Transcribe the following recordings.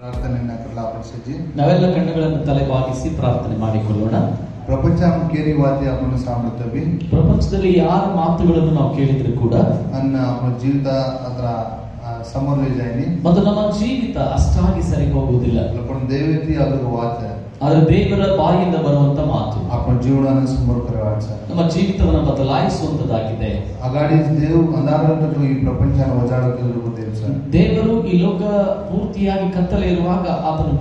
ಪ್ರಾರ್ಥನೆಯನ್ನ ಕಲಾಪಡಿಸಿ ನಾವೆಲ್ಲ ಕಣ್ಣುಗಳನ್ನು ತಲೆಬಾಗಿಸಿ ಪ್ರಾರ್ಥನೆ ಮಾಡಿಕೊಳ್ಳೋಣ. ಪ್ರಪಂಚ ಕೇರಿ ವಾತಿ आपण ಸಾಂಬತ್ತವಿ ಪ್ರಪಂಚದಲ್ಲಿ ಯಾರ ಮಾತುಗಳನ್ನು ನಾವು ಕೇಳಿದ್ರು ಕೂಡ ಅನ್ನ ನಮ್ಮ ಜೀವಿತ ಅದರ ಸಮರ್ಲೆ ಜಾಯಿನಿ ಮತ್ತು ನಮ್ಮ ಜೀವಿತ ಅಷ್ಟಾಗಿ ಸರಿ ಹೋಗುವುದಿಲ್ಲ. पण ದೇವತಿ ಅದರ ವಾಚ ಆದರೆ ದೇವರ ಬಾಯಿಂದ ಬರುವಂತ ಮಾತು आपण ಜೀವನವನ್ನು ಸಮರ್ करवाचा ನಮ್ಮ ಜೀವಿತವನ್ನು ಬದಲಾಯಿಸುವಂತದ್ದಾಗಿದೆ. ಅಗಾಡಿ ದೇವ್ ಅಂಧಾರವನ್ನು ಈ ಪ್ರಪಂಚನ ವಜಾಡೋಕೆ ದೇವರು ಈ ಲೋಕ ಪೂರ್ತಿಯಾಗಿ ಕತ್ತಲೆ ಇರುವಾಗ ಆತನು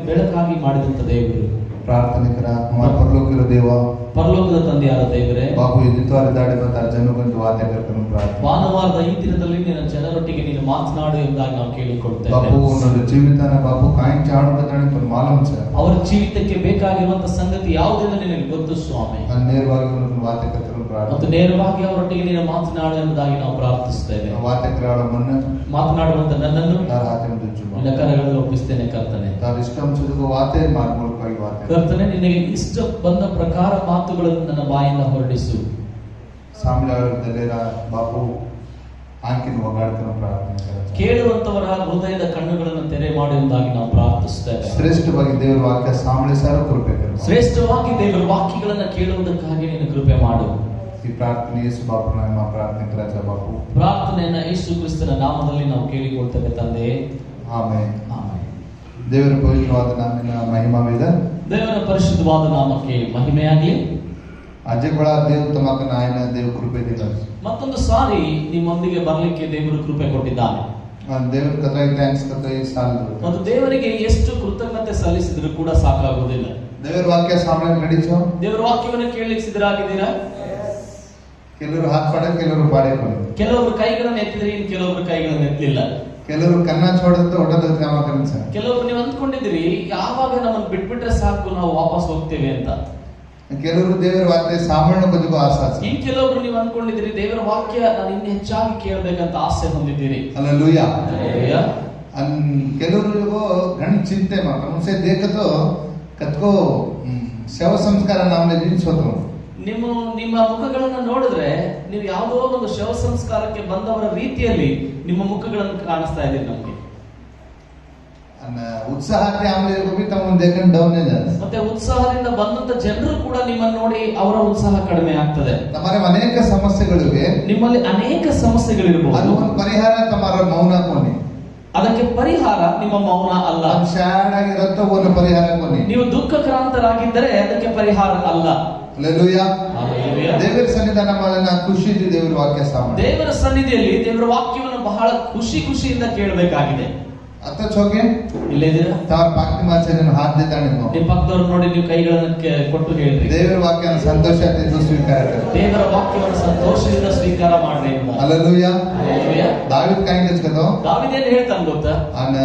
ಬೆಳಕಾಗಿ ಮಾಡಿದಂತ ದೇವರು. ಪ್ರಾರ್ಥನೆ ಕರ ಹಮಾರ ಪರಲೋಕದ ದೇವ ಪರಲೋಕದ ತಂದೆಯಾದ ದೇವರೇ, ಬಾಬು ಇದ್ದಿತ್ವಾರ ದಾಡಿ ಬಂದ ಜನಗೊಂದು ವಾತೆ ಕರ್ಕೊಂಡು ಪ್ರಾರ್ಥನೆ ಭಾನುವಾರದ ಈ ದಿನದಲ್ಲಿ ನಿನ್ನ ಜನರೊಟ್ಟಿಗೆ ನೀನು ಮಾತನಾಡು ಎಂಬುದಾಗಿ ನಾವು ಕೇಳಿಕೊಳ್ಳುತ್ತೇವೆ. ಬಾಬು ನನ್ನ ಜೀವಿತನ ಬಾಬು ಕಾಯಿನ್ ಚಾಡುವುದನ್ನು ತನ್ನ ಮಾಲೂಮ್ ಸರ್ ಅವರ ಜೀವಿತಕ್ಕೆ ಬೇಕಾಗಿರುವಂತ ಸಂಗತಿ ಯಾವುದೆಂದು ನಿನಗೆ ಗೊತ್ತು ಸ್ವಾಮಿ. ನೇರವಾಗಿ ವಾತೆ ಕರ್ಕೊಂಡು ಪ್ರಾರ್ಥನೆ ಮತ್ತು ನೇರವಾಗಿ ಅವರೊಟ್ಟಿಗೆ ನೀನು ಮಾತನಾಡು ಎಂಬುದಾಗಿ ನಾವು ಪ್ರಾರ್ಥಿಸುತ್ತೇವೆ. ವಾತೆ ಕರಾಳ ಮನ್ನ ಮಾತನಾಡುವಂತ ನನ್ನನ್ನು ನಿನ್ನ ಕರಗಳಲ್ಲಿ ಒಪ್ಪಿಸ್ತೇನೆ ಕರ್ತನೆ. ವಾತೆ ಮಾರ್ಗವಾಗಿ ವಾತೆ ಕರ್ತನೆ, ನಿನಗೆ ಇಷ್ಟ ಬಂದ ಪ್ರಕಾರ ಮಾತುಗಳನ್ನು ನನ್ನ ಬಾಯಿಂದ ಹೊರಡಿಸು. ಬಾಪು ಆಂಕಿನ ಒಗಾಡ್ತಾನೆ ಪ್ರಾರ್ಥನೆ ಕೇಳುವಂತವರ ಹೃದಯದ ಕಣ್ಣುಗಳನ್ನು ತೆರೆ ಮಾಡುವುದಾಗಿ ನಾವು ಪ್ರಾರ್ಥಿಸುತ್ತೇವೆ. ಶ್ರೇಷ್ಠವಾಗಿ ದೇವರ ವಾಕ್ಯ ಸಾಂಬಳೆ ಸಾರ ಕೃಪೆ ಶ್ರೇಷ್ಠವಾಗಿ ದೇವರ ವಾಕ್ಯಗಳನ್ನು ಕೇಳುವುದಕ್ಕಾಗಿ ನೀನು ಕೃಪೆ ಮಾಡು. ಈ ಪ್ರಾರ್ಥನೆ ಯೇಸು ಬಾಪು ನಮ್ಮ ಪ್ರಾರ್ಥನೆ ಕರಾಚ ಬಾಪು ಪ್ರಾರ್ಥನೆಯನ್ನ ಯೇಸು ಕ್ರಿಸ್ತನ ನಾಮದಲ್ಲಿ ನಾವು ಕೇಳಿಕೊಳ್ತೇವೆ ತಂದೆ. ಆಮೆನ್. ಆಮೆನ್. ದೇವರ ಪವಿತ್ರವಾದ ನಾಮದ ಮಹಿಮಾವಿದ ದೇವರ ಪರಿಶುದ್ಧವಾದ ನಾಮಕ್ಕೆ ಮಹಿಮೆಯಾಗಲಿ. ಅಜಗಳ ದೇವ್ ತಮಕ ನಾಯನ ದೇವ್ ಕೃಪೆ ದಿನ ಮತ್ತೊಂದು ಸಾರಿ ನಿಮ್ಮೊಂದಿಗೆ ಬರಲಿಕ್ಕೆ ದೇವರು ಕೃಪೆ ಕೊಟ್ಟಿದ್ದಾನೆ. ದೇವರ ಕಥೆ ಥ್ಯಾಂಕ್ಸ್ ಕಥೆ ಸಾಲ ಮತ್ತು ದೇವರಿಗೆ ಎಷ್ಟು ಕೃತಜ್ಞತೆ ಸಲ್ಲಿಸಿದ್ರು ಕೂಡ ಸಾಕಾಗುವುದಿಲ್ಲ. ದೇವರ ವಾಕ್ಯ ಸಾಮನೆ ನಡೀಚೋ ದೇವರ ವಾಕ್ಯವನ್ನು ಕೇಳಲಿಕ್ಕೆ ಸಿದ್ಧರಾಗಿದ್ದೀರಾ? ಕೆಲವರು ಹಾತ್ ಪಾಡ ಕೆಲವರು ಪಾಡೆ ಬಂದು ಕೆಲವರು ಕೈಗಳನ್ನು ಎತ್ತಿದ್ರೆ ಇನ್ನು ಕೆಲವರು ಕೈಗಳನ್ನು ಎತ್ತಲಿಲ್ಲ. ಕೆಲವರು ಕನ್ನ ಚೋಡದ ಹೊಟ್ಟದ ಕ್ರಮ ಕನಸ ಕೆಲವರು ನೀವು ಅಂದ್ಕೊಂಡಿದ್ದೀರಿ ಯಾವಾಗ ನಮ್ಮನ್ನು ಬಿಟ್ಬಿಟ್ರೆ ಸಾಕು ನಾವು ವಾಪಸ್ ಹೋಗ್ತೇವೆ ಅಂತ. ಕೆಲವರು ದೇವರ ವಾಕ್ಯ ಸಾಮಾನ್ಯ ಬದುಕು ಆಸೆ. ಇನ್ ಕೆಲವರು ನೀವು ಅಂದ್ಕೊಂಡಿದ್ದೀರಿ ದೇವರ ವಾಕ್ಯ ನಾನು ಇನ್ನು ಹೆಚ್ಚಾಗಿ ಕೇಳಬೇಕಂತ ಆಸೆ ಹೊಂದಿದ್ದೀರಿ. ಹಲ್ಲೆಲೂಯಾ. ಕೆಲವರಿಗೂ ಗಂಡ ಚಿಂತೆ ಮನಸ್ಸೆ ದೇಖತೋ ಕತ್ಕೋ ಶವ ಸಂಸ್ಕಾರ ನಮ್ಮಲ್ಲಿ ನಿಲ್ಸೋದು. ನಿಮ್ಮ ಮುಖಗಳನ್ನು ನೋಡಿದ್ರೆ ನೀವು ಯಾವುದೋ ಒಂದು ಶವ ಸಂಸ್ಕಾರಕ್ಕೆ ಬಂದವರ ರೀತಿಯಲ್ಲಿ ನಿಮ್ಮ ಮುಖಗಳನ್ನು ಕಾಣಿಸ್ತಾ ಇದ್ದೀರಿ ನಮಗೆ. ಉತ್ಸಾಹಕ್ಕೆ ಆಮೇಲೆ ಡೌನ್ ಇದೆ. ಮತ್ತೆ ಉತ್ಸಾಹದಿಂದ ಬಂದಂತ ಜನರು ಕೂಡ ನಿಮ್ಮನ್ನು ನೋಡಿ ಅವರ ಉತ್ಸಾಹ ಕಡಿಮೆ ಆಗ್ತದೆ. ನಮ್ಮಲ್ಲಿ ಅನೇಕ ಸಮಸ್ಯೆಗಳಿವೆ. ನಿಮ್ಮಲ್ಲಿ ಅನೇಕ ಸಮಸ್ಯೆಗಳಿರಬಹುದು. ಅದು ಒಂದು ಪರಿಹಾರ ತಮ್ಮರ ಮೌನ ಕೊನಿ. ಅದಕ್ಕೆ ಪರಿಹಾರ ನಿಮ್ಮ ಮೌನ ಅಲ್ಲ. ಶಾಡ್ ಆಗಿರತ್ತ ಒಂದು ಪರಿಹಾರ ಕೊನಿ. ನೀವು ದುಃಖಕ್ರಾಂತರಾಗಿದ್ದರೆ ಅದಕ್ಕೆ ಪರಿಹಾರ ಅಲ್ಲ. ಹಲ್ಲೆಲೂಯಾ. ದೇವರ ಸನ್ನಿಧಾನ ಖುಷಿ ದೇವರ ವಾಕ್ಯ ಸಾಮಾನ್ಯ. ದೇವರ ಸನ್ನಿಧಿಯಲ್ಲಿ ದೇವರ ವಾಕ್ಯವನ್ನು ಬಹಳ ಖುಷಿಯಿಂದ ಕೇಳಬೇಕಾಗಿದೆ. ಅತ್ತ ಚೋಕೆ ಇಲ್ಲೇ ಇದ್ದೀರಾ? ತಾವ ಪಾಕ್ತಿ ಮಾಚೆಯನ್ನು ಹಾತ್ ದೇತಾನೆ. ನಿಮ್ಮ ಪಕ್ಕದವ್ರು ನೋಡಿ ನೀವು ಕೈಗಳನ್ನು ಕೊಟ್ಟು ಹೇಳ್ರಿ. ದೇವರ ವಾಕ್ಯನ ಸಂತೋಷದಿಂದ ಸ್ವೀಕಾರ ಮಾಡಿ. ದೇವರ ವಾಕ್ಯವನ್ನು ಸಂತೋಷದಿಂದ ಸ್ವೀಕಾರ ಮಾಡ್ರಿ. ಹಲ್ಲೆಲೂಯಾ. ದಾವೀದ್ ಕಾಯಿ ಕಚ್ಕತೋ ದಾವೀದ್ ಏನು ಹೇಳ್ತಾನೆ ಗೊತ್ತಾ? ಅನ್ನ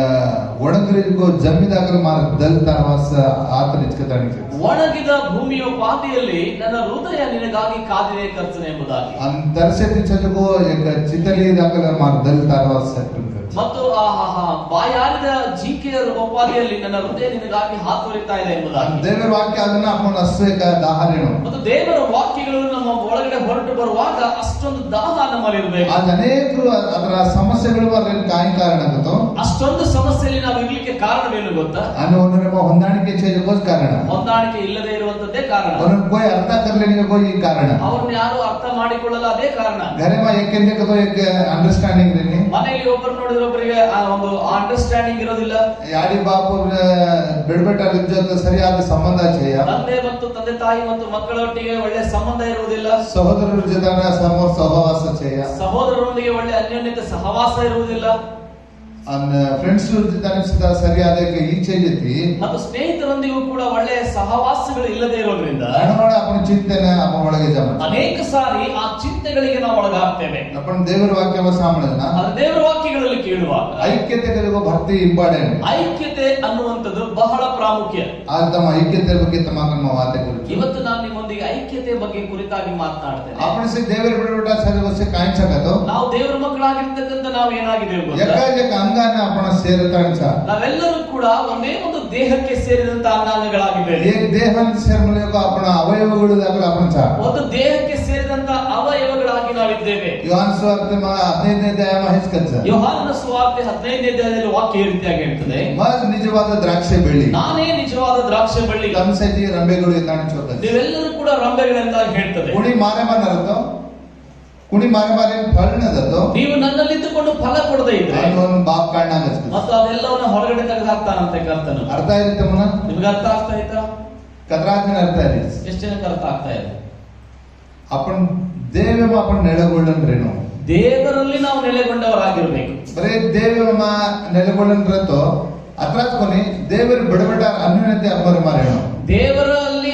ಒಣಗರಿಗೋ ಜಮ್ಮಿದಾಗರ ಮಾರ ದಲ್ ತರವಾಸ ಆತ ನಿಚ್ಕತಾನೆ. ಒಣಗಿದ ಭೂಮಿಯ ಪಾದಿಯಲ್ಲಿ ನನ್ನ ಹೃದಯ ನಿನಗಾಗಿ ಕಾದಿದೆ ಕರ್ತನೆ ಎಂಬುದಾಗಿ. ಅಂತರ್ಸತಿ ಚಜಗೋ ಏಕ ಚಿತಲಿ ದಾಗರ ಮಾರ ದಲ್ ತರವಾಸ ಮತ್ತು ಬಾಯಾರಿದ ಜಿಂಕೆಯ ಉಪಾದಿಯಲ್ಲಿ ನನ್ನ ಹೃದಯ ನಿನಗಾಗಿ ಹಾತೊರಿತಾ ಇದೆ ಎಂಬುದಾಗಿ. ದೇವರ ವಾಕ್ಯ ಅದನ್ನ ಅಪ್ಪನ ಅಸ್ವೇಕ ದಾಹರೇನು. ಮತ್ತು ದೇವರ ವಾಕ್ಯಗಳು ನಮ್ಮ ಒಳಗಡೆ ಹೊರಟು ಬರುವಾಗ ಅಷ್ಟೊಂದು ದಾಹ ನಮ್ಮಲ್ಲಿ ಇರಬೇಕು. ಅನೇಕರು ಅದರ ಸಮಸ್ಯೆಗಳು ಬರಲಿಕ್ಕೆ ಕಾರಣ ಆಗುತ್ತೋ. ಅಷ್ಟೊಂದು ಸಮಸ್ಯೆಯಲ್ಲಿ ನಾವು ಇರ್ಲಿಕ್ಕೆ ಕಾರಣವೇನು ಗೊತ್ತಾ? ನಮ್ಮ ಹೊಂದಾಣಿಕೆ ಚೇಜಗೋಸ್ ಕಾರಣ. ಹೊಂದಾಣಿಕೆ ಇಲ್ಲದೆ ಇರುವಂತದ್ದೇ ಕಾರಣ. ಅವ್ರನ್ನ ಕೋಯಿ ಅರ್ಥ ಕರ್ಲಿಕ್ಕೆ ಕೋಯಿ ಈ ಕಾರಣ. ಅವ್ರನ್ನ ಯಾರು ಅರ್ಥ ಮಾಡಿಕೊಳ್ಳಲ್ಲ ಅದೇ ಕಾರಣ. ಗರೆಮ ಏಕೆಂದ್ರೆ ಕದೋ ಏಕೆ ಅಂಡರ್ಸ್ಟ್ಯಾಂಡಿಂಗ್ ರೇನಿ. ಮನೆಯಲ್ಲಿ ಒಬ್ಬರು ನೋಡಿದ್ರೆ ಒಬ್ಬರಿಗೆ ಒಂದು ಅಂಡರ್ಸ್ಟ್ಯಾಂಡಿಂಗ್ ಇರೋದಿಲ್ಲ. ಯಾಡಿ ಬಾಪು ಬಿಡ್ಬೇಟಾರ ಜೊತೆ ಸರಿಯಾದ ಸಂಬಂಧ ಚೇಯ. ತಂದೆ ಮತ್ತು ತಂದೆ ತಾಯಿ ಮತ್ತು ಮಕ್ಕಳೊಟ್ಟಿಗೆ ಒಳ್ಳೆ ಸಂಬಂಧ ಇರುವುದಿಲ್ಲ. ಸಹೋದರರ ಜೊತೆ ಸಹವಾಸ ಚೇಯ. ಸಹೋದರರೊಂದಿಗೆ ಒಳ್ಳೆ ಅನ್ಯೋನ್ಯತೆ ಸಹವಾಸ ಇರುವುದಿಲ್ಲ. ಫ್ರೆಂಡ್ಸ್ ಜೊತೆ ಸರಿಯಾದ ಈಚೆ ಜೊತೆ ಮತ್ತು ಸ್ನೇಹಿತರೊಂದಿಗೂ ಕೂಡ ಒಳ್ಳೆಯ ಸಹವಾಸಗಳು ಇಲ್ಲದೆ ಇರೋದ್ರಿಂದ ಅವನ ಚಿಂತನೆ ಅವನ ಒಳಗೆ ಅನೇಕ ಸಾರಿ ಆ ಚಿಂತೆಗಳಿಗೆ ನಾವು ಒಳಗಾಗ್ತೇವೆ. ದೇವರ ವಾಕ್ಯ ಸಾಂಬಳನ ದೇವರ ವಾಕ್ಯಗಳಲ್ಲಿ ಕೇಳುವಾಗ ಐಕ್ಯತೆಗಳಿಗೂ ಭಕ್ತಿ ಇಂಪಾರ್ಟೆಂಟ್. ಐಕ್ಯತೆ ಅನ್ನುವಂಥದ್ದು ಬಹಳ ಪ್ರಾಮುಖ್ಯ. ತಮ್ಮ ಐಕ್ಯತೆ ಬಗ್ಗೆ ತಮ್ಮ ವಾತೆ ಕುರಿತು ಇವತ್ತು ನಾನು ನಿಮ್ಮೊಂದಿಗೆ ಐಕ್ಯತೆ ಬಗ್ಗೆ ಕುರಿತಾಗಿ ಮಾತನಾಡ್ತೇನೆ. आपण ದೇವರ ಬಿಡಬೇಡ ಸರಿವಸೆ ಕಾಯಿಸಕतो. ನಾವು ದೇವರ ಮಕ್ಕಳಾಗಿರ್ತಕ್ಕಂಥ ನಾವು ಏನಾಗಿದ್ದೇವೆ ಗೊತ್ತಾ? आपण ಸೇರತಾಂಚ ನಾವೆಲ್ಲರೂ ಕೂಡ ಒಂದೇ ಒಂದು ದೇಹಕ್ಕೆ ಸೇರಿದಂತ ಅಂಗಾಂಗಗಳಾಗಿದ್ದೇವೆ. ದೇಹ ಸೇರ್ಮಲೆಗೂ आपण ಅವಯವಗಳು आपण ಒಂದು ದೇಹಕ್ಕೆ ಸೇರಿದಂತ ಅವಯವಗಳಾಗಿ ನಾವಿದ್ದೇವೆ. ಯೋಹಾನ ಸುವಾರ್ತೆ 15ನೇ ಅಧ್ಯಾಯ ಹೆಸಕಚ್ಚ. ಯೋಹಾನನ ಸುವಾರ್ತೆ 15ನೇ ಅಧ್ಯಾಯದಲ್ಲಿ ವಾಕ್ಯ ಈ ರೀತಿಯಾಗಿ ಹೇಳ್ತದೆ, ನಿಜವಾದ ದ್ರಾಕ್ಷೆ ಬಳ್ಳಿ, ನಾನೇ ನಿಜವಾದ ದ್ರಾಕ್ಷೆ ಬಳ್ಳಿ, ತಮ್ಮ ಸೈತಿ ರಂಬೆಗಳು ಕಾಣಿಸೋದು, ನೀವೆಲ್ಲರೂ ಕೂಡ ರಂಬೆಗಳೆಂದ ಹೇಳ್ತದೆ. ಕುಣಿ ಮಾರೆ ಮನರतो ಕುಣಿ ಮಾರೆ ಮಾರೆ ಫಲ ನದतो, ನೀವು ನನ್ನಲ್ಲಿದ್ದುಕೊಂಡು ಫಲ ಕೊಡದೇ ಇದ್ರೆ ಅವನು ಬಾಪ್ ಕಾಣಾಗಚ್ಚ ಮತ್ತು ಅದೆಲ್ಲವನ್ನ ಹೊರಗಡೆ ತೆಗೆದು ಹಾಕ್ತಾನಂತೆ ಕರ್ತನು. ಅರ್ಥ ಆಯ್ತಾ ಮುನ್ನ? ನಿಮ್ಗೆ ಅರ್ಥ ಆಗ್ತಾ ಆಯ್ತಾ? ಕದ್ರಾಜ್ಞೆ ಅರ್ಥ ಆಯ್ತು. ಎಷ್ಟು ಜನಕ್ಕೆ ಅರ್ಥ ಆಗ್ತಾ ಇದೆ? आपण ದೇವಮ आपण ನೆಲೆಗೊಳ್ಳಂದ್ರೇನು? ದೇವರಲ್ಲಿ ನಾವು ನೆಲೆಗೊಂಡವರಾಗಿರ್ಬೇಕು. ಬರೇ ದೇವಮ ನೆಲೆಗೊಳ್ಳಂದ್ರतो ಅತ್ರಾಸ್ ಕೊನಿ ದೇವರ ಬಡಬಡ ಅನ್ಯೋನ್ಯತೆ ಅಪ್ಪರ ಮಾರೇನು. ದೇವರಲ್ಲಿ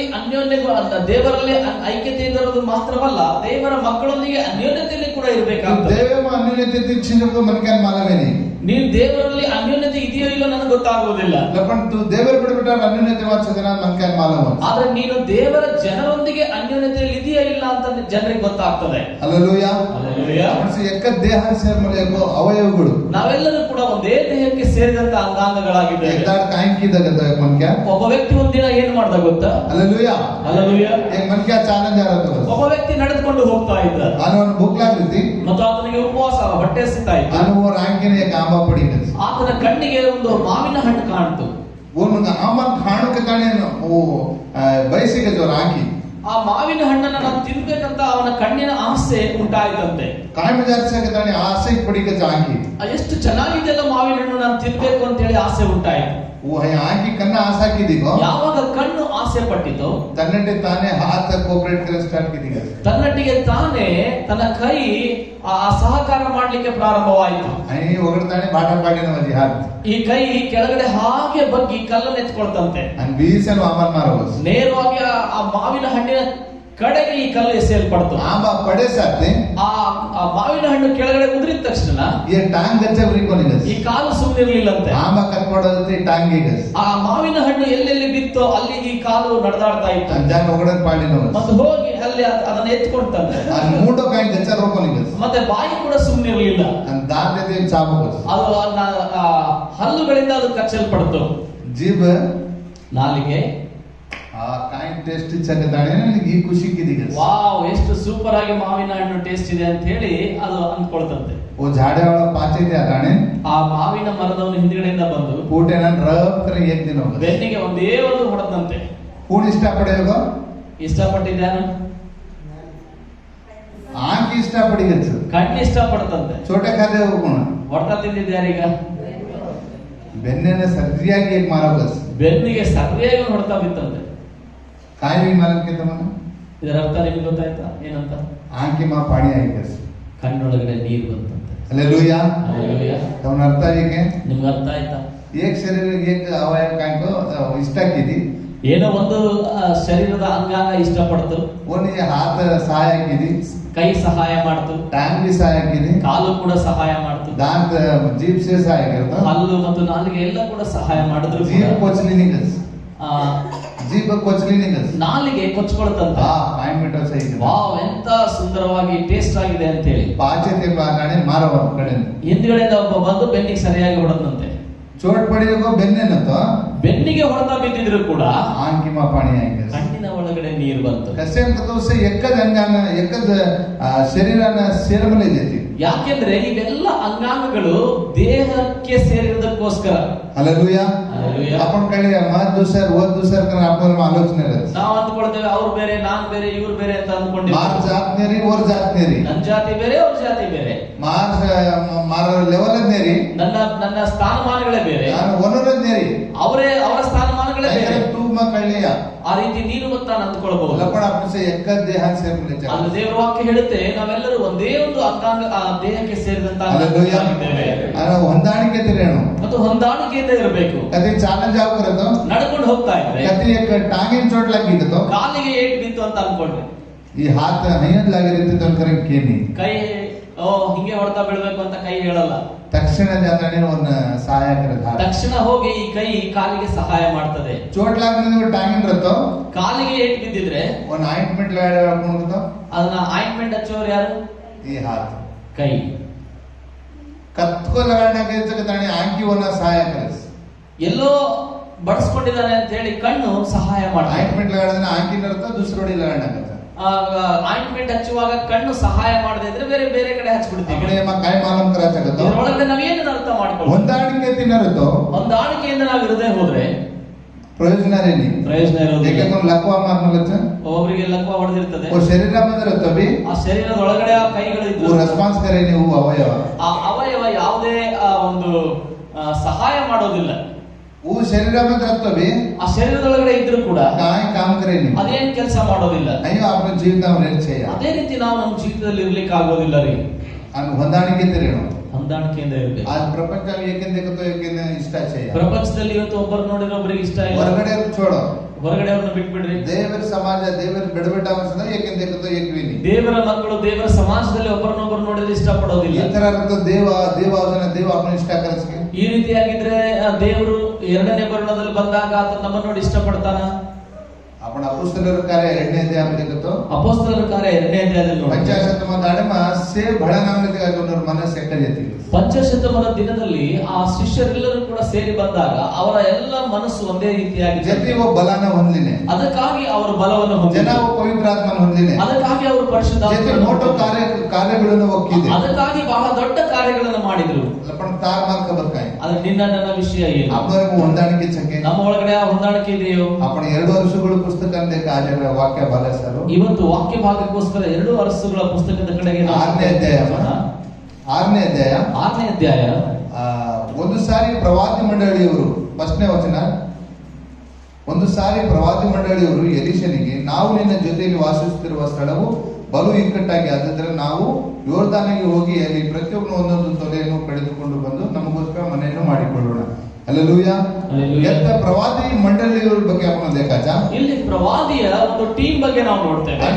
ಐಕ್ಯತೆ ಇರೋದು ಮಾತ್ರವಲ್ಲ, ದೇವರ ಮಕ್ಕಳೊಂದಿಗೆ ಅನ್ಯೋನ್ಯತೆಯಲ್ಲಿ ಕೂಡ ಇರಬೇಕಾಗ್ತದೆ. ದೇವಮ ಅನ್ಯೋನ್ಯತೆ ತಿಚ್ಚಿನದು ಮನಕನ್ ಮಾಲವೇನಿ. ನೀನು ದೇವರಲ್ಲಿ ಅನ್ಯೋನ್ಯತೆ ಇದೆಯೋ ಇಲ್ಲೋ ನನಗೆ ಗೊತ್ತಾಗುವುದಿಲ್ಲ. ಲಪಂತು ದೇವರ ಬಿಡಬಿಟ್ಟ ಅನ್ಯೋನ್ಯತೆ ವಾಚದನ ಮನಕನ್ ಮಾಲವ. ಆದ್ರೆ ನೀನು ದೇವರ ಜನರೊಂದಿಗೆ ಅನ್ಯೋನ್ಯತೆಯಲ್ಲಿ ಇದೆಯಾ ಇಲ್ಲ ಅಂತ ಜನರಿಗೆ ಗೊತ್ತಾಗ್ತದೆ. ಹಲ್ಲೆಲೂಯಾ. ಹಲ್ಲೆಲೂಯಾ. ಏಕ ದೇಹ ಸೇರ್ಮಲೆಗೋ ಅವಯವಗಳು. ನಾವೆಲ್ಲರೂ ಕೂಡ ಒಂದೇ ದೇಹಕ್ಕೆ ಸೇರಿದಂತ ಅಂಗಾಂಗಗಳಾಗಿದ್ದೇವೆ. ಎದ್ದಾಡ ಕಾಯಿಂಕಿದಾಗ ಮನಕ ಒಬ್ಬ ವ್ಯಕ್ತಿ ಒಂದಿನ ಏನು ಮಾಡ್ದ ಗೊತ್ತಾ? ಹಲ್ಲೆಲೂಯಾ. ಹಲ್ಲೆಲೂಯಾ. ಏಕ ಮನಕ ಚಾಲೆಂಜ್ ಆರತ. ಒಬ್ಬ ವ್ಯಕ್ತಿ ನಡೆದುಕೊಂಡು ಹೋಗ್ತಾ ಇದ್ದ. ಅವನು ಭೂಕ್ ಲಾಗ್ರಿತಿ ಮತ್ತು ಆತನಿಗೆ ಉಪವಾಸ, ಹೊಟ್ಟೆ ಹಸಿತಾ ಇತ್ತು. ಅವನು ರಾಂಕಿನ ಏಕ ಆಂಬ ಪಡಿನ. ಆತನ ಕಣ್ಣಿಗೆ ಒಂದು ಮಾವಿನ ಹಣ್ಣು ಕಾಣ್ತು. ಒಂದು ಆಂಬನ್ ಕಾಣಕ್ಕೆ ತಾನೇನು ಬಯಸಿಗೆ ಜೋರ ಹಾಕಿ ಆ ಮಾವಿನ ಹಣ್ಣನ್ನ ನಾನು ತಿನ್ಬೇಕಂತ ಅವನ ಕಣ್ಣಿನ ಆಸೆ ಉಂಟಾಯ್ತಂತೆ. ಕಾಯಂ ಜಾರಿಸಕ್ಕೆ ತಾನೇ ಆಸೆ ಪಡಿಗೆ ಹಾಕಿ ಎಷ್ಟು ಚೆನ್ನಾಗಿದೆಯಲ್ಲ ಮಾವಿನ ಹಣ್ಣು ನಾನು ತಿನ್ಬೇಕು ಅಂತ ಹೇಳಿ ಆಸೆ ಉಂಟಾಯ್ತು. ಹಾಕಿ ಕಣ್ಣ ಆಸೆ ಹಾಕಿದೀಗೋ ಯಾವಾಗ ಕಣ್ಣು ಆಸೆ ಪಟ್ಟಿತು ತನ್ನಟ್ಟೆ ತಾನೇ ಹಾತ ಕೋಪರೇಟ್ ಕರೆ ಸ್ಟಾರ್ಟ್ ಕಿದೀಗ. ತನ್ನಟ್ಟಿಗೆ ತಾನೇ ತನ್ನ ಕೈ ಆ ಸಹಕಾರ ಮಾಡ್ಲಿಕ್ಕೆ ಪ್ರಾರಂಭವಾಯಿತು. ಒಗಡ್ತಾನೆ ಬಾಟ ಪಾಡಿನ ಮಜಿ ಹಾಕಿ ಈ ಕೈ ಕೆಳಗಡೆ ಹಾಗೆ ಬಗ್ಗಿ ಕಲ್ಲನ್ನು ಎತ್ಕೊಳ್ತಂತೆ. ಬೀಸನು ಅಮನ್ ಮಾರೋ ನೇರವಾಗಿ ಆ ಮಾವಿನ ಹಣ್ಣಿನ ಕಡೆಗೆ ಈ ಕಲ್ಲು ಎಸೆಯಲ್ಪಡ್ತು. ಆಂಬ ಪಡೆ ಸಾಧ್ಯ ಆ ಮಾವಿನ ಹಣ್ಣು ಕೆಳಗಡೆ ಉದುರಿದ ತಕ್ಷಣ ಈ ಟಾಂಗ್ ಗಚ್ಚ ಈ ಕಾಲು ಸುಮ್ಮನಿರ್ಲಿಲ್ಲಂತೆ. ಆಂಬ ಕಟ್ಕೊಡೋದಕ್ಕೆ ಟಾಂಗಿಗೆ ಆ ಮಾವಿನ ಹಣ್ಣು ಎಲ್ಲೆಲ್ಲಿ ಬಿತ್ತೋ ಅಲ್ಲಿ ಈ ಕಾಲು ನಡೆದಾಡ್ತಾ ಇತ್ತು. ಜಾಗ ಒಗಡನ್ ಪಾಡಿನ ಮತ್ತು ಹೋಗಿ ಅಲ್ಲಿ ಅದನ್ನ ಎತ್ಕೊಳ್ತಂತೆ. ಮೂಡೋ ಕಾಯಿ ಗಚ್ಚ ರೋಕೊನಿಗೆ ಮತ್ತೆ ಬಾಯಿ ಕೂಡ ಸುಮ್ಮನಿರ್ಲಿಲ್ಲ. ದಾಂಡದೆ ಚಾಪ ಅದು ಹಲ್ಲುಗಳಿಂದ ಅದು ಕಚ್ಚಲ್ಪಡ್ತು. ಜೀಬ್ ನಾಲಿಗೆ ಆ ಕಾಯಿ ಟೇಸ್ಟ್ ಚಕ್ಕದಾನೆ ನನಗೆ ಈ ಖುಷಿ ಕಿದಿಗೆ. ವಾವ್, ಎಷ್ಟು ಸೂಪರ್ ಆಗಿ ಮಾವಿನ ಹಣ್ಣು ಟೇಸ್ಟ್ ಇದೆ ಅಂತ ಹೇಳಿ ಅದು ಅಂದ್ಕೊಳ್ತಂತೆ. ಓ ಜಾಡೆ ಅವಳ ಪಾಚೈತೆ ಅದಾಣೆ ಆ ಮಾವಿನ ಮರದವನು ಹಿಂದ್ಗಡೆಯಿಂದ ಬಂದು ಕೂಟೆ ನಾನು ರಬ್ತರ ಎದ್ದಿನ ಬೆನ್ನಿಗೆ ಒಂದೇ ಒಂದು ಹೊಡೆದಂತೆ. ಕೂಡ್ ಇಷ್ಟಪಡೆಯೋಗ ಇಷ್ಟಪಟ್ಟಿದ್ದಾನು, ಆಂಕಿ ಇಷ್ಟಪಡಿಗಚ್ಚು, ಕಣ್ಣು ಇಷ್ಟಪಡ್ತಂತೆ. ಚೋಟೆ ಖಾತೆ ಹೋಗೋಣ ಹೊಡೆತ ತಿಂದಿದ್ಯಾರೀಗ ಬೆನ್ನೇನ ಸರಿಯಾಗಿ ಮಾರೋಗಸ್ ಬೆನ್ನಿಗೆ ಸರಿಯಾಗಿ ಹೊಡೆತ ಬಿತ್ತಂತೆ. ಕಾಯಿ ಮಾಲಕ್ಕೆ ಇದರ ಅರ್ಥ ನಿಮ್ಗೆ ಗೊತ್ತಾಯ್ತಾ ಏನಂತ? ಆಂಕಿ ಮಾ ಪಾಣಿ ಆಯ್ಕಸ್ ಕಣ್ಣೊಳಗಡೆ ನೀರು ಬಂತಂತೆ. ಹಲ್ಲೆಲೂಯಾ. ಹಲ್ಲೆಲೂಯಾ. ಅವನ ಅರ್ಥ ಹೇಗೆ ನಿಮ್ಗೆ ಅರ್ಥ ಆಯ್ತಾ? ಏಕ್ ಶರೀರ ಏಕ್ ಅವಯವ ಕಾಯ್ಕೋ ಇಷ್ಟ ಹಾಕಿದಿ, ಏನೋ ಒಂದು ಶರೀರದ ಅಂಗಾಂಗ ಇಷ್ಟಪಡ್ತು. ಓನಿಗೆ ಹಾತ ಸಹಾಯ ಹಾಕಿದಿ, ಕೈ ಸಹಾಯ ಮಾಡ್ತು, ಟ್ಯಾಂಗ್ ಬಿ ಸಹಾಯ ಹಾಕಿದಿ, ಕಾಲು ಕೂಡ ಸಹಾಯ ಮಾಡ್ತು, ದಾಂತ ಜೀಪ್ ಸೇ ಸಹಾಯ करता, ಹಲ್ಲು ಮತ್ತು ನಾಲಿಗೆ ಎಲ್ಲ ಕೂಡ ಸಹಾಯ ಮಾಡಿದ್ರು. ಜೀಪ್ ಕೊಚ್ಚಲಿ ನಿಗಸ್, ಜೀಪ್ ಕೊಚ್ಚಲಿ ನಿಗಸ್, ನಾಲಿಗೆ ಕೊಚ್ಕೊಳ್ತಂತ. ಕಾಯಿ ಮಿಠ ಸಹಿ. ವಾವ್, ಎಂತ ಸುಂದರವಾಗಿ ಟೇಸ್ಟ್ ಆಗಿದೆ ಅಂತ ಹೇಳಿ ಪಾಚತೆ ಬಾಗಾಣೆ ಮಾರವ ಕಡೆ ಹಿಂದ್ಗಡೆಯಿಂದ ಒಬ್ಬ ಬಂದು ಬೆನ್ನಿಗೆ ಸರಿಯಾಗಿ ಹೊಡೆದಂತೆ. ಚೋಟ್ ಪಡೆಯೋಕೋ ಬೆನ್ನೇನತ್ತೋ ಬೆನ್ನಿಗೆ ಹೊಡೆತ ಬಿದ್ದಿದ್ರು ಕೂಡ ಆಂಕಿ ಮಾ ಪಾಣಿ ಆಯ್ಕೆ ಕಣ್ಣಿನ ಒಳಗಡೆ ನೀರು ಬಂತು. ಕಸೆ ಅಂತ ತೋರ್ಸ ಎಕ್ಕದ ಅಂಗಾನ ಎಕ್ಕದ ಶರೀರನ ಸೇರಮಲೆ ಜೊತೆ. ಯಾಕೆಂದ್ರೆ ಇವೆಲ್ಲ ಅಂಗಾಂಗಗಳು ದೇಹಕ್ಕೆ ಸೇರಿರೋದಕ್ಕೋಸ್ಕರ. ಹಲ್ಲೆಲೂಯಾ. ಹಲ್ಲೆಲೂಯಾ. आपण ಕಡೆ ಮತ್ दूसर वो दूसर कर आपण ಆಲೋಚನೆ ಇರುತ್ತೆ. ನಾವು ಅಂದ್ಕೊಳ್ತೇವೆ ಅವ್ರು ಬೇರೆ, ನಾನ್ ಬೇರೆ, ಇವ್ರು ಬೇರೆ ಅಂತ ಅಂದ್ಕೊಂಡಿದ್ದೀವಿ. ಮಾರ್ ಜಾತ್ ನೇರಿ ಓರ್ ಜಾತ್ ನೇರಿ, ನನ್ನ ಜಾತಿ ಬೇರೆ, ಅವ್ರ ಜಾತಿ ಬೇರೆ. ಮಾರ ಲೆವೆಲ್ ನೇರಿ, ನನ್ನ ಸ್ಥಾನಮಾನಗಳೇ ಬೇರೆ, ನಾನು ಒನ್ನರ ನೇರಿ, ಅವರ ಸ್ಥಾನಮಾನಗಳೇ ಬೇರೆ. ತೂ ಮಕ್ಕಳಿಯ ಆ ರೀತಿ ನೀನು ಮತ್ತು ನಾನು ಅಂದ್ಕೊಳ್ಬಹುದು. ಲಪಣ ಅಪ್ಪ ಎಕ್ಕ ದೇಹ ಸೇರ್ಮಲೆ ಜ. ಅಲ್ಲಿ ದೇವರ ವಾಕ್ಯ ಹೇಳುತ್ತೆ ನಾವೆಲ್ಲರೂ ಒಂದೇ ಒಂದು ಅಂಗಾಂಗ ಆ ದೇಹಕ್ಕೆ ಸೇರಿದಂತ ಹಲ್ಲೆಲೂಯಾ. ಹೊಂದಾಣಿಕೆ ತಿರೇನು ಮತ್ತು ಹೊಂದಾಣಿಕೆಯಿಂದ ಇರಬೇಕು. ಕತೆ ಚಾಲೆಂಜ್ ಆಗ್ಬರದು, ನಡ್ಕೊಂಡು ಹೋಗ್ತಾ ಇದ್ರೆ ಕತೆ ಟಾಂಗಿನ ಚೋಟ್ ಲಗಿತ್ತು, ಕಾಲಿಗೆ ಏಟ್ ಬಿತ್ತು ಅಂತ ಅನ್ಕೊಂಡ್ರೆ ಈ ಹಾತ ಹೈಯದ್ ಲಾಗಿರುತ್ತೆ ತನಕರ ಕೇನಿ ಕೈ ಹಿಂಗೆ ಹೊಡೆತ ಬೀಳ್ಬೇಕು ಅಂತ ಕೈ ಹೇಳಲ್ಲ. ತಕ್ಷಣ ಜಾತ್ರೆ ಒಂದು ಸಹಾಯಕರ ತಕ್ಷಣ ಹೋಗಿ ಈ ಕೈ ಕಾಲಿಗೆ ಸಹಾಯ ಮಾಡ್ತದೆ. ಚೋಟ್ ಲಾಗಿನ ಟಾಂಗಿನ ರತ್ತೋ ಕಾಲಿಗೆ ಏಟ್ ಬಿದ್ದಿದ್ರೆ ಒಂದು ಆಯಿಂಟ್ಮೆಂಟ್ ಲಾಡ್ಕೊಂಡು ಅದನ್ನ ಆಯಿಂಟ್ಮೆಂಟ್ ಹಚ್ಚೋರು ಯಾರು? ಈ ಹಾತ ಕೈ. ಕತ್ಕೋ ಲಗಾಡಕ್ಕೆ ತಾನೆ ಆಂಕಿ ಒಂದು ಸಹಾಯಕರ ಎಲ್ಲೋ ಬಡಿಸ್ಕೊಂಡಿದ್ದಾನೆ ಅಂತ ಹೇಳಿ ಕಣ್ಣು ಸಹಾಯ ಮಾಡ್ತಾರೆ. ಆಯಿಂಟ್ಮೆಂಟ್ ಲಗಾಡೋದನ್ನ ಆಂಕಿನ ಅರ್ಥ ದುಸರೋಡಿ ಲಗಾಡಕ್ಕೆ ಆಯಿಂಟ್ಮೆಂಟ್ ಹಚ್ಚುವಾಗ ಕಣ್ಣು ಸಹಾಯ ಮಾಡದೆ ಇದ್ರೆ ಬೇರೆ ಬೇರೆ ಕಡೆ ಹಚ್ಚಿಬಿಡ್ತೀವಿ. काय मालूम करायचं ಇದರೊಳಗೆ ನಾವು ಏನನ್ನ ಅರ್ಥ ಮಾಡ್ಕೊಳ್ಳೋದು? ಹೊಂದಾಣಿಕೆ ತಿನ್ನರतो ಹೊಂದಾಣಿಕೆಯಿಂದ ನಾವು ಇರದೆ ಹೋದ್ರೆ ಪ್ರಯೋಜನ ಇರೋದಿಲ್ಲ. ಏಕೆಂದ್ರೆ ಲಕ್ವಾ ಮಾರ್ನಗಚ್ಚ ಒಬ್ಬರಿಗೆ ಲಕ್ವ ಹೊಡೆದಿರ್ತದೆ. ಓ ಶರೀರमध्ये रहतो भी ಆ ಶರೀರದ ಒಳಗಡೆ ಆ ಕೈಗಳು वो ಇದ್ದು ರೆಸ್ಪಾನ್ಸ್ करे ನೀವು ಅವಯವ ಆ ಅವಯವ ಯಾವುದೇ ಒಂದು ಸಹಾಯ ಮಾಡೋದಿಲ್ಲ. वो ಶರೀರमध्ये रहतो भी ಆ ಶರೀರದೊಳಗಡೆ ಇದ್ರೂ ಕೂಡ काय काम करे ನೀವು ಅದೇನ್ ಕೆಲಸ ಮಾಡೋದಿಲ್ಲ. ಅಯ್ಯೋ आपल्या ಜೀವಿತದಲ್ಲಿ ನಿರ್ಚಯ ಅದೇ ರೀತಿ ನಾವು ನಮ್ಮ ಜೀವಿತದಲ್ಲಿ ಇರ್ಲಿಕ್ಕೆ ಆಗೋದಿಲ್ಲ ರೀ. ಅನ್ನು ಹೊಂದಾಣಿಕೆ ತಿರೇನು ಹೊಂದಾಣಿಕೆಯಿಂದ ಇರಬೇಕು. आज ಪ್ರಪಂಚದಲ್ಲಿ ಏಕೆಂದೇಕತೋ ಏಕೆಂದೇ ಇಷ್ಟ ಚಯ ಪ್ರಪಂಚದಲ್ಲಿ ಇವತ್ತು ಒಬ್ಬರು ನೋಡಿದ್ರೆ ಒಬ್ಬರಿಗೆ ಇಷ್ಟ ಇಲ್ಲ. ಹೊರಗಡೆ छोड़ो ಹೊರಗಡೆ ಅವ್ರನ್ನ ಬಿಟ್ಬಿಡ್ರಿ. ದೇವರ ಸಮಾಜ ದೇವರ ಬಿಡಬೇಡ ಅನ್ಸದ ಏಕೆಂದೇಕತೋ ಏಕವಿನಿ ದೇವರ ಮಕ್ಕಳು ದೇವರ ಸಮಾಜದಲ್ಲಿ ಒಬ್ಬರನ್ನೊಬ್ಬರು ನೋಡಿದ್ರೆ ಇಷ್ಟಪಡೋದಿಲ್ಲ. ಈ ತರ ಇರುತ್ತೆ ದೇವ ಅವನ ಇಷ್ಟ ಕರೆಸ್ಕೆ ಈ ರೀತಿಯಾಗಿದ್ರೆ ದೇವರು ಎರಡನೇ ಬರುಣದಲ್ಲಿ ಬಂದಾಗ ಆತ ನಮ್ಮನ್ನು ನೋಡಿ ಇಷ್ಟಪಡ್ತಾನ. आपण ಅಪೊಸ್ತಲರ ಕಾರ್ಯ 2ನೇ ಅಧ್ಯಾಯದಲ್ಲಿ देखतो ಅಪೊಸ್ತಲರ ಕಾರ್ಯ 2ನೇ ಅಧ್ಯಾಯದಲ್ಲಿ ನೋಡಿ 50 ದಾಡಮ ಸೇ ಬಡ ನಾಮಕ್ಕೆ ಅವರ ಮನಸ್ಸು ಎಕ್ಕಜೆತಿ. ಪಂಚಶತಮದ ದಿನದಲ್ಲಿ ಆ ಶಿಷ್ಯರೆಲ್ಲರೂ ಕೂಡ ಸೇರಿ ಬಂದಾಗ ಅವರ ಎಲ್ಲ ಮನಸ್ಸು ಒಂದೇ ರೀತಿಯಾಗಿ ಜೊತೆ ಒಬ್ಬ ಬಲನ ಹೊಂದಿನೆ, ಅದಕ್ಕಾಗಿ ಅವರು ಬಲವನ್ನು ಹೊಂದಿದೆ. ಜನ ಪವಿತ್ರಾತ್ಮನ ಹೊಂದಿನೆ, ಅದಕ್ಕಾಗಿ ಅವರು ಪರಿಶುದ್ಧಾತ್ಮನ ಮೋಟೋ ಕಾರ್ಯಗಳನ್ನು ಒಕ್ಕಿದೆ, ಅದಕ್ಕಾಗಿ ಬಹಳ ದೊಡ್ಡ ಕಾರ್ಯಗಳನ್ನು ಮಾಡಿದ್ರು. पण तार मार्क ಬರ್ಕಾಯಿ ಆದ್ರೆ ನಿನ್ನ ನನ್ನ ವಿಷಯ ಏನು? आपणಗೂ ಹೊಂದಾಣಿಕೆ ಚಕ್ಕೆ ನಮ್ಮ ಒಳಗಡೆ ಆ ಹೊಂದಾಣಿಕೆ ಇದೆಯೋ? आपण 2 ವರ್ಷಗಳ ಪುಸ್ತಕ ಅಂತ ಆಜರ ವಾಕ್ಯ ಭಾಗಸರು ಇವತ್ತು ವಾಕ್ಯ ಭಾಗಕ್ಕೋಸ್ಕರ 2 ವರ್ಷಗಳ ಪುಸ್ತಕದ ಕಡೆಗೆ 6ನೇ ಅಧ್ಯಾಯ ಒಂದು ಸಾರಿ ಪ್ರವಾದಿ ಮಂಡಳಿಯವರು 1ನೇ ವಚನ. ಒಂದು ಸಾರಿ ಪ್ರವಾದಿ ಮಂಡಳಿಯವರು ಎಲೀಷನಿಗೆ, ನಾವು ನಿನ್ನ ಜೊತೆಯಲ್ಲಿ ವಾಸಿಸುತ್ತಿರುವ ಸ್ಥಳವು ಬಲು ಇಕ್ಕಟ್ಟಾಗಿ, ಆದ್ದರಿಂದ ನಾವು ಯೋರ್ದಾನಿಗೆ ಹೋಗಿ ಅಲ್ಲಿ ಪ್ರತಿಯೊಬ್ಬನು ಒಂದೊಂದು ತೊಲೆಯನ್ನು ಪಡೆದುಕೊಂಡು ಬಂದು ನಮಗೋಸ್ಕರ ಮನೆಯನ್ನು ಮಾಡಿಕೊಳ್ಳೋಣ. ಹಲ್ಲೆಲೂಯಾ. ಎಂತ ಪ್ರವಾದಿ ಮಂಡಳಿಯವರ ಬಗ್ಗೆ आपण ಬೇಕಾಚಾ? ಇಲ್ಲಿ ಪ್ರವಾದಿಯ ಒಂದು ಟೀಮ್ ಬಗ್ಗೆ ನಾವು ನೋಡ್ತೇವೆ.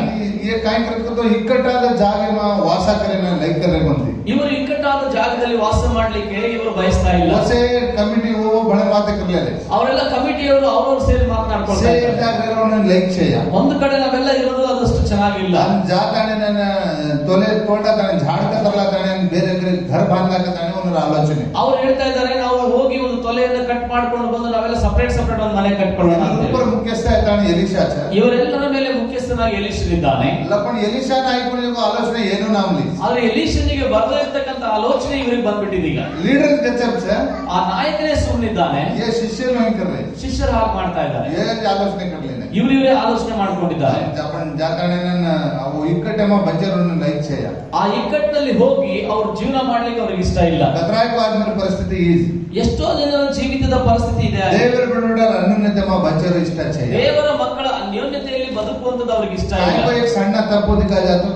ये काय करतो ಇಕ್ಕಟ್ಟಾದ ಜಾಗನ ವಾಸ ಕರೆನ ಲೈಕ್ ಕರೆ ಬಂದಿ. ಇವರು ಇಕ್ಕಟ್ಟಾದ ಜಾಗದಲ್ಲಿ ವಾಸ ಮಾಡ್ಲಿಕ್ಕೆ ಇವರು ಬಯಸ್ತಾ ಇಲ್ಲ. ಹೊಸೇ ಕಮಿಟಿ ಬಹಳ ಮಾತು ಕರ್ಲೇಲೆ, ಅವರೆಲ್ಲ ಕಮಿಟಿಯವರು ಅವ್ರವ್ರು ಸೇರಿ ಮಾತನಾಡ್ಕೊಳ್ತಾರೆ. ಸೇರಿ ಜಾಗರವನ್ನ ಲೈಕ್ చేయ. ಒಂದು ಕಡೆ ನಾವೆಲ್ಲ ಇರೋದು ಅದಷ್ಟು ಚೆನ್ನಾಗಿಲ್ಲ. ಜಾಗನೆ ನನ್ನ ತೊಲೆ ತೋಡತಾನೆ ಝಾಡ್ ಕದರ್ಲಾತಾನೆ ಬೇರೆ ಬೇರೆ ಘರ ಬಾಂಧಲಾತಾನೆ ಅವರ ಆಲೋಚನೆ. ಅವರು ಹೇಳ್ತಾ ಇದ್ದಾರೆ ನಾವು ಹೋಗಿ ಒಂದು ತೊಲೆಯನ್ನು ಕಟ್ ಮಾಡ್ಕೊಂಡು ಬಂದು ನಾವೆಲ್ಲ ಸಪರೇಟ್ ಒಂದು ಮನೆ ಕಟ್ಕೊಳ್ಳೋಣ ಅಂತ. ಉಪರ ಮುಖ್ಯಸ್ಥ ಇದ್ದಾನೆ ಎಲೀಷಾ. ಇವರೆಲ್ಲರ ಮೇಲೆ ಮುಖ್ಯಸ್ಥನಾಗಿ ಎಲೀಷನಿದ್ದಾನೆ. ಲಪಣ ಎಲೀಷಾನ ಆಯ್ಕೊಳ್ಳೋ ಆಲೋಚನೆ ಏನು ನಾಮಲಿ. ಆದ್ರೆ ಎಲೀಷನಿಗೆ ಬರ್ತಾ ಇರ್ತಕ್ಕಂತ ಆಲೋಚನೆ ಇವರಿಗೆ ಬಂದ್ಬಿಟ್ಟಿದೆ. ಈಗ ಲೀಡರ್ ಗಚ್ಚಪ್ಸ ಆ ನಾಯಕನೇ ಸುಮ್ಮನಿದ್ದಾನೆ. ये ಶಿಷ್ಯರು ಹೆಂಗಿರ್ರೆ, ಶಿಷ್ಯರು ಹಾಗೆ ಮಾಡ್ತಾ ಇದ್ದಾರೆ. ಏನ್ ಆಲೋಚನೆ ಕರ್ಲೇನೆ, ಇವರೇ ಆಲೋಚನೆ ಮಾಡ್ಕೊಂಡಿದ್ದಾರೆ. आपण ಜಾಗರಣೆನ ಅವು ಇಕ್ಕಟ್ಟಮ ಬಂಜರನ್ನ ಲೈಕ್ చేయ. ಆ ಇಕ್ಕಟ್ಟಿನಲ್ಲಿ ಹೋಗಿ ಅವ್ರ ಜೀವನ ಮಾಡ್ಲಿಕ್ಕೆ ಅವ್ರಿಗೆ ಇಷ್ಟ ಇಲ್ಲ. ಕತ್ರಾಯಕ ಆದ್ಮೇಲೆ ಪರಿಸ್ಥಿತಿ ಈಸ್ ಎಷ್ಟೋ ಜನರ ಜೀವಿತದ ಪರಿಸ್ಥಿತಿ ಇದೆ. ದೇವರ ಬಿಡುಗಡೆ ಅನ್ಯೋನ್ಯತೆಮ ಬಂಜರು ಇಷ್ಟ చేయ. ದೇವರ ಮಕ್ಕಳ ಅನ್ಯೋನ್ಯತೆಯಲ್ಲಿ ಬದುಕುವಂತದ್ದು ಅವ್ರಿಗೆ ಇಷ್ಟ ಇಲ್ಲ. एक ಸಣ್ಣ ತಪ್ಪು ದಿಕ್ಕಾ ಜಾತೋ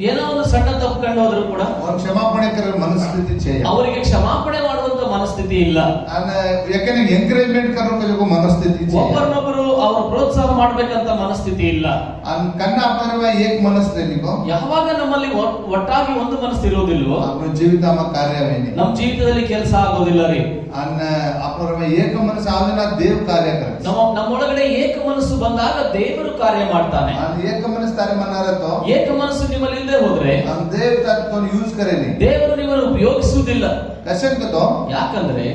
ಏನೋ ಒಂದು ಸಣ್ಣ ತಪ್ಪು ಕಂಡು ಹೋದ್ರು ಕೂಡ ಅವ್ರ ಕ್ಷಮಾಪಣೆ ಕರ ಮನಸ್ಥಿತಿ చేయ. ಅವರಿಗೆ ಕ್ಷಮಾಪಣೆ ಮಾಡುವಂತ ಮನಸ್ಥಿತಿ ಇಲ್ಲ. ಯಾಕಂದ್ರೆ ಎಂಕರೇಜ್ಮೆಂಟ್ ಕರೋಕೆ ಮನಸ್ಥಿತಿ చేయ. ಒಬ್ಬರನ್ನೊಬ್ಬರು ಅವರು ಪ್ರೋತ್ಸಾಹ ಮಾಡ್ಬೇಕಂತ ಮನಸ್ಥಿತಿ ಇಲ್ಲ. ಕನ್ನ ಅಪರವ ಏಕ ಮನಸ್ಸು ನಿಕೋ, ಯಾವಾಗ ನಮ್ಮಲ್ಲಿ ಒಟ್ಟಾಗಿ ಒಂದು ಮನಸ್ಸು ಇರೋದಿಲ್ವೋ ನಮ್ಮ ಜೀವಿತಮ ಕಾರ್ಯವೇನಿ, ನಮ್ಮ ಜೀವಿತದಲ್ಲಿ ಕೆಲಸ ಆಗೋದಿಲ್ಲ ರೀ. ಅನ್ನ ಅಪರವ ಏಕ ಮನಸ್ಸು ಆದನ ದೇವ ಕಾರ್ಯ ಕರ. ನಮ್ಮೊಳಗಡೆ ಏಕ ಮನಸ್ಸು ಬಂದಾಗ ದೇವರು ಕಾರ್ಯ ಮಾಡ್ತಾನೆ. ಏಕ ಮನಸ್ಸು ತಾರೆ ಮನಾರತೋ, ಏಕ ಮನಸ್ಸು ನಿಮ್ಮಲ್ಲಿ ಇಲ್ಲದೆ ಹೋದ್ರೆ ದೇವ್ ತತ್ವನ ಯೂಸ್ ಕರೇನಿ, ದೇವರು ನಿಮ್ಮನ್ನು ಉಪಯೋಗಿಸುವುದಿಲ್ಲ. ಕಸಂಕತೋ, ಯಾಕಂದ್ರೆ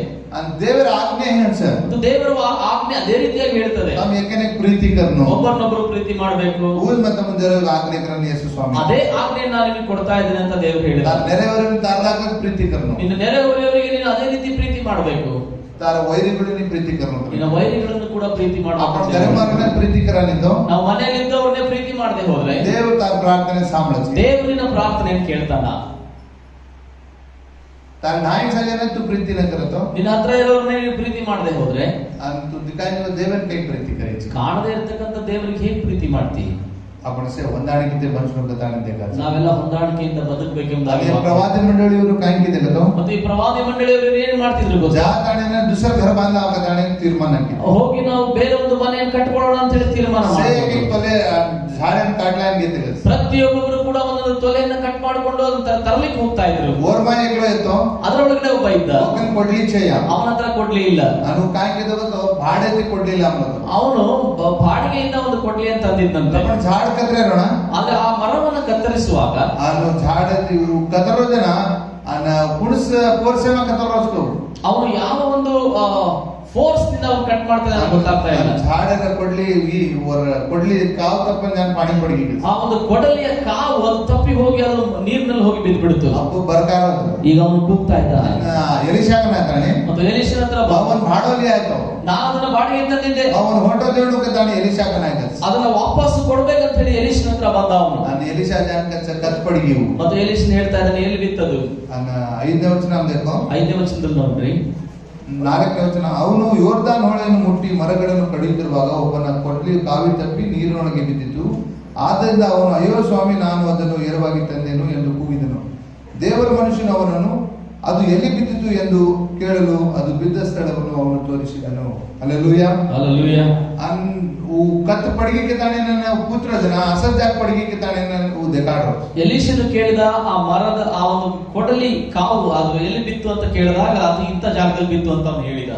ದೇವರ ಆಜ್ಞೆ ಹೇಳ್ಸ, ದೇವರ ಆಜ್ಞೆ ಅದೇ ರೀತಿಯಾಗಿ ಹೇಳ್ತದೆ. ನಾವು ಏಕನೇ ಪ್ರೀತಿ ಕರ್ನು, ಒಬ್ಬರನ್ನೊಬ್ಬರು ಪ್ರೀತಿ ಮಾಡಬೇಕು. ಊರ್ ಮತ್ತೆ ಮುಂದೆ ಆಜ್ಞೆ ಕರನು ಯೇಸು ಸ್ವಾಮಿ, ಅದೇ ಆಜ್ಞೆ ನಾನು ನಿಮಗೆ ಕೊಡ್ತಾ ಇದ್ದೇನೆ ಅಂತ ದೇವರು ಹೇಳಿದ್ದಾರೆ. ನೆರೆಯವರನ್ನು ತಾರ್ಲಾಕ ಪ್ರೀತಿ ಕರ್ನು, ನಿನ್ನ ನೆರೆಯವರಿಗೆ ನೀನು ಅದೇ ರೀತಿ ಪ್ರೀತಿ ಮಾಡಬೇಕು. ತಾರ ವೈರಿಗಳನ್ನು ಪ್ರೀತಿ ಕರ್ನು, ನಿನ್ನ ವೈರಿಗಳನ್ನು ಕೂಡ ಪ್ರೀತಿ ಮಾಡಬೇಕು. ಧರ್ಮವನ್ನ ಪ್ರೀತಿ ಕರನಿದ್ದು ನಾವು ಮನೆಯಲ್ಲಿದ್ದವ್ರನ್ನೇ ಪ್ರೀತಿ ಮಾಡದೆ ಹೋದ್ರೆ ದೇವರು ತಾರ ಪ್ರಾರ್ಥನೆ ಸಾಂಬಳಿಸಿ, ದೇವರಿನ ಪ್ರಾರ್ಥನೆಯನ್ನು ಕೇಳ್ತಾನ. ತಾರ ನಾಯಿ ಸಜನಂತೂ ಪ್ರೀತಿನ ಕರತೋ, ನಿನ್ನ ಹತ್ರ ಇರೋರ್ನೇ ನೀವು ಪ್ರೀತಿ ಮಾಡದೆ ಹೋದ್ರೆ ಅಂತೂ ದಿಕ್ಕಾಗಿ ದೇವರ ಕೈ ಪ್ರೀತಿ ಕರೀತಿ. ಕಾಣದೇ ಇರ್ತಕ್ಕಂಥ ದೇವರಿಗೆ ಹೇಗೆ ಪ್ರೀತಿ ಮಾಡ್ತೀವಿ? आपण से ಹೊಂದಾಣಿಕೆ ಬಂಚಬೇಕಾನೆ ಬೇಕಾದ, ನಾವೆಲ್ಲ ಹೊಂದಾಣಿಕೆಯಿಂದ ಬದುಕಬೇಕೆಂಬುದಾಗಿ ಪ್ರವಾದಿ ಮಂಡಳಿಯವರು ಕಾಂಕಿದೆ ಗೊತ್ತೋ. ಮತ್ತೆ ಈ ಪ್ರವಾದಿ ಮಂಡಳಿಯವರು ಏನ್ ಮಾಡ್ತಿದ್ರು ಗೊತ್ತಾ? ಜಾತಾಣೆನ ದುಸರ ಘರ ಬಾಂಧ ಆಗತಾಣೆ ತೀರ್ಮಾನ ಹಾಕಿ ಹೋಗಿ ನಾವು ಬೇರೆ ಒಂದು ಮನೆಯನ್ನು ಕಟ್ಕೊಳ್ಳೋಣ ಅಂತ ಹೇಳಿ ತೀರ್ಮಾನ ಮಾಡಿದ್ರು. ತೊಲೆ ಝಾಡನ್ ಕಾಡ್ಲಾನ್ ಗೆದ್ದಿಲ್ಲ, ಪ್ರತಿಯೊಬ್ಬರು ಕೂಡ ಒಂದೊಂದು ತೊಲೆಯನ್ನ ಕಟ್ ಮಾಡಿಕೊಂಡು ಅದನ್ನ ತರಲಿಕ್ಕೆ ಹೋಗ್ತಾ ಇದ್ರು. ಓರ್ಮಾಯಿಗಳು ಇತ್ತು, ಅದರೊಳಗಡೆ ಒಬ್ಬ ಇದ್ದ, ಕೊಡ್ಲಿ ಚೇಯ, ಅವನ ಹತ್ರ ಕೊಡ್ಲಿ ಇಲ್ಲ. ನಾನು ಕಾಂಕಿದ ಬಾಡೆತಿ ಕೊಡ್ಲಿಲ್ಲ ಅನ್ನೋದು, ಅವನು ಬಾಡಿಗೆಯಿಂದ ಒಂದು ಕೊಡ್ಲಿ ಅಂತ ಅಂದಿದ್ದಂತೆ. ಝಾಡ್ ಕತ್ರೇನೋಣ, ಆದ್ರೆ ಆ ಮರವನ್ನು ಕತ್ತರಿಸುವಾಗ ಅವನು ಝಾಡ ಕತರೋ ಜನ ಪುರುಷ ಪೋರ್ಸೇಮ ಕತರೋಸ್ತು, ಅವನು ಯಾವ ಒಂದು ಫೋರ್ಸ್ ನಿಂದ ಅವ್ನು ಕಟ್ ಮಾಡ್ತಾನೆ ಅಂತ ಗೊತ್ತಾಗ್ತಾ ಇಲ್ಲ. झाड़ ಕೊಡ್ಲಿ ಈ ಕೊಡ್ಲಿ ಕಾವು ತಪ್ಪನ್ ನಾನು ಪಾಣಿ ಪಡಿಗೆ ಆ ಒಂದು ಕೊಡಲಿಯ ಕಾವು ಅದು ತಪ್ಪಿ ಹೋಗಿ ಅದು ನೀರಿನಲ್ಲಿ ಹೋಗಿ ಬಿದ್ದು ಬಿಡ್ತು. ಅಪ್ಪು ಬರ್ಕಾರ ಈಗ ಅವನು ಕೂಗ್ತಾ ಇದ್ದಾನೆ. ಎಲಿಶಾಕನ ಹತ್ರನೇ ಮತ್ತು ಎಲಿಷನ ಹತ್ರ ಅವನ್ ಭಾಡೋಲಿ ಆಯ್ತು, ನಾನು ಅದನ್ನ ಬಾಡಿಗೆ ತಂದಿದ್ದೆ, ಅವನು ಹೋಟೆಲ್ ಹೇಳುತ್ತಾನೆ ಎಲಿಶಾಕನ ಆಯ್ತು, ಅದನ್ನ ವಾಪಸ್ ಕೊಡ್ಬೇಕಂತ ಹೇಳಿ ಎಲಿಷನ ಹತ್ರ ಬಂದ ಅವನು. ನಾನು ಎಲಿಶಾ ಜಾನ್ ಕತ್ ಪಡಿಗೆ ಮತ್ತು ಎಲಿಷನ್ ಹೇಳ್ತಾ ಇದ್ದಾನೆ ಎಲ್ಲಿ ಬಿತ್ತದು. 5ನೇ ವಚನ ಬೇಕು, 5ನೇ ವಚನದಲ್ಲಿ ನೋಡ್ರಿ. 4ನೇ ವಚನ, ಅವನು ಯೋರ್ದಾನ್ ಹೊಳೆಯನ್ನು ಮುಟ್ಟಿ ಮರಗಳನ್ನು ಕಡಿಯುತ್ತಿರುವಾಗ ಒಬ್ಬನ ಕೊಡ್ಲಿ ಕಾವಿ ತಪ್ಪಿ ನೀರಿನೊಳಗೆ ಬಿದ್ದಿತು. ಆದ್ದರಿಂದ ಅವನು ಅಯ್ಯೋ ಸ್ವಾಮಿ, ನಾನು ಅದನ್ನು ಎರವಾಗಿ ತಂದೆನು ಎಂದು ಕೂಗಿದನು. ದೇವರ ಮನುಷ್ಯನು ಅವನನ್ನು ಅದು ಎಲ್ಲಿ ಬಿದ್ದಿತು ಎಂದು ಕೇಳಲು ಅದು ಬಿದ್ದ ಸ್ಥಳವನ್ನು ಅವನು ತೋರಿಸಿದನು. Hallelujah, hallelujah. ಕತ್ ಪಡಿಗೆ ತಾನೆ ನನ್ನ ಪುತ್ರ ಜನ ಅಸಜ್ಜಾಕ್ ಪಡಿಗೆ ತಾನೆ ನನ್ನ ದೇಕಾಡ್ರು. ಎಲೀಷನು ಕೇಳಿದ ಆ ಮರದ ಆ ಒಂದು ಕೊಡಲಿ ಕಾವು ಅದು ಎಲ್ಲಿ ಬಿತ್ತು ಅಂತ ಕೇಳಿದಾಗ ಅದು ಇಂಥ ಜಾಗದಲ್ಲಿ ಬಿತ್ತು ಅಂತ ಅವನು ಹೇಳಿದ.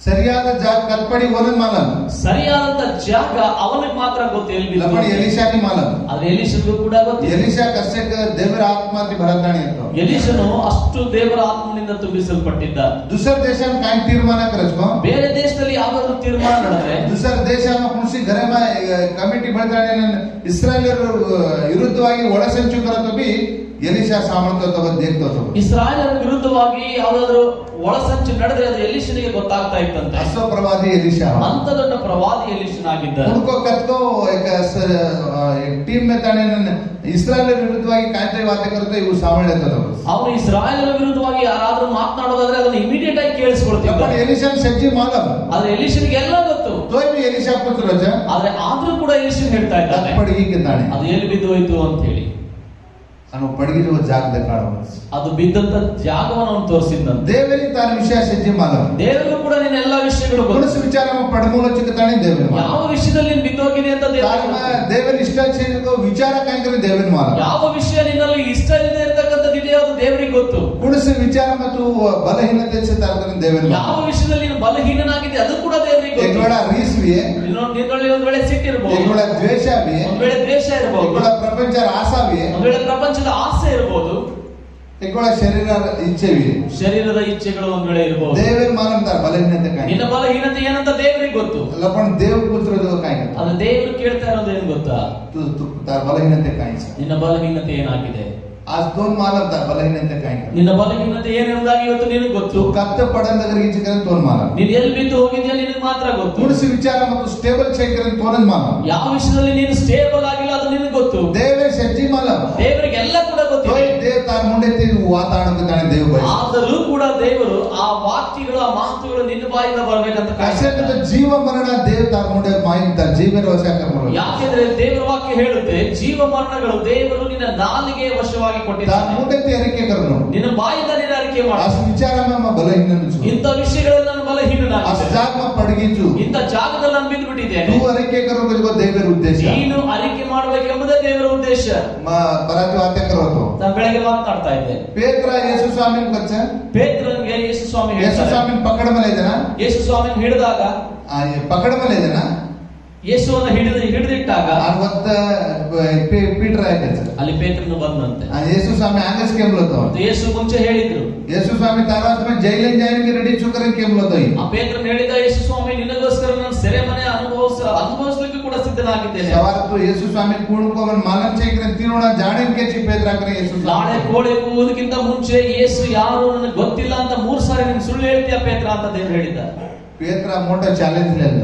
ಸರಿಯಾದ ಜಾಗ ಕಲ್ಪಡಿ ಓನನ್ ಮಾಲನ್, ಸರಿಯಾದಂತ ಜಾಗ ಅವನಿಗೆ ಮಾತ್ರ ಗೊತ್ತು ಎಲ್ಲಿ ಬಿತ್ತು. ಎಲಿಶಾನಿ ಮಾಲನ್, ಆದ್ರೆ ಎಲೀಷನ್ಗೂ ಕೂಡ ಗೊತ್ತು. ಎಲಿಶಾ ಕಷ್ಟಕ ದೇವರ ಆತ್ಮಾತಿ ಭರತಾಣಿ ಅಂತ. ಎಲೀಷನು ಅಷ್ಟು ದೇವರ ಆತ್ಮನಿಂದ ತುಂಬಿಸಲ್ಪಟ್ಟಿದ್ದ. दुसर देशात काय ತೀರ್ಮಾನ करस्को, ಬೇರೆ ದೇಶದಲ್ಲಿ ಯಾವ್ದಾದ್ರು ತೀರ್ಮಾನ ನಡೆದ್ರೆ दुसर ದೇಶમાં કૃષિ ઘરમાં ಕಮಿಟಿ ಬೆಳೆದಾಣೆ ಇಸ್ರಾಯೇಲರ ವಿರುದ್ಧವಾಗಿ ಒಳಸಂಚು करतो भी ಎಲಿಶಾ ಸಾಮರ್ಥ್ಯ ದೇಖ್ತೋ. ಇಸ್ರಾಯೇಲರ ವಿರುದ್ಧವಾಗಿ ಯಾವ್ದಾದ್ರು ಒಳಸಂಚು ನಡೆದ್ರೆ ಅದು ಎಲೀಷನಿಗೆ ಗೊತ್ತಾಗ್ತಾ ಇತ್ತಂತೆ. ಅಸೋ ಪ್ರವಾದಿ ಎಲಿಶಾ, ಅಂತ ದೊಡ್ಡ ಪ್ರವಾದಿ ಎಲೀಷನ್ ಆಗಿದ್ದ. उनको कतो एक टीम में ತಾನೆ ಇಸ್ರಾಯೇಲರ ವಿರುದ್ಧವಾಗಿ ಕಾಯ್ದೆ ವಾತೆ करतो ಇವು ಸಾಮರ್ಥ್ಯ. ಅವನು ಇಸ್ರಾಯೇಲರ ವಿರುದ್ಧವಾಗಿ ಯಾರಾದ್ರೂ ಮಾತನಾಡೋದಾದ್ರೆ ಅದನ್ನ ಇಮಿಡಿಯೇಟ್ ಆಗಿ ಕೇಳಿಸ್ಕೊಳ್ತಿದ್ದ. पण ಎಲಿಶಾ ಸಜ್ಜಿ ಮಾಲಂ, ಆದ್ರೆ ಎಲೀಷನಿಗೆ ಎಲ್ಲ ಗೊತ್ತು. ತೋಯ್ भी ಎಲಿಶಾ ಪುತ್ರ ರಜ, ಆದ್ರೆ ಆದ್ರೂ ಕೂಡ ಎಲೀಷನ್ ಹೇಳ್ತಾ ಇದ್ದಾನೆ ಪಡಿಗಿದ್ದಾನೆ ಅದು ಎಲ್ಲಿ ಬಿದ್ದು ಹೋಯ್ತು ಅಂತ ಹೇಳಿ. ಅವನು ಪಡಿಗಿರುವ ಜಾಗದ ಕಾಣುವ ಅದು ಬಿದ್ದಂತ ಜಾಗವನ್ನು ಅವನು ತೋರಿಸಿದ್ದಂತೆ. ದೇವರಿ ತಾನ ವಿಷಯ ಸಜ್ಜಿ ಮಾಲಂ, ದೇವರು ಕೂಡ ನಿನ್ನ ಎಲ್ಲಾ ವಿಷಯಗಳು ಗುಣಸ ವಿಚಾರ ಪಡಮೂಲ ಚಿಕ್ಕತಾನೆ ದೇವರಿ ಯಾವ ವಿಷಯದಲ್ಲಿ ನೀನು ಬಿದ್ದೋಗಿದೆ ಅಂತ ದೇವರ ಇಷ್ಟ ವಿಚಾರ ಕಾಯ್ತಾರೆ ದೇವರ ಮಾಲ. ಯಾವ ವಿಷಯ ನಿನ್ನಲ್ಲಿ ಇಷ್ಟ ಇಲ್ಲದೆ ಇರತಕ್ಕಂಥದ್ದು ಇದೆಯೋ ಅದು ದೇವರಿಗೆ ಗೊತ್ತು. ಗುಣಸ ವಿಚಾರ ಮತ್ತು ಬಲಹೀನತೆ ದೇವರ ಯಾವ ವಿಷಯದಲ್ಲಿ ನೀನು ಬಲಹೀನನಾಗಿದೆ ಅದು ಕೂಡ ದೇವರಿಗೆ ಗೊತ್ತು. ಎಗ್ಗಳ ರೀಸ್ವಿಯೇ, ನಿನ್ನಲ್ಲಿ ಒಂದ್ ವೇಳೆ ಸಿಟ್ಟಿರ್ಬೋದು, ಎಗ್ಗಳ ದ್ವೇಷವೇ, ಒಂದ್ ವೇಳೆ ದ್ವೇಷ ಇರಬಹುದು, ಎಗ್ಗಳ ಪ್ರಪಂಚ ಆಸವಿಯೇ, ಒಂದ್ ವೇಳೆ ಪ್ರಪಂಚದ ಆಸೆ ಇರಬಹುದು, ಎಗ್ಗಳ ಶರೀರ ಇಚ್ಛೆವಿಯೇ, ಶರೀರದ ಇಚ್ಛೆಗಳು ಒಂದ್ ವೇಳೆ ಇರಬಹುದು. ದೇವರ ಮಾನಂತಾರ ಬಲಹೀನತೆ ಕಾಯಿ, ನಿನ್ನ ಬಲಹೀನತೆ ಏನಂತ ದೇವರಿಗೆ ಗೊತ್ತು. ಲಪಣ ದೇವ ಪುತ್ರದ ಕಾಯಿ, ಅದು ದೇವರು ಕೇಳ್ತಾ ಇರೋದು ಏನ್ ಗೊತ್ತಾ, ತಾರ ಬಲಹೀನತೆ ಕಾಯಿ, ನಿನ್ನ ಬಲಹೀನತೆ ಏನಾಗಿದೆ. आज 2 ಮಾಲಂತಾರ ಬಲಹೀನತೆ ಕಾಯಿ, ನಿನ್ನ ಬಲಹೀನತೆ ಏನೆಂಬುದಾಗಿ ಇವತ್ತು ನಿನಗೆ ಗೊತ್ತು. ಕತ್ತ ಪಡಂದಗರ ಈಚೆಕರ 2 ಮಾಲ, ನೀನು ಎಲ್ಲಿ ಬಿದ್ದು ಹೋಗಿದ್ಯಾ ನಿನಗೆ ಮಾತ್ರ ಗೊತ್ತು. ಗುಣಸ ವಿಚಾರ ಮತ್ತು ಸ್ಟೇಬಲ್ ಚೇಕರ 2 ಮಾಲ, ಯಾವ ವಿಷಯದಲ್ಲಿ ನೀನು ಸ್ಟೇಬಲ್ ಆಗಿಲ್ಲ ಅದು ನಿನಗೆ ಗೊತ್ತು. ದೇವರ ಸಜ್ಜಿ ಮಾಲ, ದೇವರಿಗೆ ಎಲ್ಲ ಕೂಡ ಗೊತ್ತಿದೆ. ದೇವ ತಾರ ಮುಂದೆ ವಾತಾವರಣಕ್ಕೆ ದೇವ ಬಯಸ, ಆದರೂ ಕೂಡ ದೇವರು ಆ ವಾಕ್ಯಗಳು ಆ ಮಾತುಗಳು ನಿನ್ನ ಬಾಯಿಂದ ಬರಬೇಕಂತ ಕಾಯ್ತಾ ಜೀವ ಮರಣ ದೇವ ತಾರ ಮುಂದೆ ಮಾಹಿತಿ ಜೀವನ ವಶಾಕರ ಮಾಡೋ. ಯಾಕೆಂದ್ರೆ ದೇವರ ವಾಕ್ಯ ಹೇಳುತ್ತೆ ಜೀವ ಮರಣಗಳು ದೇವರು ನಿನ್ನ ನಾಲಿಗೆ ವಶವಾಗಿ ಕೊಟ್ಟಿದ್ದಾನೆ. ಮುಂದೆ ಅರಿಕೆ ಕರನು, ನಿನ್ನ ಬಾಯಿಂದ ನೀನು ಅರಿಕೆ ಮಾಡು. ಆ ವಿಚಾರ ಬಲಹೀನ, ಇಂಥ ವಿಷಯಗಳಲ್ಲಿ ನಾನು ಬಲಹೀನನಾಗಿದ್ದೇನೆ, ಆ ಜಾಗ ಪಡಗಿತು, ಇಂಥ ಜಾಗದಲ್ಲಿ ನಾನು ಬಿದ್ದು ಬಿಟ್ಟಿದ್ದೇನೆ. ತೂ ಅರಿಕೆ ಕರೋದು ದೇವರ ಉದ್ದೇಶ, ನೀನು ಅರಿಕೆ ಮಾಡಬೇಕೆಂಬುದೇ ದೇವರ ಉದ್ದೇಶ. ಬರಾತಿ ವಾಕ್ಯ ಕರೋದು ನಾನು ಬೆಳಗ್ಗೆ ಮಾತನಾಡ್ತಾ ಇದ್ದೆ. ಪೇತ್ರ ಯೇಸು ಸ್ವಾಮಿನ ಕಚ್ಚ, ಪೇತ್ರನಿಗೆ ಯೇಸು ಸ್ವಾಮಿ ಯೇಸು ಸ್ವಾಮಿನ ಪಕಡ ಮೇಲೆ ಇದನ, ಯೇಸು ಸ್ವಾಮಿನ ಹಿಡಿದಾಗ ಪಕಡ ಮೇಲೆ ಇದನ ಯೇಸುವನ್ನು ಹಿಡಿದಿಟ್ಟಾಗ ಪೀಟರ್ ಆಯ್ತು ಅಲ್ಲಿ ಪೇತ್ರನು ಬಂದಂತೆ. ಯೇಸು ಸ್ವಾಮಿ ಆಗಸ್ ಕೇಮ್ಲतो, ಯೇಸು ಮುಂಚೆ ಹೇಳಿದ್ರು ಯೇಸು ಸ್ವಾಮಿ ತಾರಾಸ್ में ಜೈಲಿನ ಜಾಯಿಗೆ ರೆಡಿ ಚುಕರ ಕೇಮ್ಲतो. ಆ ಪೇತ್ರನು ಹೇಳಿದ ಯೇಸು ಸ್ವಾಮಿ ನಿನಗೋಸ್ಕರ ನಾನು ಸೆರೆಮನೆ ಅನುಭವಿಸಲಿಕ್ಕೆ ಕೂಡ ಸಿದ್ಧನಾಗಿದ್ದೇನೆ. ಸವಾರತ್ತು ಯೇಸು ಸ್ವಾಮಿ ಕೂಡ್ಕೋವನ್ ಮಾಲಂ ಚೈಕ್ರ ತಿರೋಣ ಜಾಣಕ್ಕೆ ಚಿ ಪೇತ್ರ ಯೇಸು ನಾಳೆ ಕೋಳಿ ಕೂಗುವುದಕ್ಕಿಂತ ಮುಂಚೆ ಯೇಸು ಯಾರು ನನಗೆ ಗೊತ್ತಿಲ್ಲ ಅಂತ 3 ಸಾರಿ ನೀನು ಸುಳ್ಳು ಹೇಳ್ತೀಯ ಪೇತ್ರ ಅಂತ ದೇವರು ಹೇಳಿದ. ಪೇತ್ರ ಮೋಟ ಚಾಲೆಂಜ್ ಲೆಲ್ಲ,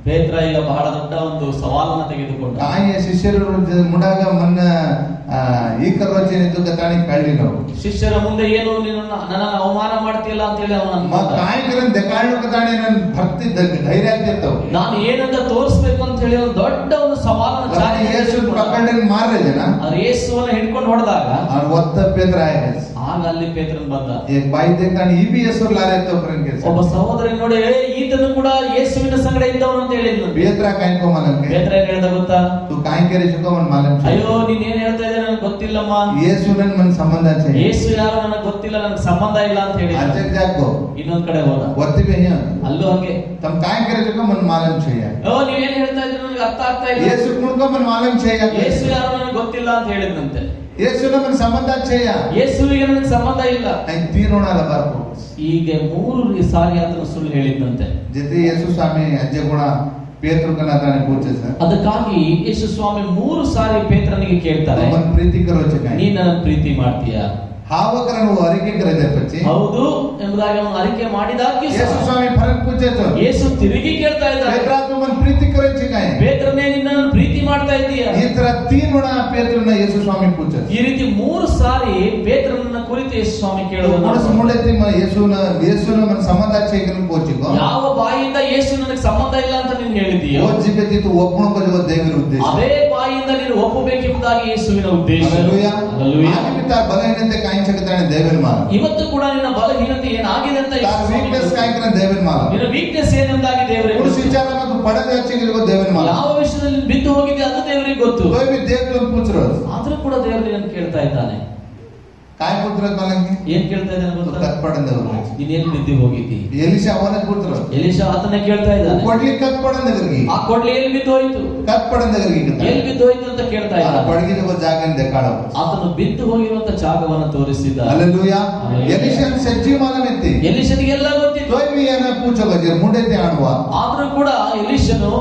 ಪೇತ್ರ ಈಗ ಬಹಳ ದೊಡ್ಡ ಒಂದು ಸವಾಲನ್ನು ತೆಗೆದುಕೊಂಡ. ಶಿಷ್ಯರು ಮುಂಡಾಗ ಮನ್ನ ಈ ಕರ್ವಚನಿದ್ದು ಗತಾಣಿ ಕಳ್ಳಿ ನಾವು ಶಿಷ್ಯರ ಮುಂದೆ ಏನು ನೀನು ನನ್ನ ಅವಮಾನ ಮಾಡ್ತಿಲ್ಲ ಅಂತ ಹೇಳಿ ಅವನ ಕಾಯಕರನ್ ದೆಕಾಳು ಗತಾಣಿ ನನ್ನ ಭಕ್ತಿ ಧೈರ್ಯ ಆಗ್ತಿರ್ತಾವ. ನಾನು ಏನಂತ ತೋರಿಸ್ಬೇಕು ಅಂತ ಹೇಳಿ ಒಂದು ದೊಡ್ಡ ಒಂದು ಸವಾಲನ್ನು ಯೇಸು ಪಕಡನ್ ಮಾರ್ರೆ ಜನ ಆದ್ರೆ ಯೇಸುವನ್ನ ಹಿಡ್ಕೊಂಡು ಹೊಡೆದಾಗ ಒತ್ತ ಪೇತ್ರ ಆಯ್ತು. ಆಗ ಅಲ್ಲಿ ಪೇತ್ರನ್ ಬಂದ. ಬಾಯಿ ತೆಗ್ತಾನೆ ಈ ಬಿ ಯೇಸು ಲಾರೆ ಒಬ್ಬ ಸಹೋದರ ನೋಡಿ ಈತನು ಕೂಡ ಯೇಸುವಿನ ಸಂಗಡ ಇದ್ದವನು ಅಂತ ಹೇಳಿದ್ನು. ಪೇತ್ರ ಕಾಯ್ಕೋ ಮಾಲಂಕೆ, ಪೇತ್ರ ಏನ್ ಹೇಳ್ದ ಗೊತ್ತಾ, ತು ಕಾಯ್ಕೆರೆ ಚುಕೋವನ್ ಮಾಲಂ, ಅಯ್ಯೋ ನೀನ್ ಏನ್ ಹೇಳ್ತಾ ಇದ್ದೆ ನನಗೆ ಗೊತ್ತಿಲ್ಲಮ್ಮ, ಯೇಸು ನನ್ ಮನ್ ಸಂಬಂಧ ಚೇ, ಯೇಸು ಯಾರು ನನಗೆ ಗೊತ್ತಿಲ್ಲ, ನನಗೆ ಸಂಬಂಧ ಇಲ್ಲ ಅಂತ ಹೇಳಿ ಅಜ್ಜಕ್ ಜಾಕೋ ಇನ್ನೊಂದ್ ಕಡೆ ಹೋದ. ಒತ್ತಿಗೆ ಅಲ್ಲೂ ಹಂಗೆ ತಮ್ ಕಾಯ್ಕೆರೆ ಚುಕೋ ಮನ್ ಮಾಲಂ ಚೇ, ಓ ನೀವೇನ್ ಹೇಳ್ತಾ ಇದ್ರೆ ನನಗೆ ಅರ್ಥ ಆಗ್ತಾ ಇಲ್ಲ, ಯೇಸು ಕುಣ್ಕೋ ಮನ್ ಮಾಲಂ ಚೇ, ಯೇಸು ಯಾರು ನನಗೆ ಗೊತ್ತಿಲ್ಲ ಅಂತ ಹೇಳಿದ್ನಂತೆ. ಯೇಸುನ ಮನ ಸಂಬಂಧ ಚೆಯ್ಯ ಯೇಸುವಿಗೆ ನನಗೆ ಸಂಬಂಧ ಇಲ್ಲ. ಐನ್ ತೀರೋಣ ಬರ್ಕು ಹೀಗೆ 3 ಸಾರಿ ಆತನು ಸುಳ್ಳು ಹೇಳಿದ್ದಂತೆ. ಜೊತೆ ಯೇಸು ಸ್ವಾಮಿ ಅಜ್ಜೆ ಗುಣ ಪೇತ್ರಕನ ತಾನೆ ಪೂಜೆ ಸರ್. ಅದಕ್ಕಾಗಿ ಯೇಸು ಸ್ವಾಮಿ 3 ಸಾರಿ ಪೇತ್ರನಿಗೆ ಕೇಳ್ತಾರೆ, ಮನ್ ಪ್ರೀತಿ ಕರೋ ಚಕ ನೀ ನನ್ನ ಪ್ರೀತಿ ಮಾಡ್ತೀಯಾ? ಹಾವಕರನು ಅರಿಕೆ ಕರೆದೆ ಪಚ್ಚಿ ಹೌದು ಎಂಬುದಾಗಿ ಅವನು ಅರಿಕೆ ಮಾಡಿದಾಗ್ಯೂ ಯೇಸು ಸ್ವಾಮಿ ಫರಕ್ ಪೂಜೆ ಸರ್. ಯೇಸು ತಿರುಗಿ ಕೇಳ್ತಾ ಇದ್ದಾರೆ, ಪೇತ್ರ ತು ಮನ್ ಪ್ರೀತಿ ಕರೋ ಚಕ ಪೇತ್ರನೇ ನಿನ್ನನ್ನು ಪ್ರೀತಿ ಮಾಡ್ತಾ ಇದ್ದೀಯಾ? ಈ ತರ ತೀರೋಣ ಪೇತ್ರನ ಯೇಸು ಸ್ವಾಮಿ ಪೂಜೆ. ಈ ರೀತಿ 3 ಸಾರಿ ಪೇತ್ರನನ್ನ ಕುರಿತು ಯೇಸು ಸ್ವಾಮಿ ಕೇಳುವುದನ್ನು ಮನಸ್ಸು ಮೂಡೈತಿ ಯೇಸುನ ಮನ ಸಂಬಂಧ ಚೆಕನ ಪೂಜಿಕೋ ಯಾವ ಬಾಯಿಂದ ಯೇಸು ನನಗೆ ಸಂಬಂಧ ಇಲ್ಲ ಅಂತ ನೀನು ಹೇಳಿದೀಯೋ ಓ ಜಿಬೆತಿತು ಒಪ್ಪಣ ಬಜವ ದೇವರ ಉದ್ದೇಶ ಅದೇ ಬಾಯಿಂದ ನೀನು ಒಪ್ಪಬೇಕೆಂಬುದಾಗಿ ಯೇಸುವಿನ ಉದ್ದೇಶ. ಹಲ್ಲೆಲೂಯಾ. ಹಲ್ಲೆಲೂಯಾ. ಆದಿಮಿತ ಬಲಹೀನತೆ ಕಾಯಿಂಚಕತಾನೆ ದೇವರ ಮಾಲ. ಇವತ್ತು ಕೂಡ ನಿನ್ನ ಬಲಹೀನತೆ ಏನಾಗಿದೆ ಅಂತ ಯೇಸು ಸ್ವಾಮಿ ವೀಕ್ನೆಸ್ ಕಾಯಿಂಕನ ದೇವರ ಮಾಲ. ನಿನ್ನ ವೀಕ್ನೆಸ್ ಏನೆಂಬುದಾಗಿ ದೇವರಿಗೆ ಉಳಿಸ ವಿಚಾರ ಮತ್ತು ಪಡದೆ ಹಚ್ಚಿಗಿರುವ ದೇವರ ಮಾಲ. ಯಾವ ವಿಷಯದಲ್ಲಿ ಬಿದ್ದು ಹೋಗಿದೆ ಅದು ದೇವರಿಗೆ ಗೊತ್ತು. कोई भी देव तुम पूछ रहे हो ಆದ್ರೂ ಕೂಡ ದೇವರು ನಿನ್ನನ್ನು ಕೇಳ್ತಾ ಇದ್ದಾನೆ. काय पूछ रहे मालूम ಏನ್ ಕೇಳ್ತಾ ಇದ್ದಾನೆ ಗೊತ್ತಾ? कत पडन देवर ನೀನೇನ್ ಬಿದ್ದು ಹೋಗಿದ್ದಿ? एलिशा ಅವನೇ पूछ रहे ಎಲೀಷಾ ಆತನೇ ಕೇಳ್ತಾ ಇದ್ದಾನೆ. कोडली कत पडन देवरगी ಆ ಕೊಡ್ಲಿ ಎಲ್ಲಿ ಬಿದ್ದು ಹೋಯ್ತು? कत पडन देवरगी ಎಲ್ಲಿ ಬಿದ್ದು ಹೋಯ್ತು ಅಂತ ಕೇಳ್ತಾ ಆ ಇದ್ದಾನೆ. ಪಡಗಿನ ಜಾಗನ ದೇखाड़ो ಆತನು ಬಿದ್ದು ಹೋಗಿರುವಂತ ಜಾಗವನ್ನು ತೋರಿಸಿದ. हालेलुया. हालेलुया. एलिशा सच्ची मालूम इत्ती ಎಲೀಷನಿಗೆಲ್ಲ ಗೊತ್ತಿತ್ತು. कोई भी ಏನ पूछोगे जे ಮುಂಡೆ ತೆ ಆಡುವ ಆದ್ರೂ ಕೂಡ ಎಲೀಷನು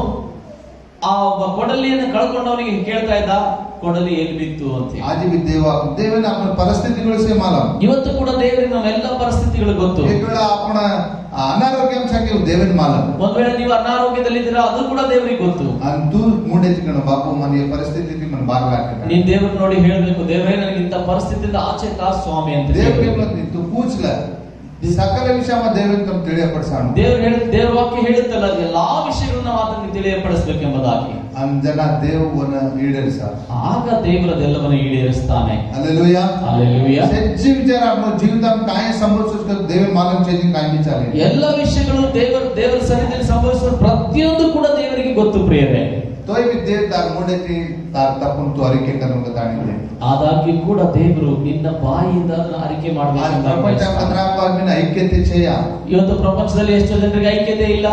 ಆ ಕೊಡಲಿಯನ್ನು ಕಳ್ಕೊಂಡವನಿಗೆ ಕೇಳ್ತಾ ಇದ್ದ, ಕೊಡಲಿ ಎಲ್ಲಿ ಬಿತ್ತು ಅಂತ. आज भी ದೇವನ अपने ಪರಿಸ್ಥಿತಿಗಳು से मालूम. ಇವತ್ತು ಕೂಡ ದೇವರಿಗೆ ನಮ್ಮೆಲ್ಲ ಪರಿಸ್ಥಿತಿಗಳು ಗೊತ್ತು. एक वेळा आपण ಅನಾರೋಗ್ಯಂ ಸಾಕಿ ದೇವನ ಮಾಲೂಮ್. ಒಂದ್ ವೇಳೆ ನೀವು ಅನಾರೋಗ್ಯದಲ್ಲಿದ್ದೀರಾ ಅದು ಕೂಡ ದೇವರಿಗೆ ಗೊತ್ತು. ಅಂತೂ ಮುಂಡೆ ತಿಕಣ ಬಾಪು ಮನೆಯ ಪರಿಸ್ಥಿತಿ ಮನ ಬಾರ್ಲಾಕ ನೀನ್ ದೇವ್ರ ನೋಡಿ ಹೇಳ್ಬೇಕು, ದೇವರೇ ನನಗೆ ಇಂಥ ಪರಿಸ್ಥಿತಿಯಿಂದ ಆಚೆ ತಾ ಸ್ವಾಮಿ ಅಂತ. ದೇವರಿಗೆ तू पूछಲ ಸಕಲ ವಿಷಯ ದೇವರಿಗೆ ತಮ್ಮ ತಿಳಿಯಪಡಿಸೋಣ. ದೇವ್ರ ವಾಕ್ಯ ಹೇಳುತ್ತಲ್ಲ, ಎಲ್ಲಾ ವಿಷಯಗಳನ್ನ ಆತನಿಗೆ ತಿಳಿಯಪಡಿಸಬೇಕೆಂಬುದಾಗಿ. ಅಂಜನ ದೇವನ ಈಡೇರಿಸ ಆಗ ದೇವರದೆಲ್ಲವನ್ನು ಈಡೇರಿಸ್ತಾನೆ. हालेलुया. ಹಲ್ಲೆಲೂಯಾ. ಸಜ್ಜಿ ವಿಚಾರ आपलो जीवित काय संभविसतो देव मालूम चेजिंग काय विचार ಎಲ್ಲ ವಿಷಯಗಳು ದೇವರ ಸನ್ನಿಧಿಯಲ್ಲಿ ಸಂಭವಿಸುವ ಪ್ರತಿಯೊಂದು ಕೂಡ ದೇವರಿಗೆ ಗೊತ್ತು ಪ್ರಿಯರೇ. तोय भी देव तार मुंडेती तार तपन तो ಅರಿಕೆ ಕನ್ನು ತಾಣಿದೆ. ಆದಾಗ್ಯೂ ಕೂಡ ದೇವರು ನಿನ್ನ ಬಾಯಿಂದ ಅದನ್ನ ಅರಿಕೆ ಪ್ರಪಂಚ ಮಾಡಬೇಕು. ಪದ್ರಾಪಾಗಿನ ಐಕ್ಯತೆ ಛೇಯ ಇವತ್ತು ಪ್ರಪಂಚದಲ್ಲಿ ಎಷ್ಟೋ ಜನರಿಗೆ ಐಕ್ಯತೆ ಇಲ್ಲ.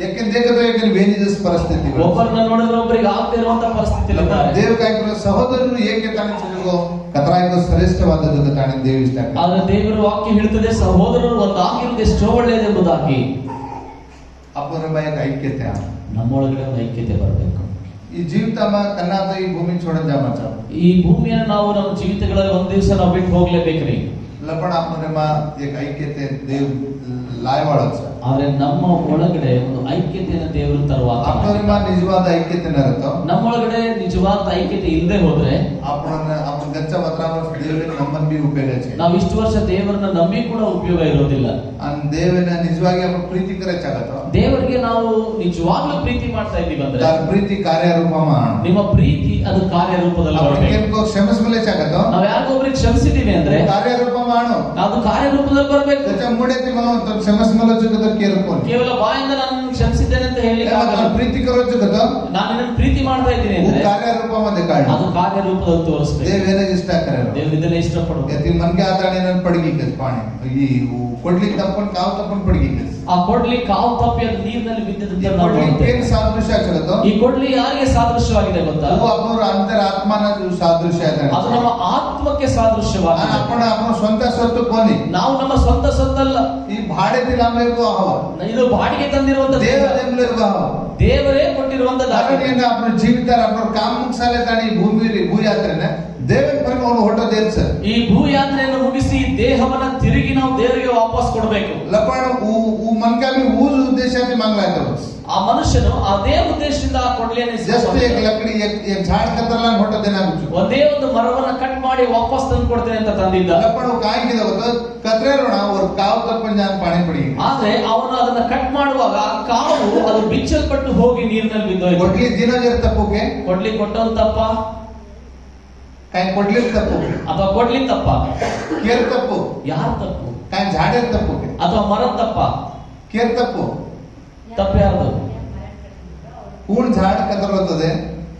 ಯಾಕೆ ದೇಖतो ಏಕೆ ವೇನಿಜಸ್ ಪರಿಸ್ಥಿತಿ ಒಬ್ಬರನ್ನ ನೋಡಿದ್ರೆ ಒಬ್ಬರಿಗೆ ಆಗದೆ ಇರುವಂತ ಪರಿಸ್ಥಿತಿ ಇದ್ದಾರೆ. ದೇವ ಕಾಯ್ಕೊಂಡು ಸಹೋದರರು ಏಕೆ ತಾನೇ ಚಲಿಗೋ ಕತರಾಯ್ಕೋ ಶ್ರೇಷ್ಠವಾದದ್ದು ತಾನೇ ದೇವ ಇಷ್ಟ. ಆದ್ರೆ ದೇವರ ವಾಕ್ಯ ಹೇಳ್ತದೆ, ಸಹೋದರರು ಒಂದಾಗಿರುವುದು ಎಷ್ಟೋ ಒಳ್ಳೆಯದೆಂಬುದಾಗಿ. ಅಪರ ಬಯಕ ಐಕ್ಯತೆ ನಮ್ಮೊಳಗಡೆ ಒಂದು ಐಕ್ಯತೆ ಬರಬೇಕು. ಈ ಜೀವಿತ ಕನ್ನಾತ ಈ ಭೂಮಿ छोड़न जा मचा. ಈ ಭೂಮಿಯನ್ನು ನಾವು ನಮ್ಮ ಜೀವಿತಗಳಲ್ಲಿ ಒಂದ್ ದಿವಸ ನಾವು ಬಿಟ್ಟು ಹೋಗ್ಲೇಬೇಕ್ರಿ. ಲಪಣ ಅಪರ एक ಐಕ್ಯತೆ ದೇವ್ ಲಾಯವಾಳಸ. ಆದ್ರೆ ನಮ್ಮ ಒಳಗಡೆ ಒಂದು ಐಕ್ಯತೆಯನ್ನು ದೇವರು ತರುವಾಗ ಅಪರ ನಿಜವಾದ ಐಕ್ಯತೆ ನರತ ನಮ್ಮೊಳಗಡೆ ನಿಜವಾದ ಐಕ್ಯತೆ ಇಲ್ಲದೆ ಹೋದ್ರೆ आपण गच्चा वत्रावर ದೇವರಿಗೆ ನಮ್ಮನ್ನು भी ಉಪಯೋಗ ಇದೆ. ನಾವು ಇಷ್ಟು ವರ್ಷ ದೇವರನ್ನ ನಂಬಿ ಕೂಡ ಉಪಯೋಗ ಇರೋದಿಲ್ಲ. ದೇವನ ನಿಜವಾಗಿ आपण ಪ್ರೀತಿ ಕರೆಚಾಗತ್ತ. ದೇವರಿಗೆ ನಾವು ನಿಜವಾಗ್ಲೂ ಪ್ರೀತಿ ಮಾಡ್ತಾ ಇದ್ದೀವಿ ಅಂದ್ರೆ ತಾರ ಪ್ರೀತಿ ಕಾರ್ಯರೂಪ ಮಾಡು. ನಿಮ್ಮ ಪ್ರೀತಿ ಅದು ಕಾರ್ಯರೂಪದಲ್ಲಿ ಬರಬೇಕು. ಕೆಂಪು ಕ್ಷಮಿಸಬಲೆ ಚಾಗತ್ತ. ನಾವು ಯಾರಿಗೊಬ್ಬರಿಗೆ ಕ್ಷಮಿಸಿದೀವಿ ಅಂದ್ರೆ ಕಾರ್ಯರೂಪ ಮಾಡು. ಅದು ಕಾರ್ಯರೂಪದಲ್ಲಿ ಬರಬೇಕು. त्याच्या मुडेती मला ಕ್ಷಮಿಸಬಲೆ ಚುಗದ ಕೇರ್ಕೊನ್. ಕೇವಲ ಬಾಯಿಂದ ನಾನು ಕ್ಷಮಿಸಿದ್ದೇನೆ ಅಂತ ಹೇಳಿ ಪ್ರೀತಿ ಕರೋ ಚುಗದ ನಾನು ನಿನ್ನನ್ನು ಪ್ರೀತಿ ಮಾಡ್ತಾ ಇದ್ದೀನಿ ಅಂದ್ರೆ ಕಾರ್ಯರೂಪ मध्ये ಕಾಣು. ಅದು ಕಾರ್ಯರೂಪದಲ್ಲಿ ತೋರಿಸಬೇಕು. ದೇವನ ಇಷ್ಟ ಕರೆ. ದೇವರು ಇದನ್ನ ಇಷ್ಟಪಡುತ್ತಾರೆ. ಯತಿ ಮನ್ಗೆ ಆತಾನೆ ನನ್ನ ಪಡಗಿಕೆ ಪಾಣಿ ಈ ಕೊಡ್ಲಿಕ್ಕೆ ತಪ್ಪನ್ ಕಾವು ತಪ್ಪನ್ ಪಡಗಿಕೆ ಆ ಕೊಡ್ಲಿ ಕಾವು ತಪ್ಪಿ ಅದು ನೀರಿನಲ್ಲಿ ಬಿದ್ದಿದ್ದಂತೆ ನಾವು ನೋಡ್ತೇವೆ. ಏನು ಸಾದೃಶ್ಯ ಆಗತ್ತೋ ಈ ಕೊಡ್ಲಿ ಯಾರಿಗೆ ಸಾದೃಶ್ಯವಾಗಿದೆ ಗೊತ್ತಾ? वो अपनोर अंतर आत्माना जो सादृश्य है ಅದು ನಮ್ಮ ಆತ್ಮಕ್ಕೆ ಸಾದೃಶ್ಯವಾಗಿದೆ. आपण ಸ್ವಂತ ಸ್ವತ್ತು कोणी ನಾವು ನಮ್ಮ ಸ್ವಂತ ಸೊತ್ತಲ್ಲ. ಈ ಭಾಡೆತಿ लांबेको हव ಇದು ಬಾಡಿಗೆ ತಂದಿರುವಂತ देव देवलेको हव ದೇವರೇ ಕೊಟ್ಟಿರುವಂತದ್ದಾಗಿದೆ. कारण आपण जीवितार आपण काम मुक्साले ताणी भूमी भूयात्रेने ದೇವರ ಪರಮ ಅವನು ಹೊರಟದೇನು ಸರ್. ಈ ಭೂಯಾತ್ರೆಯನ್ನು ಮುಗಿಸಿ ದೇಹವನ್ನ ತಿರುಗಿ ನಾವು ದೇವರಿಗೆ ವಾಪಸ್ ಕೊಡಬೇಕು. ಲಪಣ ಮನ್ಕಾಮಿ ಊಜ ಉದ್ದೇಶಾತಿ ಮಂಗಲಾಯ್ತು. ಆ ಮನುಷ್ಯನು ಅದೇ ಉದ್ದೇಶದಿಂದ ಆ ಕೊಡ್ಲಿಯನ್ನು ಜಸ್ಟ್ एक लकड़ी एक झाड़ कतरला ಹೊರಟದೇನ ಆಗುತ್ತು. ಒಂದೇ ಒಂದು ಮರವನ್ನ ಕಟ್ ಮಾಡಿ ವಾಪಸ್ ತಂದು ಕೊಡ್ತೇನೆ ಅಂತ ತಂದಿದ್ದ. ಲಪಣ ಕಾಯಿಗೆ ಕತ್ರೇರೋಣ ಅವ್ರ ಕಾವು ತಪ್ಪನ್ ಜಾನ್ ಪಾಣಿ ಪಡಿ. ಆದ್ರೆ ಅವನು ಅದನ್ನ ಕಟ್ ಮಾಡುವಾಗ ಆ ಕಾವು ಅದು ಬಿಚ್ಚಲ್ಪಟ್ಟು ಹೋಗಿ ನೀರಿನಲ್ಲಿ ಬಿದ್ದೋಯ್ತು. ಕೊಡ್ಲಿ ದಿನ ಜರ ತಪ್ಪೋಕೆ ಕೊಡ್ಲಿ ಕೊಟ್ಟವನು ತಪ್ಪ काय ಕೊಡ್ಲಿ ತಪ್ಪು ಅಥವಾ ಕೊಡ್ಲಿ ತಪ್ಪ? ಕೇರ್ ತಪ್ಪು. ಯಾರು ತಪ್ಪು? काय झाडे ತಪ್ಪು ಅಥವಾ ಮರ ತಪ್ಪ? ಕೇರ್ ತಪ್ಪು. ತಪ್ಪು ಯಾರ್ದು? कोण झाड कतरवतದೆ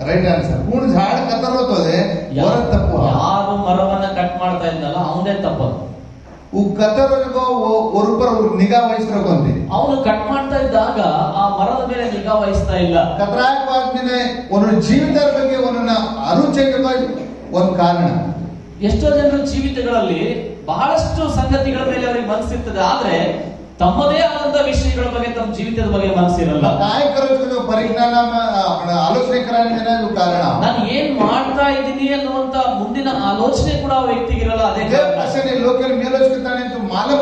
ರೈಟ್ ಆನ್ಸರ್. कोण झाड कतरवतದೆ ವರ ತಪ್ಪು. ಯಾರು ಮರವನ್ನ ಕಟ್ ಮಾಡ್ತಾ ಇದ್ನಲ್ಲ ಅವನೇ ತಪ್ಪದು. ಕತರಗೋ ಒಬ್ಬರ ನಿಗಾ ವಹಿಸಿರೋಕೊಂತಿ. ಅವನು ಕಟ್ ಮಾಡ್ತಾ ಇದ್ದಾಗ ಆ ಮರದ ಮೇಲೆ ನಿಗಾ ವಹಿಸ್ತಾ ಇಲ್ಲ. ಕತರಾಯವಾಗ್ತಿನೆ ಒಂದು ಜೀವಿತರ ಬಗ್ಗೆ ಒಂದನ್ನ ಅರುಚೆಗೆ ಒಂದು ಕಾರಣ ಎಷ್ಟೋ ಜನರ ಜೀವಿತಗಳಲ್ಲಿ ಬಹಳಷ್ಟು ಸಂಗತಿಗಳ ಮೇಲೆ ಅವರಿಗೆ ಮನಸ್ಸಿರ್ತದೆ, ಆದ್ರೆ ತಮ್ಮದೇ ಆದಂತ ವಿಷಯಗಳ ಬಗ್ಗೆ ತಮ್ಮ ಜೀವಿತದ ಬಗ್ಗೆ ಮನಸ್ಸಿರಲ್ಲ. काय करायचं परिज्ञान आलोचने करायला कारण ನಾನು ಏನ್ ಮಾಡ್ತಾ ಇದ್ದೀನಿ ಅನ್ನುವಂತ ಮುಂದಿನ ಆಲೋಚನೆ ಕೂಡ ಆ ವ್ಯಕ್ತಿಗಿರಲ್ಲ. ಅದೇ ಅಷ್ಟೇ ಲೋಕಲ್ ಮೇಲೋಚ್ತಾನೆ ಮಾಲಕ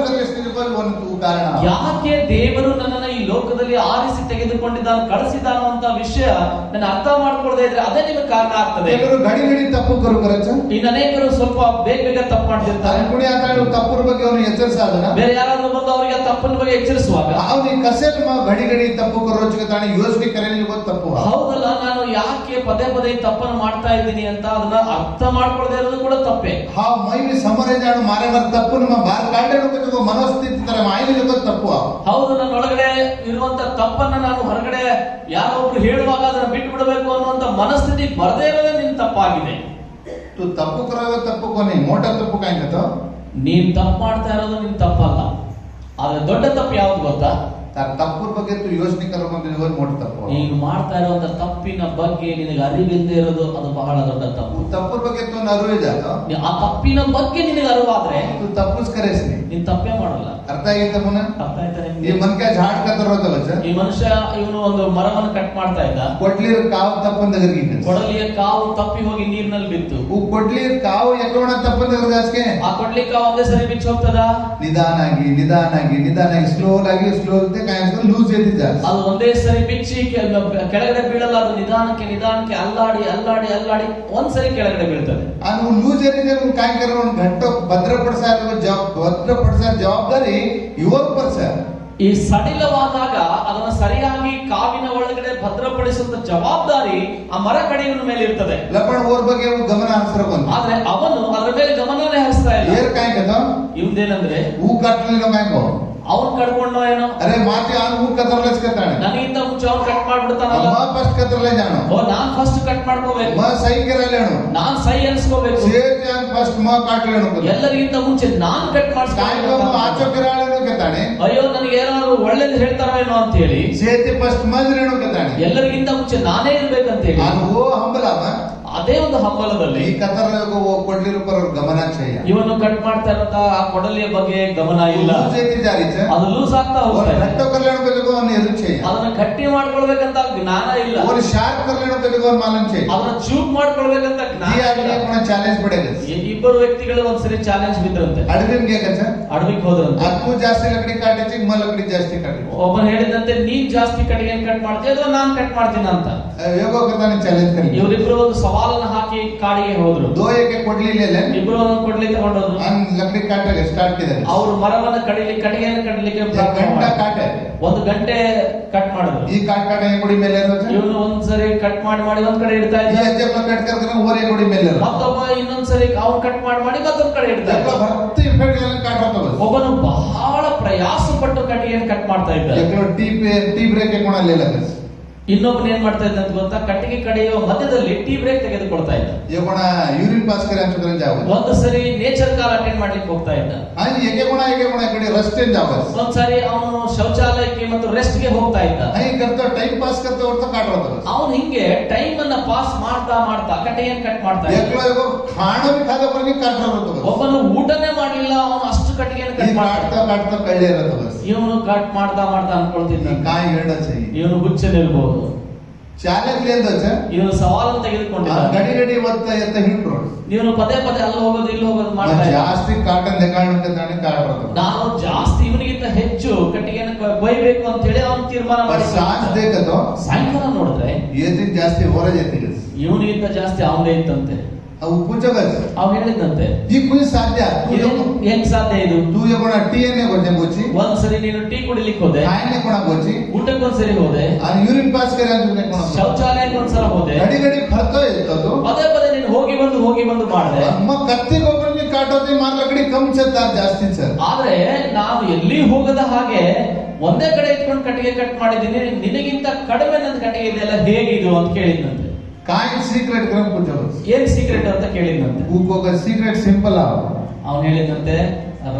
ಒಂದು ಕಾರಣ. ಯಾಕೆ ದೇವರು ನನ್ನನ್ನ ಈ ಲೋಕದಲ್ಲಿ ಆರಿಸಿ ತೆಗೆದುಕೊಂಡಿದ್ದಾನೆ ಕಳಿಸಿದ್ದಾನ ಅಂತ ವಿಷಯ ನನ್ನ ಅರ್ಥ ಮಾಡ್ಕೊಳ್ಳದೆ ಇದ್ರೆ ಅದೇ ನಿಮಗೆ ಕಾರಣ ಆಗ್ತದೆ. ಕೆಲವರು ಗಡಿ ಗಡಿ ತಪ್ಪು ಕರಚ, ಇನ್ನು ಅನೇಕರು ಸ್ವಲ್ಪ ಬೇಗ ಬೇಗ ತಪ್ಪು ಮಾಡ್ತಿರ್ತಾರೆ. ಕುಣಿ ಆತ ತಪ್ಪರ ಬಗ್ಗೆ ಅವನು ಎಚ್ಚರಿಸಾದನ, ಬೇರೆ ಯಾರಾದ್ರೂ ಬಂದು ಅವರಿಗೆ ತಪ್ಪನ ಬಗ್ಗೆ ಎಚ್ಚರಿಸುವಾಗ ಅವನಿಗೆ ಕಸೆಲ್ ಗಡಿ ಗಡಿ ತಪ್ಪು ಕರೋಚಕ್ಕೆ ತಾನೆ ಯೋಚನೆ ಕರೆಯಲಿಕ್ಕೆ ತಪ್ಪು. ಹೌದಲ್ಲ, ನಾನು ಯಾಕೆ ಪದೇ ಪದೇ ತಪ್ಪನ್ನು ಮಾಡ್ತಾ ಇದ್ದೀನಿ ಅಂತ ಅದನ್ನ ಅರ್ಥ ಮಾಡ್ಕೊಳ್ಳದೆ ಇರೋದು ಕೂಡ ತಪ್ಪೇ. ಹಾ ಮೈ ಸಮರೇ ಜಾಡು ಮಾರೆ ಮರ ತಪ್ಪು ನಮ್ಮ ಬಾರ್ ಕಾಂಡೆ ಮನೋಸ್ಥಿತಿ ತರ ಮಾಯಿನ ತಪ್ಪು. ಹೌದು, ನನ್ನ ಒಳಗಡೆ ಇರುವಂತ ತಪ್ಪನ್ನ ನಾನು ಹೊರಗಡೆ ಯಾರೊಬ್ರು ಹೇಳುವಾಗ ಅದನ್ನ ಬಿಟ್ಟು ಬಿಡಬೇಕು ಅನ್ನುವಂತ ಮನಸ್ಥಿತಿ ಬರದೇ ಇರೋದೇ ನಿನ್ ತಪ್ಪಾಗಿದೆ. ತಪ್ಪು ಕರೋ ತಪ್ಪು ಕೊನೆ ಮೋಟ ತಪ್ಪು ಕಾಯ್ತ ನೀನ್ ತಪ್ಪು ಮಾಡ್ತಾ ಇರೋದು ನಿನ್ ತಪ್ಪಲ್ಲ. ಆದ್ರೆ ದೊಡ್ಡ ತಪ್ಪು ಯಾವ್ದು ಗೊತ್ತಾ? ತಪ್ಪರ ಬಗ್ಗೆ ಯೋಚನೆ ಕರೋದು ಮೋಟ ತಪ್ಪು. ಈಗ ಮಾಡ್ತಾ ಇರುವಂತ ತಪ್ಪಿನ ಬಗ್ಗೆ ನಿನಗೆ ಅರಿವಿಲ್ಲದೆ ಇರೋದು ಅದು ಬಹಳ ದೊಡ್ಡ ತಪ್ಪು. ತಪ್ಪರ ಬಗ್ಗೆ ಅರಿವು ಜಾತ, ಆ ತಪ್ಪಿನ ಬಗ್ಗೆ ನಿನಗೆ ಅರಿವಾದ್ರೆ ತಪ್ಪಿಸ್ಕರೇಸಿ ನೀನ್ ತಪ್ಪೇ ಮಾಡಲ್ಲ. ಅರ್ಥ ಆಗಿತ್ತ ಮುನ್ನ? ಅರ್ಥ ಆಯ್ತಾ ನಿಮ್ಗೆ? ಈ ಮನ್ಕ ಝಾಡ್ ಕತ್ತರೋತಲ್ಲ ಈ ಮನುಷ್ಯ ಇವನು ಒಂದು ಮರವನ್ನು ಕಟ್ ಮಾಡ್ತಾ ಇದ್ದ. ಕೊಡ್ಲಿರ ಕಾವು ತಪ್ಪಂದಗರಿಗೆ ಕೊಡಲಿಯ ಕಾವು ತಪ್ಪಿ ಹೋಗಿ ನೀರಿನಲ್ಲಿ ಬಿತ್ತು. ಕೊಡ್ಲಿರ ಕಾವು ಎಕ್ಕೋಣ ತಪ್ಪಂದಗರ್ಗಾಸ್ಕೆ ಆ ಕೊಡ್ಲಿ ಕಾವು ಒಂದೇ ಸರಿ ಬಿಚ್ಚಿ ಹೋಗ್ತದ? ನಿಧಾನಾಗಿ ನಿಧಾನಾಗಿ ನಿಧಾನಾಗಿ ಸ್ಲೋ ಲೂಸ್ ಎದ್ದಿದ್ದ ಅದು ಒಂದೇ ಸರಿ ಬಿಚ್ಚಿ ಕೆಳಗಡೆ ಬೀಳಲ್ಲ. ಅದು ನಿಧಾನಕ್ಕೆ ನಿಧಾನಕ್ಕೆ ಅಲ್ಲಾಡಿ ಅಲ್ಲಾಡಿ ಅಲ್ಲಾಡಿ ಒಂದ್ಸರಿ ಕೆಳಗಡೆ ಬೀಳ್ತದೆ. ಅದು ಲೂಸ್ ಎದ್ದಿದ್ದೆ काय करो घट्ट ಭದ್ರಪಡಿಸ ಜವಾಬ್ದಾರಿ ಇವರು ಪರ್ಸ. ಈ ಸಡಿಲವಾದಾಗ ಅದನ್ನ ಸರಿಯಾಗಿ ಕಾವಿನ ಒಳಗಡೆ ಭದ್ರಪಡಿಸುವಂತ ಜವಾಬ್ದಾರಿ ಆ ಮರ ಕಡೆಯವನ ಮೇಲೆ ಇರ್ತದೆ. ಲಪಣ ಓರ್ ಬಗ್ಗೆ ಗಮನ ಹರಿಸಬೇಕು. ಆದ್ರೆ ಅವನು ಅದರ ಮೇಲೆ ಗಮನನೇ ಹರಿಸ್ತಾ ಇಲ್ಲ. ಏರ್ ಕಾಯ್ಕದ ಇವಂದೇನಂದ್ರೆ ಹೂ ಕಟ್ಲಿಲ್ಲ ಕಾಯ್ಕೋ ಅವನ್ ಕಟ್ಕೊಂಡೋ ಏನೋ. ಅರೆ ಮಾತಿ ಅವ್ನು ಹೂ ಕತ್ತರ್ಲೇಸ್ಕತಾನೆ. ನನಗಿಂತ ಮುಂಚೆ ಅವ್ನು ಕಟ್ ಮಾಡ್ಬಿಡ್ತಾನಲ್ಲ. ಫಸ್ಟ್ ಕತ್ತರ್ಲೆ ಜಾಣ. ಓ ನಾನ್ ಫಸ್ಟ್ ಕಟ್ ಮಾಡ್ಕೋಬೇಕು. ಸೈ ಕೆರಲೇನು ನಾನ್ ಸೈ ಅನ್ಸ್ಕೋಬೇಕು. ಫಸ್ಟ್ ಕಾಟ್ಲೇನು ಎಲ್ಲರಿಗಿಂತ ಮುಂಚೆ ನಾನ್ ಕಟ್ ಮಾಡ್ಸ್ಕೊಂಡು ಆಚೋ ಕೆರಾಳೇನು ಕೆತ್ತಾನೆ. ಅಯ್ಯೋ ನನಗೆ ಏನಾದ್ರು ಒಳ್ಳೇದು ಹೇಳ್ತಾರೇನೋ ಅಂತ ಹೇಳಿ ಸೇತಿ ಫಸ್ಟ್ ಮಜ್ರೇನು ಕೆತ್ತಾನೆ. ಎಲ್ಲರಿಗಿಂತ ಮುಂಚೆ ನಾನೇ ಇರ್ಬೇಕಂತ ಹೇಳಿ ಅದು ಓ ಹಂಬಲಮ್ಮ. ಅದೇ ಒಂದು ಹಂಬಲದಲ್ಲಿ ಈ ಕತ್ತರ್ ಕೊಡ್ಲಿರೋ ಗಮನ ಕ್ಷಯ. ಇವನು ಕಟ್ ಮಾಡ್ತಾ ಇರಂತ ಆ ಕೊಡಲಿಯ ಬಗ್ಗೆ ಗಮನ ಇಲ್ಲ. ಅದು ಲೂಸ್ ಆಗ್ತಾ ಹೋಗ್ತಾ ಇದೆ. ಅದನ್ನ ಗಟ್ಟಿ ಮಾಡ್ಕೊಳ್ಬೇಕಂತ ಜ್ಞಾನ ಇಲ್ಲ. ಅದನ್ನ ಚೂಪ್ ಮಾಡ್ಕೊಳ್ಬೇಕಂತ ಜ್ಞಾನ. ಚಾಲೆಂಜ್ ಪಡೆದ ಇಬ್ಬರು ವ್ಯಕ್ತಿಗಳು ಒಂದ್ಸರಿ ಚಾಲೆಂಜ್ ಬಿದ್ರಂತೆ. ಅಡವಿಗೆ ಹೋದ್ರಂತೆ. ಅದಕ್ಕೂ ಜಾಸ್ತಿ ಲಕಡಿ ಕಾಟಿಸಿ ಲಕಡಿ ಜಾಸ್ತಿ ಕಾಟಿ. ಒಬ್ಬನ್ ಹೇಳಿದಂತೆ ನೀನ್ ಜಾಸ್ತಿ ಕಟ್ಟಿಗೆ ಕಟ್ ಮಾಡ್ತೀಯ ಅಥವಾ ನಾನ್ ಕಟ್ ಮಾಡ್ತೀನಿ ಅಂತ ಚಾಲೆಂಜ್ ಕರಿ. ಇವರಿಬ್ರು ಒಂದು ಸವಾಲನ್ನ ಹಾಕಿ ಕಾಡಿಗೆ ಹೋದ್ರು. ದೋಯಕ್ಕೆ ಕೊಡ್ಲಿಲ್ಲ. ಇಬ್ರು ಒಂದೊಂದು ಕೊಡ್ಲಿ ತಗೊಂಡೋದ್ರು. ಲಕಡಿ ಕಾಟಕ್ಕೆ ಸ್ಟಾರ್ಟ್ ಮಾಡಿದ್ದಾರೆ. ಅವರು ಮರವನ್ನ ಕಡಿಲಿಕ್ಕೆ ಕಟ್ಟಿಗೆಯನ್ನು ಕಡಿಲಿಕ್ಕೆ ಒಂದು ಗಂಟೆ ಕಟ್ ಮಾಡಿದ್ರು. ಈ ಕಾಟ ಕೊಡಿ ಮೇಲೆ ಇವನು ಒಂದ್ಸರಿ ಕಟ್ ಮಾಡಿ ಒಂದ್ ಕಡೆ ಇಡ್ತಾ ಇದ್ದ. ಓರೆ ಕೊಡಿ ಮೇಲೆ ಮತ್ತೊಬ್ಬ ಇನ್ನೊಂದ್ಸರಿ ಅವ್ನು ಕಟ್ ಮಾಡಿ ಮತ್ತೊಂದ್ ಕಡೆ ಇಡ್ತಾ ಇದ್ದ. ಒಬ್ಬನು ಬಹಳ ಪ್ರಯಾಸ ಪಟ್ಟು ಕಟ್ಟಿಗೆಯನ್ನು ಕಟ್ ಮಾಡ್ತಾ ಇದ್ದ. ಟೀ ಬ್ರೇಕ್ ಹಾಕೊಳ್ಳಲಿಲ್ಲ. ಇನ್ನೊಬ್ಬನ ಏನ್ ಮಾಡ್ತಾ ಇದ್ದ ಅಂತ ಗೊತ್ತಾ? ಕಟ್ಟಿಗೆ ಕಡೆಯುವ ಮಧ್ಯದಲ್ಲಿ ಟೀ ಬ್ರೇಕ್ ತೆಗೆದುಕೊಳ್ತಾ ಇದ್ದ. ಯೂರಿನ್ ಪಾಸ್ ಕರೆ ಒಂದು ಸರಿ ನೇಚರ್ ಕಾಲ್ ಅಟೆಂಡ್ ಮಾಡ್ಲಿಕ್ಕೆ ಹೋಗ್ತಾ ಇದ್ದ. ರಸ್ತೆ ಒಂದ್ಸರಿ ಅವನು ಶೌಚಾಲಯಕ್ಕೆ ಮತ್ತು ರೆಸ್ಟ್ ಗೆ ಹೋಗ್ತಾ ಇದ್ದ. ಟೈಮ್ ಪಾಸ್ ಅವನು ಹಿಂಗೆ ಟೈಮ್ ಅನ್ನ ಪಾಸ್ ಮಾಡ್ತಾ ಮಾಡ್ತಾ ಕಟ್ಟಿಗೆಯನ್ನು ಕಟ್ ಮಾಡ್ತಾ ಇದ್ದ. ಒಬ್ಬನು ಊಟನೇ ಮಾಡ್ಲಿಲ್ಲ, ಅವನು ಅಷ್ಟು ಕಟ್ಟಿಗೆಯನ್ನು ಕಟ್ ಮಾಡ್ತಾ ಇವನು ಕಟ್ ಮಾಡ್ತಾ ಮಾಡ್ತಾ ಅನ್ಕೊಳ್ತಿದ್ದ ಇವನು ಹುಚ್ಚನಿರ್ಬಹುದು. ಇವನು ಸವಾಲನ್ನು ತೆಗೆದುಕೊಂಡಿದ್ದ. ಗಡಿ ಗಡಿ ಎತ್ತ ಹಿಂಡ್ರು ಇವನು ಪದೇ ಪದೇ ಅಲ್ಲಿ ಹೋಗೋದು ಇಲ್ಲಿ ಹೋಗೋದು ಮಾಡ್ತಾ ಜಾಸ್ತಿ ಕಾಟನ್ ನಾನು ಜಾಸ್ತಿ ಇವನಿಗಿಂತ ಹೆಚ್ಚು ಕಟ್ಟಿಗೆಯನ್ನು ಕೊಯ್ಬೇಕು ಅಂತ ಹೇಳಿ ಅವನು ತೀರ್ಮಾನ ಮಾಡಿ ಸಾಯಂಕಾಲ ನೋಡಿದ್ರೆ ಜಾಸ್ತಿ ಹೊರಗೆ ಇವನಿಗಿಂತ ಜಾಸ್ತಿ ಅವನೇ ಇತ್ತಂತೆ. ಅವ್ನು ಹೇಳಿದಂತೆ ಈ ಕುಯ್ ಸಾಧ್ಯ ಹೆಂಗ್ ಸಾಧ್ಯ ಇದು? ಟೀ ಒಂದ್ಸರಿ ನೀನು ಟೀ ಕುಡಿಲಿಕ್ಕೆ ಹೋದೆ, ಊಟಕ್ಕೆ ಒಂದ್ಸರಿ ಹೋದೆ, ಯೂರಿನ್ ಪಾಸ್ ಶೌಚಾಲಯಕ್ಕೆ ಒಂದ್ಸಲ ಹೋದೆ, ಪದೇ ಪದೇ ನೀನು ಹೋಗಿ ಬಂದು ಮಾಡಿದೆ. ಕತ್ತಿಗೊಬ್ಬರಿಗೆ ಕಾಟೋದಿ ಮಾರ್ಲಕಡಿ ಕಮ್ ಜಾಸ್ತಿ ಸರ್. ಆದ್ರೆ ನಾನು ಎಲ್ಲಿ ಹೋಗದ ಹಾಗೆ ಒಂದೇ ಕಡೆ ಇಟ್ಕೊಂಡು ಕಟ್ಟಿಗೆ ಕಟ್ ಮಾಡಿದ್ದೀನಿ, ನಿನಗಿಂತ ಕಡಿಮೆ ನನ್ನ ಕಟ್ಟಿಗೆ ಇದೆಲ್ಲ ಹೇಗಿದು ಅಂತ ಕೇಳಿದ್ನಂತೆ. ಸೀಕ್ರೆಟ್ ಏನ್ ಸೀಕ್ರೆಟ್ ಅಂತ ಕೇಳಿದ್ನಂತೆ. Secret simple. ಅವನು ಹೇಳಿದಂತೆ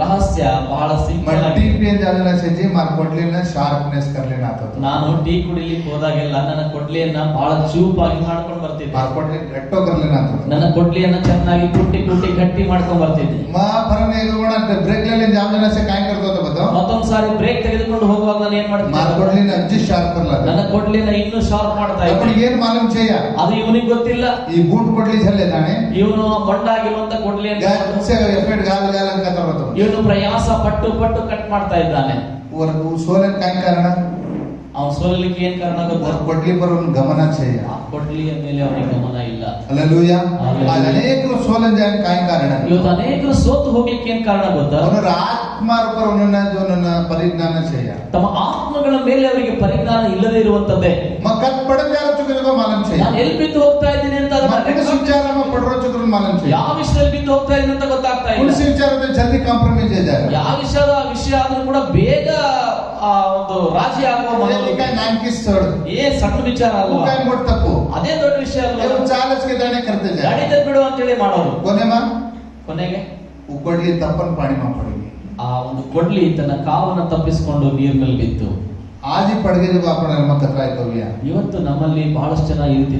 ರಹಸ್ಯ ಬಹಳ ಸಿಂಪಲ್ टी ಆಗಿದೆ. पियन जालेला शेजी मार कोटलीना शार्पनेस करलेना आता ನಾನು ಟೀ ಕುಡಿಲಿಕ್ಕೆ ಹೋದಾಗೆಲ್ಲ ನನ್ನ ಕೊಡ್ಲಿಯನ್ನ ಬಹಳ ಚೂಪಾಗಿ ಮಾಡ್ಕೊಂಡು ಬರ್ತಿದ್ದೆ. मार कोटली घट्टो करलेना आता ನನ್ನ ಕೊಡ್ಲಿಯನ್ನ ಚೆನ್ನಾಗಿ ಕುಟ್ಟಿ ಗಟ್ಟಿ ಮಾಡ್ಕೊಂಡು ಬರ್ತಿದ್ದೆ. मा फरने इगोण ब्रेक लेले जाम जन से काय करतो तो बताओ ಮತ್ತೊಂದ್ ಸಾರಿ ಬ್ರೇಕ್ ತೆಗೆದುಕೊಂಡು ಹೋಗುವಾಗ ನಾನು ಏನ್ मार ಮಾಡ್ತಿದ್ದೆ, कोटलीना अज्जी शार्प करला ನನ್ನ ಕೊಡ್ಲಿನ ಇನ್ನೂ ಶಾರ್ಪ್ ಮಾಡ್ತಾ अपन ಇದ್ದೆ. ಏನ್ मालूम छेया ಅದು ಇವನಿಗೆ ಗೊತ್ತಿಲ್ಲ. ಈ ಬೂಟ್ ಕೊಡ್ಲಿ झल्ले ತಾನೆ ಇವನು ಮೊಂಡಾಗಿರುವಂತ ಕೊಡ್ಲಿಯನ್ನು गाल से एफेट गाल गाल ಅಂತ ತರतो ಇವನು ಪ್ರಯಾಸ ಪಟ್ಟು ಕಟ್ ಮಾಡ್ತಾ ಇದ್ದಾನೆ. और सोलन काय कारण ಅವನು ಸೋಲಲಿಕ್ಕೆ ಏನ್ ಕಾರಣ ಗೊತ್ತಾ? ಕೊಡ್ಲಿ पर उन गमन छेया ಆ ಕೊಡ್ಲಿಯ ಮೇಲೆ ಅವನಿಗೆ ಗಮನ ಇಲ್ಲ. Hallelujah hallelujah. अनेकರು सोलन जाय काय कारण ಇವತ್ತು ಅನೇಕರು ಸೋತು ಹೋಗ್ಲಿಕ್ಕೆ ಏನ್ ಕಾರಣ ಗೊತ್ತಾ? ಅವರ ಆತ್ಮರ पर उन्होंने जो उन्होंने परिज्ञान छेया ತಮ್ಮ ಆತ್ಮಗಳ ಮೇಲೆ ಅವರಿಗೆ ಪರಿಜ್ಞಾನ ಇಲ್ಲದೆ ಇರುವಂತದ್ದೇ. मकत पड़ जारो चुकरो मालूम छे ನಾನು ಎಲ್ಲಿ ಬಿದ್ದು ಹೋಗ್ತಾ ಇದ್ದೀನಿ ಅಂತ मकत विचार में पड़रो चुकरो मालूम छे ಯಾವ ವಿಷಯದಲ್ಲಿ ಬಿದ್ದು ಹೋಗ್ತಾ ಇದ್ದೀನಿ ಅಂತ ಗೊತ್ತಾಗ್ತಾ ಇಲ್ಲ. उस विचार में जल्दी कॉम्प्रोमाइज हो जाए ಯಾವ ವಿಷಯ ಆದ್ರೂ ಕೂಡ ಬೇಗ ಆ ಒಂದು ರಾಜಿ ಆಗುವ ये ಮನೋಭಾವ. का नाम की छोड़ ಸಣ್ಣ ವಿಚಾರ वो ಅಲ್ವಾ? काय मोट तप्पो ಅದೇ ದೊಡ್ಡ ವಿಷಯ ये ಅಲ್ವಾ? चालच के दाने करते जाए ಗಾಡಿದ ಬಿಡು ಅಂತ ಹೇಳಿ ಮಾಡೋರು. कोने मां ಕೊನೆಗೆ उकोडली तपन पानी में पड़ेगी ಆ ಒಂದು ಕೊಡ್ಲಿ ತನ್ನ ಕಾವನ್ನ ತಪ್ಪಿಸಿಕೊಂಡು ನೀರಿನಲ್ಲಿ ಬಿತ್ತು. आज ही पड़ गए जब अपन हम कतराय कविया ಇವತ್ತು ನಮ್ಮಲ್ಲಿ ಬಹಳಷ್ಟು ಜನ ಈ ರೀತಿ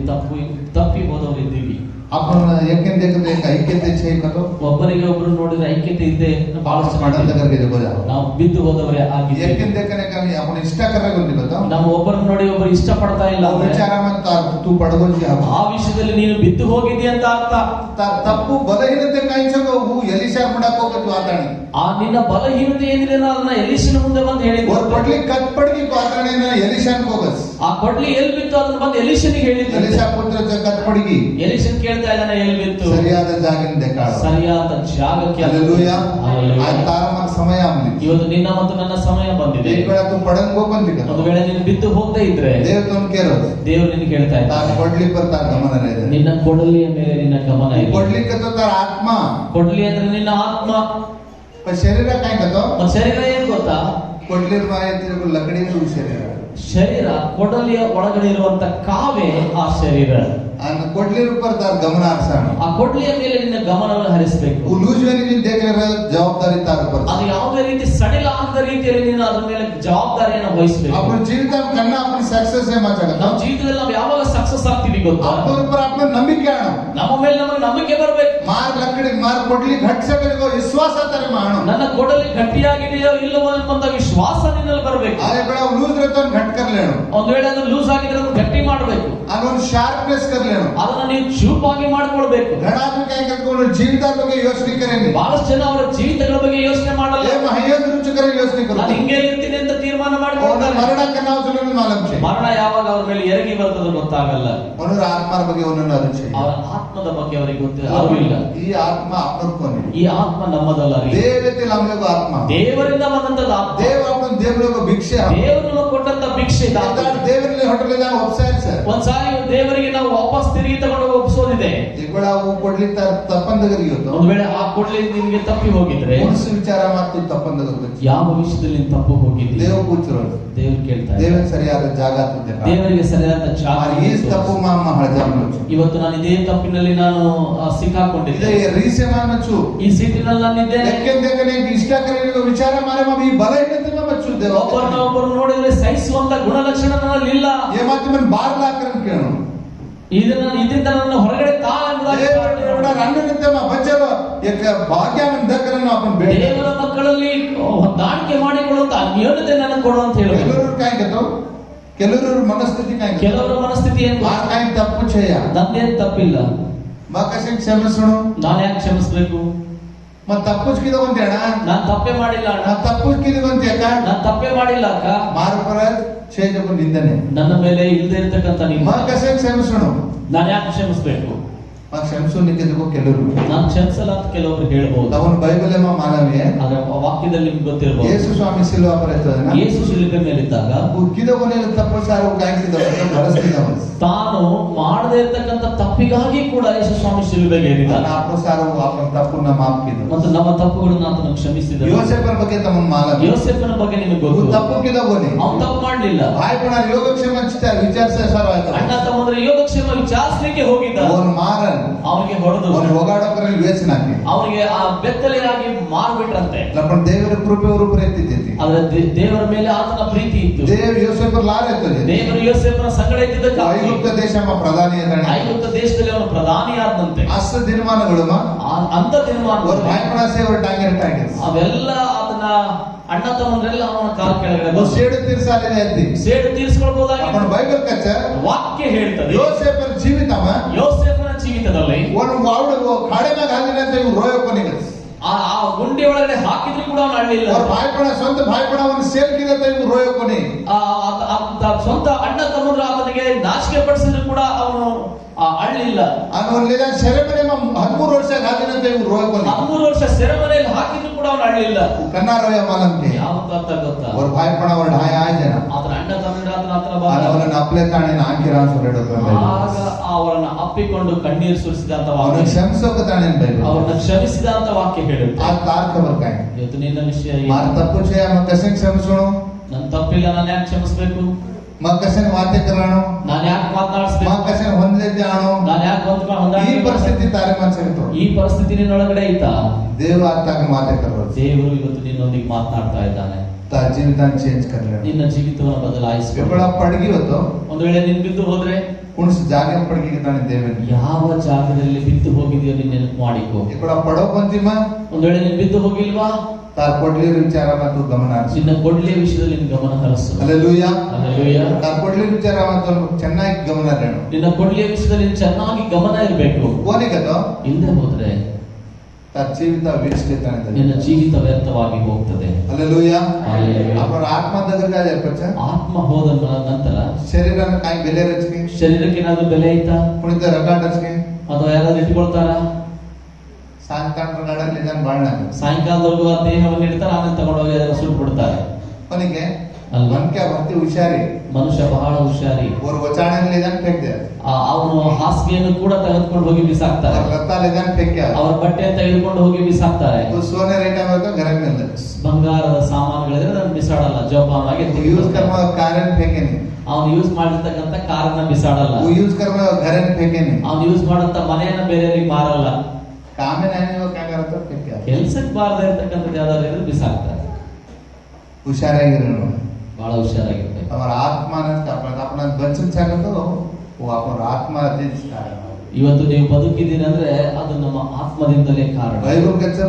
ತಪ್ಪಿ ಹೋದವರು ಇದ್ದೀವಿ. अपन यकेन देखते ऐक्यते छे कतो ಒಬ್ಬರಿಗೆ ಒಬ್ಬರು ನೋಡಿದ್ರೆ ಐಕ್ಯತೆ ಇದ್ದೆ ಬಹಳಷ್ಟು ಜನ मडल ಇದ್ದೀವಿ. करके देखो जाओ ನಾವು ಬಿದ್ದು ಹೋದವರೇ ಆಗಿದ್ದೀವಿ. यकेन देखने का नहीं अपन इष्ट कर रहे होते बताओ ನಾವು ಒಬ್ಬರನ್ನ ನೋಡಿ ಒಬ್ಬರು ಇಷ್ಟಪಡ್ತಾ ಇಲ್ಲ वो ಅಂದ್ರೆ विचार में तू पड़गो जी ಆ ವಿಷಯದಲ್ಲಿ ನೀನು ಬಿದ್ದು ಹೋಗಿದ್ದೀಯ ಅಂತ ಅರ್ಥ. ತಪ್ಪು ಬಲಹೀನತೆ ಕಾಣಿಸೋಕೆ ಹೂ ಎಲಿಶಾ ಮಾಡಕ್ ಹೋಗತ್ತು ಆತಾಣಿ ಆ ನಿನ್ನ ಬಲಹೀನತೆ ಏನಿದೆ ಅದನ್ನ ಎಲಿಶನ ಮುಂದೆ ಬಂದು ಹೇಳಿದ್ರು. और पडली कट पडगी आताणी ना एलिशान कोगस ಆ ಕೊಡ್ಲಿ ಎಲ್ಲಿ ಬಿತ್ತು ಅದನ್ನ ಬಂದು ಎಲಿಶನಿಗೆ ಹೇಳಿದ್ರು. एलिशा पुत्र कट पडगी ಎಲಿಶನ್ ಕೇಳ್ತಾ ಇದ್ದಾನೆ ಎಲ್ಲಿ ಬಿತ್ತು? ಸರಿಯಾದ ಜಾಗನ ದೇಕಾಳು ಸರಿಯಾದ ಜಾಗಕ್ಕೆ. Hallelujah hallelujah. आज तारमक समय आमली ಇವತ್ತು ನಿನ್ನ ಮತ್ತು ನನ್ನ ಸಮಯ ಬಂದಿದೆ. एक वेळा तू पडंग गोपंती का ಒಂದು ವೇಳೆ ನೀನು ಬಿದ್ದು ಹೋಗದೆ ಇದ್ರೆ देव तुम केरो ದೇವರು ನಿನಗೆ ಹೇಳ್ತಾ तार ಇದ್ದಾನೆ, पडली पर तार गमन रहे ನಿನ್ನ ಕೊಡಲಿಯ ಮೇಲೆ ನಿನ್ನ ಗಮನ ಇದೆ. पडली का तो तार आत्मा ಕೊಡ್ಲಿ ಅಂದ್ರೆ ನಿನ್ನ ಆತ್ಮ. पर शरीर काय कतो ಒಂದು ಶರೀರ ಏನ್ ಗೊತ್ತಾ? पडली माये तेरे लकड़ी रू शरीर ಶರೀರ ಕೊಡಲಿಯ ಒಳಗಡೆ ಇರುವಂತ ಕಾವೇ ಆ ಶರೀರ. आणि पडली पर तार गमन आरसाण ಆ ಕೊಡ್ಲಿಯ ಮೇಲೆ ನಿನ್ನ ಗಮನವನ್ನು ಹರಿಸಬೇಕು. उलूजवेनी जी देख रहे जवाबदारी तार पर ಅದು ಯಾವುದೇ ರೀತಿ ಸಡಿಲ ಆಗದ ರೀತಿಯಲ್ಲಿ ನೀನು ಅದ್ರ ಮೇಲೆ ಜವಾಬ್ದಾರಿಯನ್ನು ವಹಿಸಬೇಕು. आपण जीवित कन्ना आपण सक्सेस है माचाडत ನಮ್ಮ ಜೀವಿತದಲ್ಲಿ ನಾವು ಯಾವಾಗ ಸಕ್ಸಸ್ ಆಗ್ತೀವಿ ಗೊತ್ತಾ? आपण ऊपर आपण ನಂಬಿಕೆ ಆಣ ನಮ್ಮ ಮೇಲೆ ನಮಗೆ ನಂಬಿಕೆ ಬರಬೇಕು. ಮಾರ್ ಲಕಡಿ ಮಾರ್ ಕೊಡ್ಲಿ ಘಟ್ ಸಕಡಿಗೋ ವಿಶ್ವಾಸ ತರ ಮಾಣ ನನ್ನ ಕೊಡಲಿ ಗಟ್ಟಿಯಾಗಿದೆಯೋ ಇಲ್ಲವೋ ಎಂಬಂತ ವಿಶ್ವಾಸ ನಿನ್ನಲ್ಲಿ ಬರಬೇಕು. ಆರೆ ಬಡ ಲೂಸ್ ರತನ್ ಘಟ್ कर लेणो ಒಂದ್ ವೇಳೆ ಅದು ಲೂಸ್ ಆಗಿದ್ರೆ ಅದನ್ನು ಗಟ್ಟಿ ಮಾಡಬೇಕು. ಅದೊಂದು ಶಾರ್ಪ್ನೆಸ್ कर लेणो ಅದನ್ನ ನೀವು ಚೂಪಾಗಿ ಮಾಡ್ಕೊಳ್ಬೇಕು. घणा आदमी काय करतो जीवित ಬಗ್ಗೆ ಯೋಚನೆ ಕರೆಂगे ಬಹಳಷ್ಟು ಜನ ಅವರ ಜೀವಿತಗಳ ಬಗ್ಗೆ ಯೋಚನೆ ಮಾಡಲ್ಲ. ये महयस रुच करे ಯೋಚನೆ ನಾನು करो ಹಿಂಗೆ ಇರ್ತೀನಿ ಅಂತ ತೀರ್ಮಾನ और ಮಾಡ್ಕೊಳ್ತಾರೆ. मरण का नाम सुनने मालूम छे ಮರಣ ಯಾವಾಗ ಅವ್ರ ಮೇಲೆ ಎರಗಿ ಬರ್ತದೋ ಗೊತ್ತಾಗಲ್ಲ. ಅವರ ಆತ್ಮರ ಬಗ್ಗೆ ಅವನನ್ನು ಅದು छे ಅವರ ಆತ್ಮದ ಬಗ್ಗೆ ಅವರಿಗೆ ಅರಿವಿಲ್ಲ. ಈ ಆತ್ಮ आपन कोण ಈ ಆತ್ಮ ನಮ್ಮದಲ್ಲ ರೀ. ದೇವತೆಲ ನಮಗೆ ಆತ್ಮ ದೇವರಿಂದ ಬಂದಂತದ ಆತ್ಮ. ದೇವ आपन ದೇವರಿಗೆ ಭಿಕ್ಷೆ ದೇವರು ನಮಗೆ ಕೊಟ್ಟಂತ ಭಿಕ್ಷೆ ಇದು ಆತ್ಮ. ದೇವರಲ್ಲಿ ಹೋಟೆಲ್ ನಾವು ಒಪ್ಸಾಯ ಸರ್ ಒಂದ್ಸಾರಿ ದೇವರಿಗೆ ನಾವು ವಾಪಸ್ ತಿರುಗಿ ತಗೊಂಡು ಒಪ್ಪಿಸೋದಿದೆ. ಈಗಳ ಅವು ಕೊಡ್ಲಿ ತಪ್ಪಂದಗರಿಗೆ ಇವತ್ತು ಒಂದ್ ವೇಳೆ ಆ ಕೊಡ್ಲಿ ನಿಮ್ಗೆ ತಪ್ಪಿ ಹೋಗಿದ್ರೆ ಮನಸ್ಸು ವಿಚಾರ ಮತ್ತು ತಪ್ಪಂದಗರಿಗೆ ಯಾವ ವಿಷಯದಲ್ಲಿ ನೀನು ತಪ್ಪು ಹೋಗಿದ್ದಿ? ದೇವ ಕೂತಿರೋದು ದೇವ್ರು ಕೇಳ್ತಾರೆ. ದೇವರಿಗೆ ಸರಿಯಾದ ಜಾಗ ತುದ್ದೆ ದೇವರಿಗೆ ಸರಿಯಾದ ಜಾಗ ಈ ತಪ್ಪು ಮಾಮ ಹಳಜಾಮ ಇವತ್ತು ನಾನು ಇದೇ ತಪ್ಪಿನಲ್ಲಿ ನಾನು ಸಿಕ್ಕಾಕೊಂಡಿದ್ದೆ. ಇದೇ ರೀಸೆಮಾನಚು ಈ ಸೀಟಿನಲ್ಲಿ ನಾನಿದ್ದೇನೆ. ಯಾಕೆಂದ್ರೆ ಇಷ್ಟ ಕರೆಯುವ ವಿಚಾರ ಮಾರೆ ಮಾಮ ಈ ಬಲ ಇಡತೆ ಮಚ್ಚು ದೇವ ಒಬ್ಬರನ್ನ ಒಬ್ಬರು ನೋಡಿದ್ರೆ ಸಹಿಸುವಂತ ಗುಣಲಕ್ಷಣ ನನ್ನಲ್ಲಿ ಇಲ್ಲ. ये ಮಾತು ಮನ್ ಬಾರ್ ಲಾಕರನ್ ಕೇಳೋ ಇದರಿಂದ ನನ್ನ ಹೊರಗಡೆ ತಾ ಎಂಬುದಾಗಿ ದೇವರ ರಣ್ಣನಂತೆ ಮಾ ಬಚ್ಚವ ಏಕ ಭಾಗ್ಯವನ್ನು ದಕ್ಕರನ್ನು आपण ಬೇಡ ದೇವರ ಮಕ್ಕಳಲ್ಲಿ ಹೊಂದಾಣಿಕೆ ಮಾಡಿಕೊಳ್ಳುವಂತ ಅನ್ಯೋನ್ಯತೆ ನನಗೆ ಕೊಡು ಅಂತ ಹೇಳಿ ಕೆಲವರು काय कहतो ಕೆಲವರು ಮನಸ್ಥಿತಿ काय ಕೆಲವರ ಮನಸ್ಥಿತಿ ಏನು? ಆ काय ತಪ್ಪು छेಯ ನಂದೇನು ತಪ್ಪಿಲ್ಲ, ಮಾ ಕಸೆ ಕ್ಷಮಿಸೋಣ ನಾನು ಯಾಕೆ ಕ್ಷಮಿಸಬೇಕು? ಮ ತಪ್ಪು ಕಿದ ಒಂದೇಣ ನಾನು ತಪ್ಪೇ ಮಾಡಿಲ್ಲ ಅಣ್ಣ, ನಾ ತಪ್ಪು ಕಿದ ಒಂದೇಕ ನಾನು ತಪ್ಪೇ ಮಾಡಿಲ್ಲ ಅಕ್ಕ. ಮಾರ್ಪರ ಛೇದಕು ನಿಂದನೆ ನನ್ನ ಮೇಲೆ ಇಲ್ಲದೆ ಇರ್ತಕ್ಕಂಥ ಮಾ ನಿಮ್ಮ ಕಸೆ ಕ್ಷಮಿಸೋಣ ನಾನು ಯಾಕೆ ಕ್ಷಮಿಸಬೇಕು? ಮಾ ಕ್ಷಮಿಸೋ ನಿಕ್ಕಿದಕ್ಕೂ ಕೆಲವರು ನಾನು ಕ್ಷಮಿಸಲ್ಲ ಅಂತ ಕೆಲವರು ಹೇಳ್ಬಹುದು. ಅವನು ಬೈಬಲ್ ಮಾ ಮಾನವೇ ಆದ್ರೆ ವಾಕ್ಯದಲ್ಲಿ ನಿಮ್ಗೆ ಗೊತ್ತಿರಬಹುದು, ಯೇಸು ಸ್ವಾಮಿ ಸಿಲುವ ಪರತದನ ಯೇಸು ಶಿಲುಬೆ ಮೇಲಿದ್ದಾಗ ಉಕ್ಕಿದ ಕೊನೆಯ ತಪ್ಪು ಸಾರು ಕಾಯ್ತಿದ್ದವ ಬಳಸ್ತಿದ್ದವ ತಾನು ಮಾಡದೇ ಇರ್ತಕ್ಕಂಥ ತಪ್ಪಿಗಾಗಿ ಕೂಡ ಯೇಸು ಸ್ವಾಮಿ ಶಿಲುಬೆಗೆ ಏರಿದ. ಆಪನ ಸಾರು ಆಪನ ತಪ್ಪನ್ನ ಮಾಫ್ ಕಿದ ಮತ್ತು ನಮ್ಮ ತಪ್ಪುಗಳನ್ನು ಆತನು ಕ್ಷಮಿಸಿದ. ಯೋಸೇಫನ ಬಗ್ಗೆ ತಮ್ಮ ಮಾಲ ಯೋಸೇಫನ ಬಗ್ಗೆ ನಿಮಗೆ ಗೊತ್ತು, ತಪ್ಪು ಕಿದ ಬೋನಿ ಅವನು ತಪ್ಪು ಮಾಡ್ಲಿಲ್ಲ. ಭಾಯ್ಪಣ ಯೋಗಕ್ಷೇಮ ವಿಚಾರಿಸ ಸರ್ ಆಯ್ತು ಅಣ್ಣ ತಮ್ಮಂದ್ರೆ ಯೋಗ ಯೋಗಕ್ಷೇಮ ವಿಚಾರಿಸಲಿಕ್ಕೆ ಹೋಗಿದ್ದ. ಒಂದು ಮಾರನ್ ಅವನಿಗೆ ಹೊಡೆದು ಒಂದು ಹೋಗಾಡೋಕರಲ್ಲಿ ವೇಚನ ಹಾಕಿ ಅವನಿಗೆ ಆ ಬೆತ್ತಲೆಯಾಗಿ ಮಾರ್ಬಿಟ್ರಂತೆ. ಲಪನ್ ದೇವರ ಕೃಪೆ ಅವರು ಪ್ರೀತಿತಿ. ಆದ್ರೆ ದೇವರ ಮೇಲೆ ಆತನ ಪ್ರೀತಿ ಇತ್ತು. ದೇವ ಯೋಸೇಫರ ಲಾರೆ ಇತ್ತು. ದೇವರು ಯೋಸೇಫನ ಸಂಗಡ ಇದ್ದಿದ್ದಕ್ಕೆ ಐಗುಪ್ತ ದೇಶ ಪ್ರಧಾನಿ ಇದ್ದಾನೆ. ಐಗುಪ್ತ ದೇಶದಲ್ಲಿ ಅವನು ಪ್ರಧಾನಿ ಆದಂತೆ. ಅಷ್ಟ ದಿನಮಾನಗಳು ಅಂತ ದಿನಮಾನ ಭಾಯ್ಪಣಾಸೆ ಅವರು ಟಾರ್ಗೆಟ್ ಆಗಿದೆ. ಅವೆಲ್ಲ ಆತನ ಅಣ್ಣ ತಮ್ಮಂದ್ರೆಲ್ಲ ಅವನ ಕಾಲ ಕೆಳಗಡೆ ಸೇಡು ತೀರ್ಸಾಲಿದೆ ಅಂತಿ. ಸೇಡು ತೀರಿಸಿಕೊಳ್ಬಹುದಾಗಿ ಅವನ ಬೈಬಲ್ ಕಚ್ಚ ವಾಕ್ಯ ಹೇಳ್ತದೆ. ಯೋಸೇಫರ ಜೀವಿತವ ಯೋಸೇಫನ ಜೀವಿತದಲ್ಲಿ ಒಂದು ವಾಡು ಕಾಡಿನಾಗ ಹಾಲಿನಂತೆ ಇವ್ರು ರೋಯಪ್ಪನಿಗೆ ಆ ಗುಂಡಿ ಒಳಗಡೆ ಹಾಕಿದ್ರು ಕೂಡ ಅವನು ಅಳ್ಳಿಲ್ಲ. ಭಾಯ್ಪಣ ಸ್ವಂತ ಭಾಯ್ಪಣವನ್ನು ಸೇರ್ಕಿದಂತ ಇವ್ರು ರೋಯಪ್ಪನಿ ಸ್ವಂತ ಅಣ್ಣ ತಮ್ಮಂದ್ರು ಆತನಿಗೆ ನಾಚಿಕೆ ಪಡಿಸಿದ್ರು ಕೂಡ ಅವನು ಅಳ್ಳಿಲ್ಲ. ಸೆರೆಮನೆ 13 ವರ್ಷ ಹಾಕಿದಂತೆ ಇವ್ರು ರೋಯಪ್ಪನಿ 13 ವರ್ಷ ಸೆರೆಮನೆಯಲ್ಲಿ ಹಾಕಿದ್ರು ಕೂಡ ಅವನು ಅಳ್ಳಿಲ್ಲ. ಕನ್ನಾ ರೋಯಮ್ಮನಂತೆ ಯಾವ ಅರ್ಥ ಗೊತ್ತಾ? ಅವ್ರ ಭಾಯ್ಪಣ ಅವ್ರ ಢಾಯ ಜನ ಆತನ ಅಣ್ಣ ತಮ್ಮಂದ್ರು ಅವರನ್ನು ಅಪ್ಲೆ ತಾಣೆ ಹಾಕಿರ ಆಗ ಅವರನ್ನ ಅಪ್ಪಿಕೊಂಡು ಕಣ್ಣೀರು ಸುರಿಸಿದಂತ ಅವನ ಕ್ಷಮಿಸೋಕ ತಾಣೆ ಅವ್ರನ್ನ ಕ್ಷಮಿಸಿದಂತ ವಾಕ್ಯ ಹೇಳುತ್ತೆ. ಆ ತಾರ್ಕ ಬರ್ಕಾಯ ಇವತ್ತು ನಿನ್ನ ವಿಷಯ ತಪ್ಪು ಛೇ ಕಸನ್ ಕ್ಷಮಿಸೋಣ. ನನ್ ತಪ್ಪಿಲ್ಲ, ನಾನು ಯಾಕೆ ಕ್ಷಮಿಸ್ಬೇಕು? ಕಸನ್ ವಾತೆ ಕರಾಣೋ, ನಾನು ಯಾಕೆ ಮಾತನಾಡಿಸ್ಬೇಕು? ಕಸನ್ ಹೊಂದಿದ್ದೆ ಆಣೋ, ನಾನು ಯಾಕೆ ಈ ಪರಿಸ್ಥಿತಿ ತಾರೆ ಮನಸ್ಸಿತ್ತು. ಈ ಪರಿಸ್ಥಿತಿ ನಿನ್ನೊಳಗಡೆ ಐತಾ? ದೇವರು ಆತಾಗ ಮಾತೆ ಕರೋ. ದೇವರು ಇವತ್ತು ನಿನ್ನೊಂದಿಗೆ ಮಾತನಾಡ್ತಾ ಇದ್ದಾನೆ. ಜೀವಿತಾನ್ ಚೇಂಜ್ ಕರ್ಲೆ, ನಿನ್ನ ಜೀವಿತವನ್ನು ಬದಲಾಯಿಸಬೇಕು. ಪಡಗಿ ಇವತ್ತು ಒಂದು ವೇಳೆ ನೀನು ಬಿದ್ದು ಹೋದ್ರೆ ಕುಣಿಸ್ ಜಾಗ ಪಡಗಿ ತಾನೆ ದೇವನ್ ಯಾವ ಜಾಗದಲ್ಲಿ ಬಿದ್ದು ಹೋಗಿದೆಯೋ ನೀನು ನೆನಪು ಮಾಡಿಕೋ. ಇಕಡ ಪಡೋ ಬಂತಿಮ ಒಂದು ವೇಳೆ ನೀನು ಬಿದ್ದು ಹೋಗಿಲ್ವಾ ತಾರ್ ಕೊಡ್ಲಿ ವಿಚಾರ ಮತ್ತು ಗಮನ ನಿನ್ನ ಕೊಡ್ಲಿಯ ವಿಷಯದಲ್ಲಿ ನಿನ್ನ ಗಮನ ಹರಿಸು. Hallelujah hallelujah. ತಾರ್ ಕೊಡ್ಲಿ ವಿಚಾರ ಮತ್ತು ಚೆನ್ನಾಗಿ ಗಮನ ಇರಬೇಕು. ನಿನ್ನ ಕೊಡ್ಲಿಯ ವಿಷಯದಲ್ಲಿ ಚೆನ್ನಾಗಿ ಗಮನ ಇರಬೇಕು. ಕೋನಿಗತೋ ಇಲ್ಲದೆ ಹೋದ್ರೆ ತಾರ್ ಜೀವಿತ ವೇಸ್ಟ್ ತಾನೆ, ನಿನ್ನ ಜೀವಿತ ವ್ಯರ್ಥವಾಗಿ ಹೋಗ್ತದೆ. ಹಲ್ಲೆಲೂಯಾ. ಹಲ್ಲೆಲೂಯಾ. ಅವರ ಆತ್ಮ ದಗರ್ಗಾದೆ ಪಚ್ಚ ಆತ್ಮ ಹೋದ ನಂತರ ಶರೀರನ ಕಾಯಿ ಬೆಲೆ ರಚನೆ, ಶರೀರಕ್ಕೆ ಏನಾದ್ರು ಬೆಲೆ ಐತಾ? ಕುಣಿತ ರಕಾಡ್ ರಚನೆ ಅಥವಾ ಯಾರಾದ್ರೂ ಇಟ್ಕೊಳ್ತಾರ? ಸಾಯಂಕಾಲದವರೆಗೂ ಆ ದೇಹವನ್ನು ಇಡ್ತಾರೆ, ಆಮೇಲೆ ತಗೊಂಡೋಗಿ ಅದನ್ನು ಸುಟ್ಟು ಬಿಡ್ತಾರೆ. ಕೊನೆಗೆ ಭರ್ತಿ ಹುಷಾರಿ ಮನುಷ್ಯ ಬಹಳ ಹುಷಾರಿ. ಅವನು ಹಾಸಿಗೆಯನ್ನು ಕೂಡ ತೆಗೆದುಕೊಂಡು ಹೋಗಿ ಬಿಸಾಕ್ತಾರೆ. ಅವರ ಬಟ್ಟೆ ತೆಗೆದುಕೊಂಡು ಹೋಗಿ ಬಿಸಾಕ್ತಾರೆ. ಬಂಗಾರದ ಸಾಮಾನುಗಳಿದ್ರೆ ಅದನ್ನು ಬಿಸಾಡಲ್ಲ, ಜೋಪಾನವಾಗಿ ಅವನು ಯೂಸ್ ಮಾಡಿರ್ತಕ್ಕಂಥ ಕಾರನ್ನ ಬಿಸಾಡಲ್ಲ, ಅವನು ಯೂಸ್ ಮಾಡಂತ ಮನೆಯನ್ನ ಬೇರೆಯವರಿಗೆ ಮಾರಲ್ಲ. ಕೆಲ್ಸಕ್ಕೆ ಬಾರದೇ ಇರ್ತಕ್ಕಂಥದ್ದು ಯಾವ್ದಾದ್ರು ಇದ್ರೆ ಬಿಸಾಕ್ತಾರೆ. ಹುಷಾರಾಗಿರೋಣ, ಬಹಳ ಹುಷಾರಾಗಿರ್ಬೇಕು. ಅವರ ಆತ್ಮನ ಆತ್ಮ ಇವತ್ತು ನೀವು ಬದುಕಿದ್ದೀರಿ ಅಂದ್ರೆ ಅದು ನಮ್ಮ ಆತ್ಮದಿಂದಲೇ ಕಾರಣ.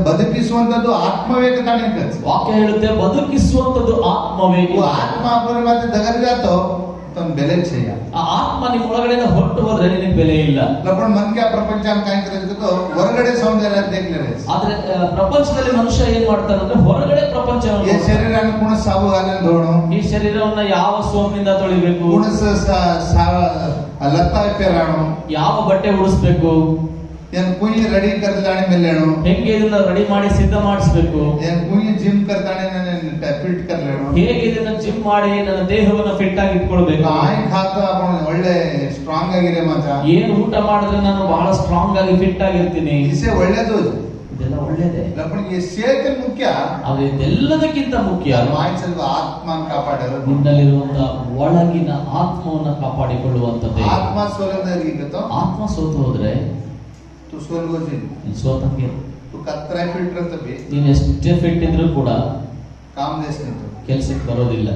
ಬದುಕಿಸುವಂತದ್ದು ಆತ್ಮವೇ. ವಾಕ್ಯ ಹೇಳುತ್ತೆ ಬದುಕಿಸುವಂತದ್ದು ಆತ್ಮವೇ. ಆತ್ಮ ಮತ್ತೆ ದಗರ್ಗಾತೋ ಬೆಲೆ ಚೆಯ್ಯ. ಆ ಆತ್ಮ ನಿಮ್ಮ ಒಳಗಡೆ ಹೊರಟು ಹೋದ್ರೆ ನಿನಗೆ ಬೆಲೆ ಇಲ್ಲ. ಮನ್ಕೆ ಪ್ರಪಂಚ ಹೊರಗಡೆ ಸೌಂದರ್ಯ ಆದ್ರೆ ಪ್ರಪಂಚದಲ್ಲಿ ಮನುಷ್ಯ ಏನ್ ಮಾಡ್ತಾನೆ ಅಂದ್ರೆ ಹೊರಗಡೆ ಪ್ರಪಂಚ. ಶರೀರ ಸಾವು ಈ ಶರೀರವನ್ನ ಯಾವ ಸೋಪಿನಿಂದ ತೊಳಿಬೇಕು, ಯಾವ ಬಟ್ಟೆ ಉಡಿಸ್ಬೇಕು, ಕುಯಿ ರೆಡಿ ಕರ್ತಾನೆ ಮೇಲೇಣು, ಹೆಂಗೆ ಇದನ್ನ ರೆಡಿ ಮಾಡಿ ಸಿದ್ಧ ಮಾಡಿಸ್ಬೇಕು, ಕುಯಿ ಜಿಮ್ ಕರ್ತಾನೆ ಫಿಟ್ ಕರ್ಲೇಣು, ಹೇಗೆ ಇದನ್ನ ಜಿಮ್ ಮಾಡಿ ನನ್ನ ದೇಹವನ್ನ ಫಿಟ್ ಆಗಿ ಇಟ್ಕೊಳ್ಬೇಕು, ಒಳ್ಳೆ ಸ್ಟ್ರಾಂಗ್ ಆಗಿದೆ ಮಾತ್ರ, ಏನು ಊಟ ಮಾಡಿದ್ರೆ ನಾನು ಬಹಳ ಸ್ಟ್ರಾಂಗ್ ಆಗಿ ಫಿಟ್ ಆಗಿರ್ತೀನಿ, ಒಳ್ಳೇದು. ಇದೆಲ್ಲ ಒಳ್ಳೇದೇ. ಸೇತು ಮುಖ್ಯ, ಆದ್ರೆ ಇದೆಲ್ಲದಕ್ಕಿಂತ ಮುಖ್ಯ ಆತ್ಮ ಕಾಪಾಡೋದು, ನಿನ್ನಲ್ಲಿರುವಂತಹ ಒಳಗಿನ ಆತ್ಮವನ್ನ ಕಾಪಾಡಿಕೊಳ್ಳುವಂತದ್ದೇ. ಆತ್ಮ ಆತ್ಮ ಸೋತು ಹೋದ್ರೆ ಸೋತಂಗೆ ನೀನ್ ಎಷ್ಟೇ ಫಿಟ್ ಇದ್ರೂ ಕೂಡ ಕೆಲ್ಸಕ್ಕೆ ಬರೋದಿಲ್ಲ.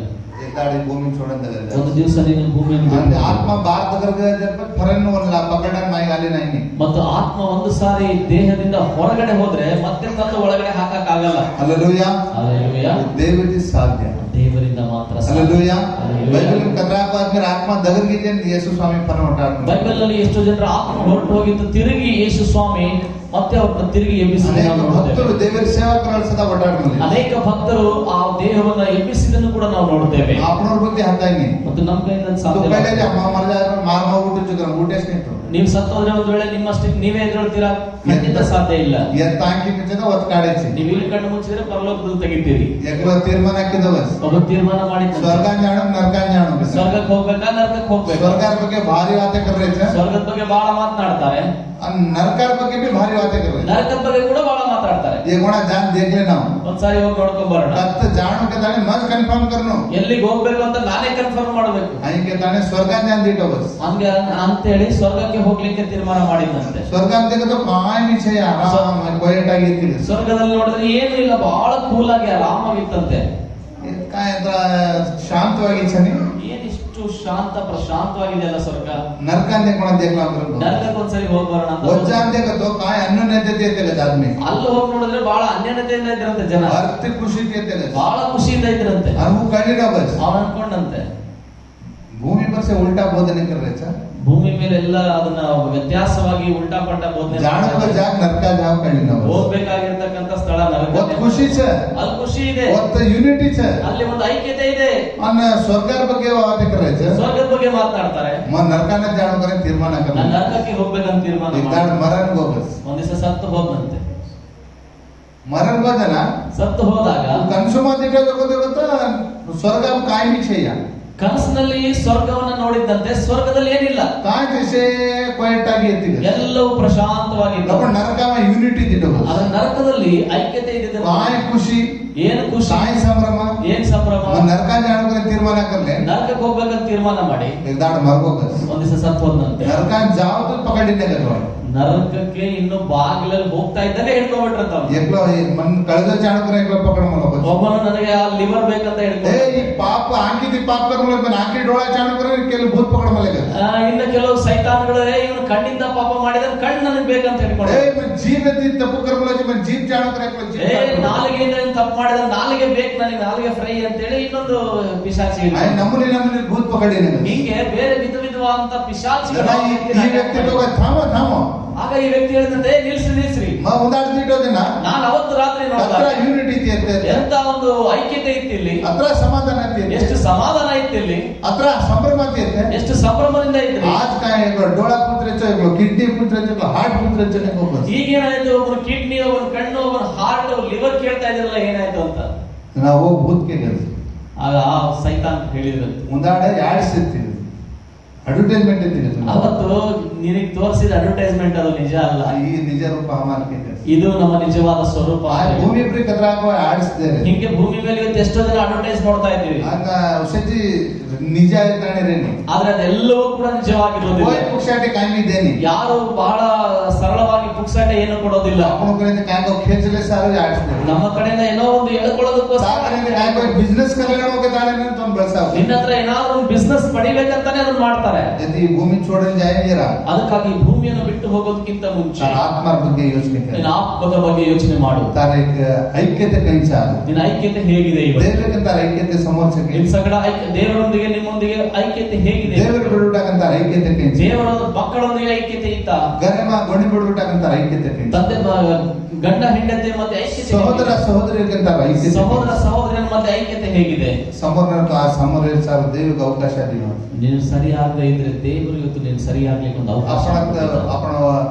ಒಂದು ದಿವಸ ನೀನು ಭೂಮಿಯನ್ನು ಆತ್ಮ ಮತ್ತು ಆತ್ಮ ಒಂದು ಸಾರಿ ದೇಹದಿಂದ ಹೊರಗಡೆ ಹೋದ್ರೆ ಮತ್ತೆ ತಂದು ಒಳಗಡೆ ಹಾಕಕ್ ಆಗಲ್ಲ. ದೇವರಿಗೆ ಸಾಧ್ಯ, ದೇವರಿಂದ ಮಾತ್ರ. ಆತ್ಮ ದಗರ್ಗಿದೆ ಯೇಸು ಸ್ವಾಮಿ ಬೈಬಲ್ ನಲ್ಲಿ ಎಷ್ಟೋ ಜನರ ಆತ್ಮ ಹೊರಟು ಹೋಗಿದ್ದು ತಿರುಗಿ ಯೇಸು ಸ್ವಾಮಿ ಮತ್ತೆ ಅವ್ರನ್ನ ತಿರುಗಿ ಎಬ್ಬಿಸಿದ ದೇವರ ಸೇವಕರು ಸದಾ ಓಡಾಡ್ತಾರೆ. ಅನೇಕ ಭಕ್ತರು ಆ ದೇಹವನ್ನ ಎಬ್ಬಿಸಿದನ್ನು ಕೂಡ ನಾವು ನೋಡುತ್ತೇವೆ. ಮತ್ತು ನಮ್ಮ ಕೈಯಿಂದ ಸಾಧ್ಯ. ನೀವು ಸತ್ತೋದ್ರೆ ಒಂದು ವೇಳೆ ನಿಮ್ಮಷ್ಟಕ್ಕೆ ನೀವೇ ಎದುರುಳ್ತೀರಾ? ಖಂಡಿತ ಸಾಧ್ಯ ಇಲ್ಲ. ನೀವು ಇಲ್ಲಿ ಕಣ್ಣು ಮುಚ್ಚಿದ್ರೆ ಪರಲೋಕದಲ್ಲಿ ತೆಗಿತೀರಿ. ತೀರ್ಮಾನ ಒಬ್ಬ ತೀರ್ಮಾನ ಮಾಡಿ ಸ್ವರ್ಗಕ್ಕೆ ಹೋಗ್ಬೇಕಾ ನರಕಕ್ಕೆ ಹೋಗ್ಬೇಕು? ಸ್ವರ್ಗದ ಬಗ್ಗೆ ಭಾರಿ ವಾತೆ ಸ್ವರ್ಗದ ಬಗ್ಗೆ ಬಹಳ ಮಾತನಾಡ್ತಾರೆ, ನರಕದ ಬಗ್ಗೆ ಭಾರಿ ವಾತೆ ನರಕದ ಬಗ್ಗೆ ಕೂಡ ಬಹಳ ಮಾತಾಡ್ತಾರೆ. ಮಾತಾಡ್ತಾರೆ. ये गोणा जान देख लेना, ಒಂದ್ಸಾರಿ ಹೋಗಿ ನೋಡ್ಕೊಂಡ್ ಬರೋಣ. कत जानो के ताने मत कंफर्म करनो, ಎಲ್ಲಿಗೆ ಹೋಗ್ಬೇಕು ಅಂತ ನಾನೇ ಕನ್ಫರ್ಮ್ ಮಾಡಬೇಕು. आई के ताने स्वर्ग जान दीटो बस. ಹಂಗೆ ಅಂತೇಳಿ ಸ್ವರ್ಗಕ್ಕೆ ಹೋಗ್ಲಿಕ್ಕೆ ತೀರ್ಮಾನ ಮಾಡಿದಂತೆ. स्वर्ग देखे तो काय भी छे आराम क्वाइट ಆಗಿತ್ತು. ಸ್ವರ್ಗದಲ್ಲಿ ನೋಡಿದ್ರೆ ಏನು ಇಲ್ಲ, ಬಹಳ ಕೂಲ್ ಆಗಿ ಆರಾಮಾಗಿತ್ತಂತೆ. काय ಶಾಂತವಾಗಿ छने, ಏನಿಷ್ಟು ಶಾಂತ ಪ್ರಶಾಂತವಾಗಿದೆಯಲ್ಲ ಸ್ವರ್ಗ. नरक देखना देखला अंदर ನರಕಕ್ಕೆ ಒಂದ್ಸರಿ ಹೋಗಿ ಬರೋಣ ಅಂತ. वज्जा देखे तो काय अन्योन्यते देते आदमी, ಅಲ್ಲಿ ಹೋಗಿ ನೋಡಿದ್ರೆ ಬಹಳ ಅನ್ಯೋನ್ಯತೆಯಿಂದ ಇದ್ರಂತೆ ಜನ, ಅರ್ಥ ಖುಷಿ देते, ಬಹಳ ಖುಷಿಯಿಂದ ಇದ್ರಂತೆ. ಅವು ಕಳ್ಳಿಡ ಬಸ್ ಅವನು ಅನ್ಕೊಂಡಂತೆ ಭೂಮಿ पर से उल्टा बोधने कर रहे थे, ಭೂಮಿ ಮೇಲೆ ಎಲ್ಲ ಅದನ್ನ ವ್ಯತ್ಯಾಸವಾಗಿ ಉಲ್ಟಾ ಪಲ್ಟ ಬೋಧನೆ जानो तो जाग नरक जाओ कಳ್ಳಿನ ಹೋಗ್ಬೇಕಾಗಿರ್ತಕ್ಕಂಥ ಸ್ಥಳ ನರಕ. बहुत ಖುಷಿ छे, ಅಲ್ಲಿ ಖುಷಿ ಇದೆ, बहुत यूनिटी छे, ಅಲ್ಲಿ ಒಂದು ಐಕ್ಯತೆ ಇದೆ. ಅನ್ನ ಸ್ವರ್ಗದ ಬಗ್ಗೆ ವಾದ करे छे, ಸ್ವರ್ಗದ ಬಗ್ಗೆ ಮಾತಾಡ್ತಾರೆ. मन नरकನ जानो करे ತೀರ್ಮಾನ करे, ನಾನು ನರಕಕ್ಕೆ ಹೋಗ್ಬೇಕಂತ ತೀರ್ಮಾನ ಇದ್ದಾಡ ಮರಣ ಹೋಗಸ್. ಒಂದ್ ದಿವಸ ಸತ್ತು ಹೋದಂತೆ. ಮರಣ ಹೋದನ ಸತ್ತು ಹೋದಾಗ ಕನ್ಸುಮ ದಿಟ ಗೊತ್ತಾ ಸ್ವರ್ಗ ಕಾಯಿ ಛೇಯ, ಕನಸಿನಲ್ಲಿ ಸ್ವರ್ಗವನ್ನ ನೋಡಿದ್ದಂತೆ. ಸ್ವರ್ಗದಲ್ಲಿ ಏನಿಲ್ಲ, ಕಾಯಿ ಜೈಸೆ ಕ್ವೈಟ್ ಆಗಿ ಎತ್ತಿದೆ, ಎಲ್ಲವೂ ಪ್ರಶಾಂತವಾಗಿತ್ತು. अपन नरक में यूनिटी दिटो, ಆದ್ರೆ ನರಕದಲ್ಲಿ ಐಕ್ಯತೆ ಇದೆ. काय खुशी, ಏನು ಖುಷಿ, काय संभ्रम, ಏನ್ ಸಂಭ್ರಮ. नरक जानो करे ತೀರ್ಮಾನ करले, ನರಕಕ್ಕೆ ಹೋಗ್ಬೇಕಂತ ತೀರ್ಮಾನ ಮಾಡಿ ಇದ್ದಾಡ ಮರಗೋಗಸ್. ಒಂದ್ ದಿವಸ ಸತ್ತು ಹೋದಂತೆ. नरक जाओ तो पकड़ने का ನರಕಕ್ಕೆ ಇನ್ನು ಬಾಗಿಲಲ್ಲಿ ಹೋಗ್ತಾ ಇದ್ದಾನೆ ಹಿಡ್ಕೊಂಡ್ಬಿಟ್ರಂತ. एकलो मन कळज जानो करे एकलो पकड़ मला बस. ಒಬ್ಬನು ನನಗೆ ಆ ಲಿವರ್ ಬೇಕಂತ ए ಹಿಡ್ಕೊಂಡು, ಈ ಪಾಪ ಆಂಕಿದಿ ಪಾಪ कर मला पण आंकी डोळा जानो करे केले भूत पकड़ मला का. ಇನ್ನು ಕೆಲವು ಸೈತಾನ್ಗಳು ಇವನು ಕಣ್ಣಿಂದ ಪಾಪ ಮಾಡಿದ್ರೆ ಕಣ್ಣು ನನಗೆ ಬೇಕಂತ ಹಿಡ್ಕೊಂಡು, ए मन जीवದಿ ತಪ್ಪು कर मला मन जीव जानो करे एकलो जीव. ನಾಲಿಗೆಯಿಂದ ತಪ್ಪು ಮಾಡಿದ್ರೆ ನಾಲಿಗೆ ಬೇಕು ನನಗೆ, ನಾಲಿಗೆ ಫ್ರೈ ಅಂತ ಹೇಳಿ ಇನ್ನೊಂದು ಪಿಶಾಚಿ ಇದೆ. आय नमुने भूत पकड़ने का. ಹೀಗೆ ಬೇರೆ ವಿಧವಾದಂತ ಪಿಶಾಚಿಗಳು. ಈ ವ್ಯಕ್ತಿ लोग थामो ಆಗ ಈ ವ್ಯಕ್ತಿ ಹೇಳಿದಂತೆ, ನಿಲ್ಸ್ರಿ ಮ ಉದಾಹರಣೆ ದಿನ ನಾನು ಅವತ್ತು ರಾತ್ರಿ ಅತ್ರ ನೋಡಿದಾಗ ಯೂನಿಟಿ ಇರುತ್ತೆ, ಎಂತ ಒಂದು ಐಕ್ಯತೆ ಇತ್ತು ಇಲ್ಲಿ, ಅತ್ರ ಸಮಾಧಾನ ಇರುತ್ತೆ, ಎಷ್ಟು ಸಮಾಧಾನ ಇತ್ತು ಇಲ್ಲಿ, ಅತ್ರ ಸಂಭ್ರಮ ಇರುತ್ತೆ. ಎಷ್ಟು ಸಂಭ್ರಮದಿಂದ ಇದ್ರಿ. आज काय डोळा पुत्रेचो किडनी पुत्रेचो हार्ट पुत्रेचो ने ಈಗೇನಾಯ್ತು, ಒಬ್ಬನು ಕಿಡ್ನಿ, ಒಬ್ಬನು ಕಣ್ಣು, ಒಬ್ಬನು ಹಾರ್ಟ್, ಲಿವರ್ ಕೇಳ್ತಾ ಇದ್ರಲ್ಲ ಏನಾಯ್ತು ಅಂತ. ನಾವು ಭೂತ್ के ಆಗ ಆ ಸೈತಾನ್ ಹೇಳಿದ್ರಂತೆ, ಮುಂದಾಡೆ ಯಾಡ್ ಸಿಗ್ತಿದೆ ಅಡ್ವರ್ಟೈಸ್ಮೆಂಟ್ ಇದ್ದಿದೆ, ಅವತ್ತು ನಿನಗೆ ತೋರಿಸಿದ ಅಡ್ವರ್ಟೈಸ್ಮೆಂಟ್ ಅದು ನಿಜ ಅಲ್ಲ, ಈ ನಿಜ ರೂಪ ಹಮಾರ್ಕೆ ಇದು ನಮ್ಮ ನಿಜವಾದ ಸ್ವರೂಪ. ಭೂಮಿ ಪ್ರಿ ಕದ್ರಾಗೋ ಆಡ್ಸ್ ದೇರೆ ಹಿಂಗೆ ಭೂಮಿ ಮೇಲೆ ಇವತ್ತು ಎಷ್ಟೋ ಜನ ಅಡ್ವರ್ಟೈಸ್ ನೋಡ್ತಾ ಇದ್ದೀವಿ, ಆಗ ಔಷಧಿ ನಿಜ ಇರ್ತಾನೆ ರೇನಿ, ಆದ್ರೆ ಅದೆಲ್ಲವೂ ಕೂಡ ನಿಜವಾಗಿರೋದಿಲ್ಲ. कोई पुक्षाटे काय नहीं देनी, ಯಾರು ಬಹಳ ಸರಳವಾಗಿ ಪುಕ್ಸಾಟ ಏನು ಕೊಡೋದಿಲ್ಲ. आपण करेंगे काय को खेचले सारे आड्स दे, ನಮ್ಮ ಕಡೆಯಿಂದ ಏನೋ ಒಂದು ಎಳ್ಕೊಳ್ಳೋದಕ್ಕೋಸ್ಕರ ಸಾಕರೆಂಗೆ काय कोई बिझनेस करलेनो के ताने ने तुम बसाओ, ನಿನ್ನ ಹತ್ರ ಏನಾದ್ರೂ ಒಂದು ಬಿಸ್ನೆಸ್ ಪಡಿಬೇಕಂತಾನೆ ಅದನ್ನ ಮಾಡ್ತಾರೆ. यदि भूमि छोड़ने जाएंगे ಅದಕ್ಕಾಗಿ ಭೂಮಿಯನ್ನು ಬಿಟ್ಟು ಹೋಗೋದಕ್ಕಿಂತ ಮುಂಚೆ आत्मा ಬಗ್ಗೆ ಯೋಚನೆ कर, ನಿನ್ನ ಆತ್ಮದ ಬಗ್ಗೆ ಯೋಚನೆ ಮಾಡು. तार एक ಐಕ್ಯತೆ ಕೈಸಾ, ನಿನ್ನ ಐಕ್ಯತೆ ಹೇಗಿದೆ ಇವತ್ತು? ದೇವರಿಗಿಂತ ಐಕ್ಯತೆ ಸಮೋರ್ಸಕ್ಕೆ, ನಿನ್ನ ಸಗಡ ದೇವರೊಂದಿಗೆ ನಿಮ್ಮೊಂದಿಗೆ ಐಕ್ಯತೆ ಹೇಗಿದೆ? ದೇವರು ಬಿಡುವುದಕ್ಕಂತ ಐಕ್ಯತೆ ಕೈಸಾ, ದೇವರ ಮಕ್ಕಳೊಂದಿಗೆ ಐಕ್ಯತೆ ಇತ್ತ? ಗರಮ ಗೊಣಿ ಬಿಡುವುದಕ್ಕಂತ ಐಕ್ಯತೆ ಕೈಸಾ, ತಂದೆ ಗಂಡ ಹೆಂಡತಿ ಮತ್ತೆ ಐಕ್ಯತೆ, ಸಹೋದರ ಸಹೋದರಿಯರಿಗಿಂತ ಐಕ್ಯತೆ, ಸಹೋದರ ಸಹೋದರಿಯರ ಮತ್ತೆ ಐಕ್ಯತೆ ಹೇಗಿದೆ? ಸಮರ್ನಕ ಆ ಸಮರ್ಯ ಸಾರು ದೇವರಿಗೆ ಅವಕಾಶ ದಿನ ನೀನು ಸರಿಯಾಗದೇ ಇದ್ರೆ ದೇವರು ಇವತ್ತು ನೀನು ಸರಿಯಾಗ್ಲಿಕ್ಕೆ ಒಂದು ಅವಕಾಶ आपण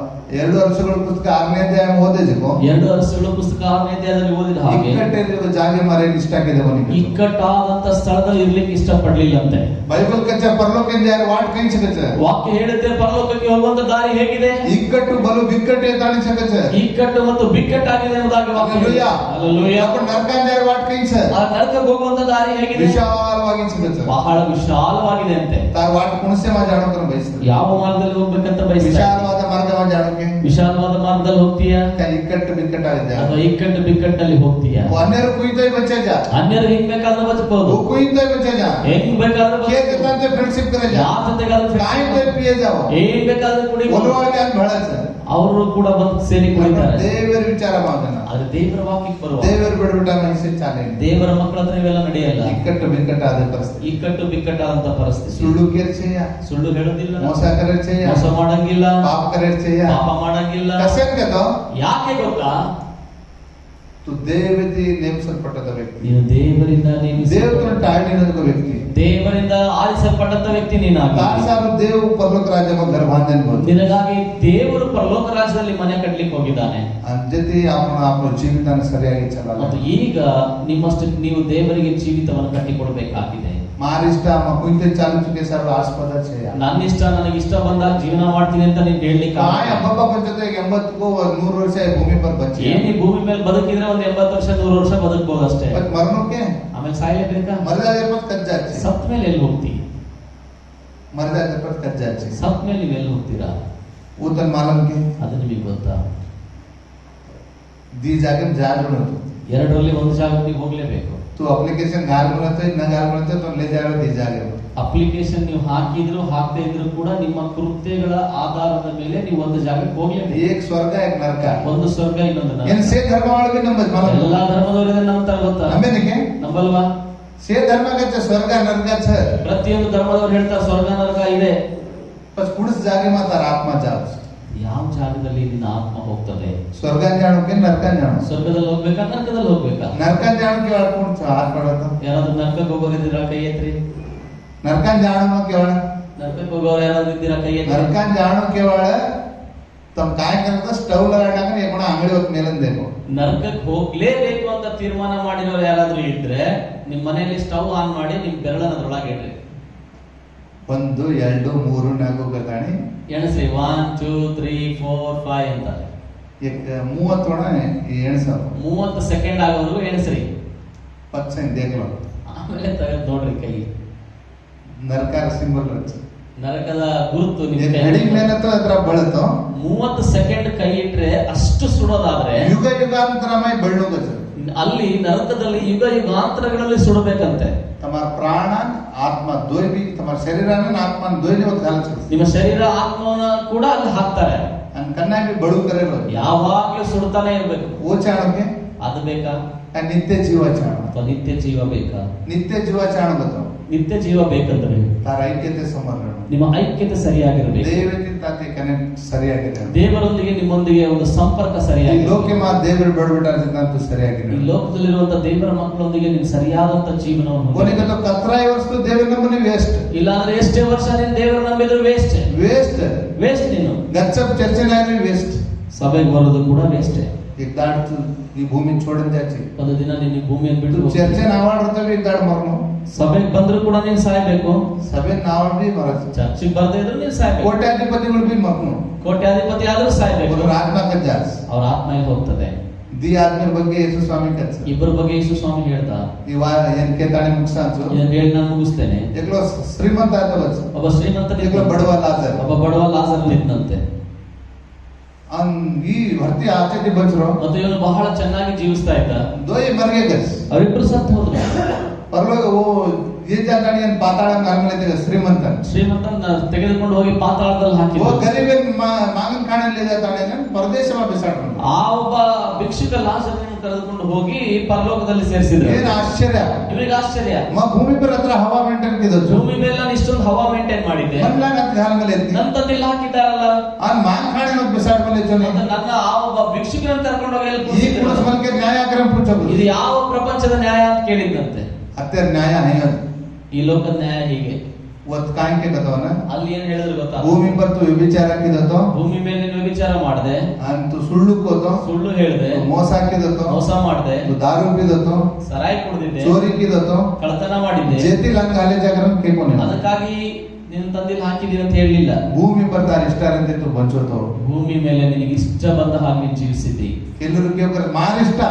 2 ವರ್ಷಗಳ ಪುಸ್ತಕ 6ನೇ ಅಧ್ಯಾಯ ಓದಿದೆಕೋ, 2 ವರ್ಷಗಳ ಪುಸ್ತಕ 6ನೇ ಅಧ್ಯಾಯದಲ್ಲಿ ಓದಿದ ಹಾಗೆ ಇಕ್ಕಟ್ಟಿರುವ ಜಾಗ ಮಾರೆ ಇಷ್ಟ ಆಗಿದೆ ಅವನಿಗೆ, ಇಕ್ಕಟ್ಟಾದಂತ ಸ್ಥಳದಲ್ಲಿ ಇರ್ಲಿಕ್ಕೆ ಇಷ್ಟಪಡ್ಲಿಲ್ಲಂತೆ. ಬೈಬಲ್ ಕಚ್ಚ ಪರಲೋಕ ವಾಟ್ ಕೈಸಕಚ್ಚ, ವಾಕ್ಯ ಹೇಳುತ್ತೆ ಪರಲೋಕಕ್ಕೆ ಹೋಗುವಂತ ದಾರಿ ಹೇಗಿದೆ? ಇಕ್ಕಟ್ಟು ಬಲು ಬಿಕ್ಕಟ್ಟೆ ತಾಣಿಸಕಚ್ಚ, ಇಕ್ಕಟ್ಟು ಮತ್ತು ಬಿಕ್ಕಟ್ಟಾಗಿದೆ ಎಂಬುದಾಗಿ ವಾಕ್ಯ ಹಲ್ಲೆಲೂಯಾ, ಹಲ್ಲೆಲೂಯಾ. आपण ನರಕಾಂಜಾರ ವಾಟ್ ಕೈಸ, ಆ ನರಕಕ್ಕೆ ಹೋಗುವಂತ ದಾರಿ ಹೇಗಿದೆ? ವಿಶಾಲವಾಗಿ ಸಕಚ್ಚ, ಬಹಳ ವಿಶಾಲವಾಗಿದೆ ಅಂತೆ. ತಾರ ವಾಟ್ ಕುಣಸೆ ಮಾ ಜಾಣಕರ ಬಯಸ್ತಾರೆ, ಯಾವ ಮಾರ್ಗದಲ್ಲಿ ಹೋಗ್ಬೇಕಂತ ಬಯಸ್ತಾರೆ? ವಿಶಾಲವಾದ ಮಾರ್ಗವ ಜಾಣಕ್ಕೆ, ವಿಶಾಲವಾದ ಮಾರ್ಗದಲ್ಲಿ ಹೋಗ್ತೀಯಾ ಇಕ್ಕಟ್ಟು ಬಿಕ್ಕಟ್ಟಾಗಿದೆ, ಅಥವಾ ಇಕ್ಕಟ್ಟು ಬಿಕ್ಕಟ್ಟಲ್ಲಿ ಹೋಗ್ತೀಯಾ? ಅನ್ಯರು ಕುಯ್ತೈ ಬಚ್ಚೆ ಜಾ, ಅನ್ಯರು ಹಿಂಗ್ ಬೇಕಾದ್ರೆ ಬದುಕಬಹುದು, ಕುಯ್ತೈ ಬಚ್ಚೆ ಜಾ, ಹೆಂಗ್ ಬೇಕಾದ್ರೆ ಕೇಕ್ ತಂತೆ ಫ್ರೆಂಡ್ಶಿಪ್ करे जा, ಯಾರ ಜೊತೆಗಾದ್ರೂ काय पे पिए जाओ, ಏನ್ ಬೇಕಾದ್ರೂ ಕುಡಿ, ಒಲವಾಗೆ ಅಂತ ಹೇಳಸ, ಅವರು ಕೂಡ ಬಂದು ಸೇರಿ ಕುಡಿತಾರೆ. ದೇವರ ವಿಚಾರ ಮಾಡನ, ಆದ್ರೆ ದೇವರ ವಾಕ್ಯಕ್ಕೆ ಬರುವ ದೇವರ ಬಿಡಬಿಟ್ಟ ಮನುಷ್ಯ ಚಾಲೆ, ದೇವರ ಮಕ್ಕಳ ಹತ್ರ ಇವೆಲ್ಲ ನಡೆಯಲ್ಲ. ಇಕ್ಕಟ್ಟು ಬಿಕ್ಕಟ್ಟಾದ ಪರಿಸ್ಥಿತಿ, ಇಕ್ಕಟ್ಟು ಬಿಕ್ಕಟ್ಟಾದಂತ ಪರಿಸ್ಥಿತಿ. ಸುಳ್ಳು ಕೇರ್ಚೆಯ, ಸುಳ್ಳು ಹೇಳೋದಿಲ್ಲ, ಮೋಸ ಕರೆಚೆಯ, ಮೋಸ ಮಾಡಂಗಿಲ್ಲ, ಪಾಪ ಕರೆಚೆಯ, ಪಾಪ ಮಾಡಂಗಿಲ್ಲ. ಕಸಂಗೆ ತೋ ಯಾಕೆ ಗೊತ್ತಾ? तू ದೇವತಿ ನೇಮಿಸಲ್ಪಟ್ಟದ ವ್ಯಕ್ತಿ, ನೀನು ದೇವರಿಂದ ದೇವರ ಟಾಳಿನದ ವ್ಯಕ್ತಿ, ದೇವರಿಂದ ಆರಿಸಲ್ಪಟ್ಟಂತ ವ್ಯಕ್ತಿ ನೀನಾಗಿ. ತಾಸಾರು ದೇವ ಪರಲೋಕ ರಾಜ್ಯಮ ಗರ್ಭಾಂಧನ ಬಂತು, ನಿನಗಾಗಿ ದೇವರು ಪರಲೋಕ ರಾಜ್ಯದಲ್ಲಿ ಮನೆ ಕಟ್ಟಲಿಕ್ಕೆ ಹೋಗಿದ್ದಾನೆ. ಜೊತೆ ಅವನ ಜೀವಿತಾನ ಸರಿಯಾಗಿ ಚಲಲ್ಲ, ಮತ್ತು ಈಗ ನಿಮ್ಮಷ್ಟು ನೀವು ದೇವರಿಗೆ ಜೀವಿತವನ್ನು ಕಟ್ಟಿಕೊಡಬೇಕಾಗಿದೆ. ಮಾರಿಷ್ಟ ಕುಂತೆ ಚಾಲುಚುಕೆ ಸರ್ವ ಆಸ್ಪದ ಛೇಯ ನನ್ನ ಇಷ್ಟ ನನಗೆ ಇಷ್ಟ ಬಂದಾಗ ಜೀವನ ಮಾಡ್ತೀನಿ ಅಂತ ನೀನ್ ಹೇಳಲಿಕ್ಕೆ काय अब्बा पंचते 80 को 100 वर्ष है भूमि पर बचे ಏನ್ ಈ ಭೂಮಿ ಮೇಲೆ ಬದುಕಿದ್ರೆ ಒಂದ್ 80 ವರ್ಷ 100 ವರ್ಷ ಬದುಕಬಹುದು ಅಷ್ಟೇ. बट मरनो के ಆಮೇಲೆ ಸಾಯಲೇಬೇಕಾ? मर जाने पर कट जाती ಸತ್ ಮೇಲೆ ಎಲ್ಲಿ ಹೋಗ್ತಿ? मर जाने पर कट जाती ಸತ್ ಮೇಲೆ ನೀವು ಎಲ್ಲಿ ಹೋಗ್ತೀರಾ? वो तन मालूम के ಅದು ನಿಮಗೆ ಗೊತ್ತಾ? दी जाके जाग बनतो ಎರಡರಲ್ಲಿ ಒಂದು ಜಾಗಕ್ಕೆ ನೀವು ಹೋಗ್ಲೇಬೇಕು. तू एप्लीकेशन गाल बनतो न गाल बनतो तो ले जाओ दी जागे ಅಪ್ಲಿಕೇಶನ್ ನೀವು ಹಾಕಿದ್ರು ಹಾಕದೇ ಇದ್ರು ಕೂಡ ನಿಮ್ಮ ಕೃತ್ಯಗಳ ಆಧಾರದ ಮೇಲೆ ನೀವು ಒಂದು ಜಾಗಕ್ಕೆ ಹೋಗ್ಲೇಬೇಕು. एक स्वर्ग एक नरक ಒಂದು ಸ್ವರ್ಗ ಇನ್ನೊಂದು ನರಕ. इन से धर्म वाले भी नंबर मालूम ಎಲ್ಲಾ ಧರ್ಮದವರಿಗೆ ನಂಬ್ತಾರೆ ಗೊತ್ತಾ? नंबे नहीं ನಂಬಲ್ವಾ? से धर्म का स्वर्ग नरक छ ಪ್ರತಿಯೊಂದು ಧರ್ಮದವರು ಹೇಳ್ತಾರೆ ಸ್ವರ್ಗ ನರಕ ಇದೆ. बस कुछ जागे में तार आत्मा जाओ ಯಾವ ಜಾಗದಲ್ಲಿ ನಿನ್ನ ಆತ್ಮ ಹೋಗ್ತದೆ? स्वर्ग जानो के नरक जानो ಸ್ವರ್ಗದಲ್ಲಿ ಹೋಗ್ಬೇಕಾ ನರಕದಲ್ಲಿ ಹೋಗ್ಬೇಕಾ? नरक जानो के वाला कौन सा हाथ पड़ता ಯಾರಾದ್ರೂ ನರಕಕ್ಕೆ ಹೋಗೋರಿದ್ದೀರಾ ಕೈ ಎತ್ರಿ. नरक जानो के वाला ನರಕಕ್ಕೆ ಹೋಗೋರು ಯಾರಾದ್ರೂ ಇದ್ದೀರಾ ಕೈ ಎತ್ರಿ. नरक जानो के वाला तुम काय करता स्टव लगाना ये कोण अंगड़ी होत मेलन देखो ನರಕಕ್ಕೆ ಹೋಗ್ಲೇಬೇಕು ಅಂತ ತೀರ್ಮಾನ ಮಾಡಿರೋರು ಯಾರಾದ್ರೂ ಇದ್ರೆ ನಿಮ್ ಮನೆಯಲ್ಲಿ ಸ್ಟವ್ ಆನ್ ಮಾಡಿ ನಿಮ್ ಬೆರಳನ್ನ ಅದ್ರೊಳಗೆ ಇಡ್ರಿ. 1 2 3 4 ಗತಾಣಿ ಎಣಸ್ರಿ 1 2 3 4 5 ಅಂತ. एक 30 ಒಣ ಎಣಸ 30 ಸೆಕೆಂಡ್ ಆಗೋವರೆಗೂ ಎಣಸ್ರಿ. 5 देख लो ಆಮೇಲೆ ತೆಗೆದು ನೋಡ್ರಿ ಕೈ. नरकार सिंबल रच ನರಕದ ಗುರುತು ನಿಮ್ ये ಕೈ घड़ी मेहनत अದ್ರ ಬಳतो 30 ಸೆಕೆಂಡ್ ಕೈ ಇಟ್ರೆ ಅಷ್ಟು ಸುಡೋದಾದ್ರೆ युग युगांतरमय बळणो गच ಅಲ್ಲಿ ನರಕದಲ್ಲಿ ಯುಗ ಯುಗಾಂತರಗಳಲ್ಲಿ ಸುಡಬೇಕಂತೆ. તમાર ಪ್ರಾಣ ಆತ್ಮ दोय भी તમાર शरीराने आत्मा दोय ने घालच ನಿಮ್ಮ ಶರೀರ ಆತ್ಮವನ್ನ ಕೂಡ ಅಲ್ಲಿ ಹಾಕ್ತಾರೆ. ಅನ್ ಕನ್ನಾ भी बळू करेलो ಯಾವಾಗ್ಲೂ ಸುಡ್ತಾನೆ ಇರ್ಬೇಕು. वो चाणके ಅದು ಬೇಕಾ? नित्य जीव चाण ಅಥವಾ ನಿತ್ಯ ಜೀವ ಬೇಕಾ? नित्य जीव चाण बताओ ನಿತ್ಯ ಜೀವ ಬೇಕಂದ್ರೆ तार ऐक्यते समरण ನಿಮ್ಮ ಐಕ್ಯತೆ ಸರಿಯಾಗಿರಬೇಕು. ದೇವತೆ ತಾತೆ ಕನೆಕ್ಟ್ ಸರಿಯಾಗಿದೆ. ದೇವರೊಂದಿಗೆ ನಿಮ್ಮೊಂದಿಗೆ ಒಂದು ಸಂಪರ್ಕ ಈ ಸರಿಯಾಗಿದೆ. ಲೋಕಕ್ಕೆ ಮಾ ದೇವರು ಬಡಬಿಟ್ಟಾರ ಸಿದ್ಧಾಂತ ಸರಿಯಾಗಿದೆ. ಈ ಲೋಕದಲ್ಲಿರುವಂತ ದೇವರ ಮಕ್ಕಳೊಂದಿಗೆ ನೀವು ಸರಿಯಾದಂತ ಜೀವನವನ್ನು ಕೊನೆಗೆ तो 17 ವರ್ಷ ದೇವರ ನಮ್ಮನೆ ವೇಸ್ಟ್. ಇಲ್ಲ ಅಂದ್ರೆ ಎಷ್ಟೇ ವರ್ಷ ನೀನು ದೇವರ ನಂಬಿದ್ರು ವೇಸ್ಟ್. ವೇಸ್ಟ್ ನೀನು. गच्चप चर्चे नाही ವೇಸ್ಟ್. ಸಭೆಗೆ ಬರೋದು ಕೂಡ ವೇಸ್ಟ್. एक दाड ಈ ಭೂಮಿ छोड़न जाची. ಒಂದು ದಿನ ನೀನು ಭೂಮಿಯನ್ನು ಬಿಟ್ಟು ಚರ್ಚೆ ನಾವಾಡ್ತವೆ एक दाड ಮರನು. ಸಭೆಗೆ ಬಂದ್ರು ಕೂಡ ನೀನು ಸಾಯಬೇಕು. ಸಭೆ ನಾವಾಡಿ ಮರದು. ಚರ್ಚಿಗೆ ಬರ್ದೇ ಇದ್ರು ನೀನು ಸಾಯಬೇಕು. ಕೋಟ್ಯಾಧಿಪತಿಗಳು भी ಮರನು. ಕೋಟ್ಯಾಧಿಪತಿ ಆದ್ರೂ ಸಾಯಬೇಕು. ಅವರ ಆತ್ಮ ಕಜ್ಜಾಸ್. ಅವರ ಆತ್ಮ ಇಲ್ಲಿ ಹೋಗ್ತದೆ. ದಿ ಆತ್ಮರ ಬಗ್ಗೆ ಯೇಸು ಸ್ವಾಮಿ ಕಚ್ಚ. ಇಬ್ಬರ ಬಗ್ಗೆ ಯೇಸು ಸ್ವಾಮಿ ಹೇಳ್ತಾ ಈ ವಾರ ಏನಕ್ಕೆ ತಾನೇ ಮುಗಿಸಾಂಚು. ಇದನ್ನ ಹೇಳಿ ನಾನು ಮುಗಿಸ್ತೇನೆ. एकलो ಶ್ರೀಮಂತ ಆತವಚ್ಚ. ಒಬ್ಬ ಶ್ರೀಮಂತ एकलो ಬಡವ ಲಾಜರ್. ಒಬ್ಬ ಬಡವ ಲಾಜರ್ ಇದ್ದಂತೆ. ಈ ಭರ್ತಿ ಆಚೆಗೆ ಬಂದ್ರು ಮತ್ತು ಇವನು ಬಹಳ ಚೆನ್ನಾಗಿ ಜೀವಿಸ್ತಾ ಇದ್ದ. ದೋಯ್ ಮರ್ಗೆ ಗಸ್ ಅವರಿಬ್ರು ಸತ್ತು ಹೋದ್ರು. ಪರಲೋಕ ಓ ये जाताणी पाताಳ नार्मले ಶ್ರೀಮಂತನ ತೆಗೆದುಕೊಂಡು ಹೋಗಿ ಪಾತಾಳದಲ್ಲಿ ಹಾಕಿ वो गरीब मांगन खाने ले जाताणे परदेश में बिसाडಕೊಂಡು ಆ ಒಬ್ಬ ಭಿಕ್ಷುಕ ಲಾಜರನನ್ನು ಕರೆದುಕೊಂಡು ಹೋಗಿ ಪರಲೋಕದಲ್ಲಿ ಸೇರಿಸಿದ್ರು. ಏನು ಆಶ್ಚರ್ಯ. ಇವರಿಗೆ ಆಶ್ಚರ್ಯ. ಭೂಮಿ पर ಹತ್ರ ಹವಾ ಮೇಂಟೈನ್ ಕಿದ್ದು ಭೂಮಿ ಮೇಲೆ ನಾನು ಇಷ್ಟೊಂದು ಹವಾ ಮೇಂಟೈನ್ ಮಾಡಿದ್ದೆ. ಮನ್ಲಾಗ ಅಂತ ಗಾಲ ಮೇಲೆ ಎತ್ತಿ ನನ್ನ ತಂದೆ ಇಲ್ಲಿ ಹಾಕಿದ್ದಾರಲ್ಲ ಆ ಮಾಂಗ ಖಾನೆ ನಾವು ಬಿಸಾಡಬಲ್ಲ ಜನ ನನ್ನ ಆ ಒಬ್ಬ ಭಿಕ್ಷುಕನನ್ನು ಕರ್ಕೊಂಡು ಹೋಗಿ ಈ ಪುರುಷ ಮಲ್ಕೆ ನ್ಯಾಯ ಆಗ್ರಹ ಪೂछಬಹುದು. ಇದು ಯಾವ ಪ್ರಪಂಚದ ನ್ಯಾಯ ಅಂತ ಕೇಳಿದ್ದಂತೆ. ಅತ್ತೆ ನ್ಯಾಯ ಹೈಯ ಈ ಲೋಕದ ನ್ಯಾಯ ಹೀಗೆ. ಒತ್ ಕಾಂಕೆ ಕತವನ ಅಲ್ಲಿ ಏನ್ ಹೇಳಿದ್ರು ಗೊತ್ತಾ? ಭೂಮಿ पर तू ವ್ಯಭಿಚಾರ ಕಿದತೋ ಭೂಮಿ ಮೇಲೆ ನೀನು ವ್ಯಭಿಚಾರ ಮಾಡಿದೆ. ಅಂತೂ ಸುಳ್ಳು ಕೋತೋ ಸುಳ್ಳು ಹೇಳಿದೆ. ಮೋಸ ಕಿದತೋ ಮೋಸ ಮಾಡಿದೆ. ದಾರು ಪಿದತೋ ಸರಾಯಿ ಕುಡಿದಿದ್ದೆ. ಚೋರಿ ಕಿದತೋ ಕಳ್ಳತನ ಮಾಡಿದ್ದೆ. ಜೇತಿ ಲಂಗ ಹಾಲೆ ಜಾಗರಂ ಕೇಕೋನೆ ಅದಕ್ಕಾಗಿ ನಿನ್ನ ತಂದಿಲ್ ಹಾಕಿದೀನಿ ಅಂತ ಹೇಳಲಿಲ್ಲ. ಭೂಮಿ पर तार ಇಷ್ಟಾರಂತೆ तू ಬಂಚೋತೋ ಭೂಮಿ ಮೇಲೆ ನಿನಗೆ ಇಷ್ಟ ಬಂದ ಹಾಗೆ ಜೀವಿಸಿದ್ದಿ. ಕೆಲವರು ಕೇಳ್ತಾರೆ ಮಾರ ಇಷ್ಟ.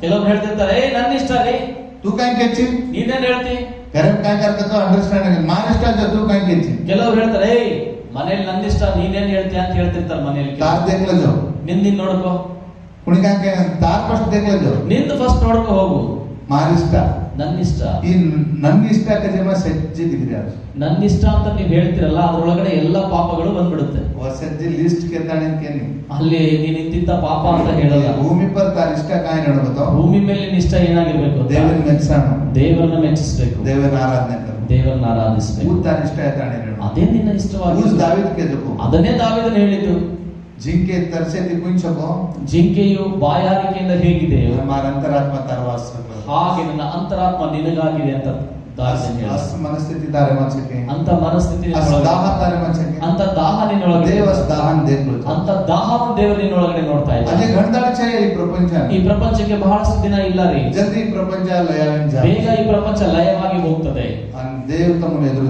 ಕೆಲವರು ಹೇಳ್ತಿರ್ತಾರೆ ಏ ನನ್ನ ಇಷ್ಟ ರೀ तू काय केची ನೀನೇನ್ ಹೇಳ್ತಿ घरात काय करतो अंडरस्टँडिंग मार इಷ್ಟ तू काय केची. ಕೆಲವರು ಹೇಳ್ತಾರೆ ಏ ಮನೇಲಿ ನನ್ನ ಇಷ್ಟ ನೀನೇನ್ ಹೇಳ್ತೀಯ ಅಂತ ಹೇಳ್ತಿರ್ತಾರೆ ಮನೇಲಿ. तार देखला जाओ ನಿಂದಿನ್ ನೋಡ್ಕೋ. कुणी काय काय तार फर्स्ट देखला जाओ ನಿಂದು ಫಸ್ಟ್ ನೋಡ್ಕೋ ಹೋಗು. मार इಷ್ಟ ನನ್ನ ಇಷ್ಟ ಈ ನನ್ನ ಇಷ್ಟ ಕಜಮ ಸಜ್ಜಿ ದಿಗ್ರಿ ನನ್ನ ಇಷ್ಟ ಅಂತ ನೀವು ಹೇಳ್ತಿರಲ್ಲ ಅದ್ರೊಳಗಡೆ ಎಲ್ಲಾ ಪಾಪಗಳು ಬಂದ್ಬಿಡುತ್ತೆ. ಸಜ್ಜಿ ಲಿಸ್ಟ್ ಕೆತ್ತಾನೆ ಕೇನಿ ಅಲ್ಲಿ ನೀನ್ ಇಂತಿಂತ ಪಾಪ ಅಂತ ಹೇಳಲ್ಲ. ಭೂಮಿ पर तार ಇಷ್ಟ काय ನಡಬतो ಭೂಮಿ ಮೇಲೆ ನಿನ್ನ ಇಷ್ಟ ಏನಾಗಿರ್ಬೇಕು? ದೇವರನ್ನ ಮೆಚ್ಚೋಣ. ದೇವರನ್ನ ಮೆಚ್ಚಿಸಬೇಕು. ದೇವರನ್ನ ಆರಾಧನೆ ಕರು. ದೇವರನ್ನ ಆರಾಧಿಸಬೇಕು. ಊ तार ಇಷ್ಟ ಆಯ್ತಾನೆ ಹೇಳು. ಅದೇ ನಿನ್ನ ಇಷ್ಟವಾಗಿ उस दावीद के देखो ಅದನ್ನೇ ದಾವೀದನು ಹೇಳಿದ್ದು. जिनके तरसे पूछको ಜಿಂಕೆಯು ಬಾಯಾರಿಕೆಯಿಂದ ಹೇಗಿದೆಯೋ हमारा अंतरात्मा तार वास कर ಹಾಗೆ ನನ್ನ ಅಂತರಾತ್ಮ ನಿನಗಾಗಿದೆ ಅಂತ मनस्थिति तारे मचके ಅಂತ ಮನಸ್ಥಿತಿ दाह तारे मचके ಅಂತ ದಾಹ ನಿನ್ನೊಳಗೆ देवस दाहन देख ಅಂತ ದಾಹವನ್ನು ದೇವರು ನಿನ್ನೊಳಗಡೆ ನೋಡ್ತಾ ಇದ್ದಾನೆ. अजय घंटाळ छे ಈ ಪ್ರಪಂಚ ಈ ಪ್ರಪಂಚಕ್ಕೆ ಬಹಳಷ್ಟು ದಿನ ಇಲ್ಲ ರೀ. जल्दी प्रपंच लयावेन जा ಬೇಗ ಈ ಪ್ರಪಂಚ ಲಯವಾಗಿ ಹೋಗ್ತದೆ. देव तमने ಎದುರು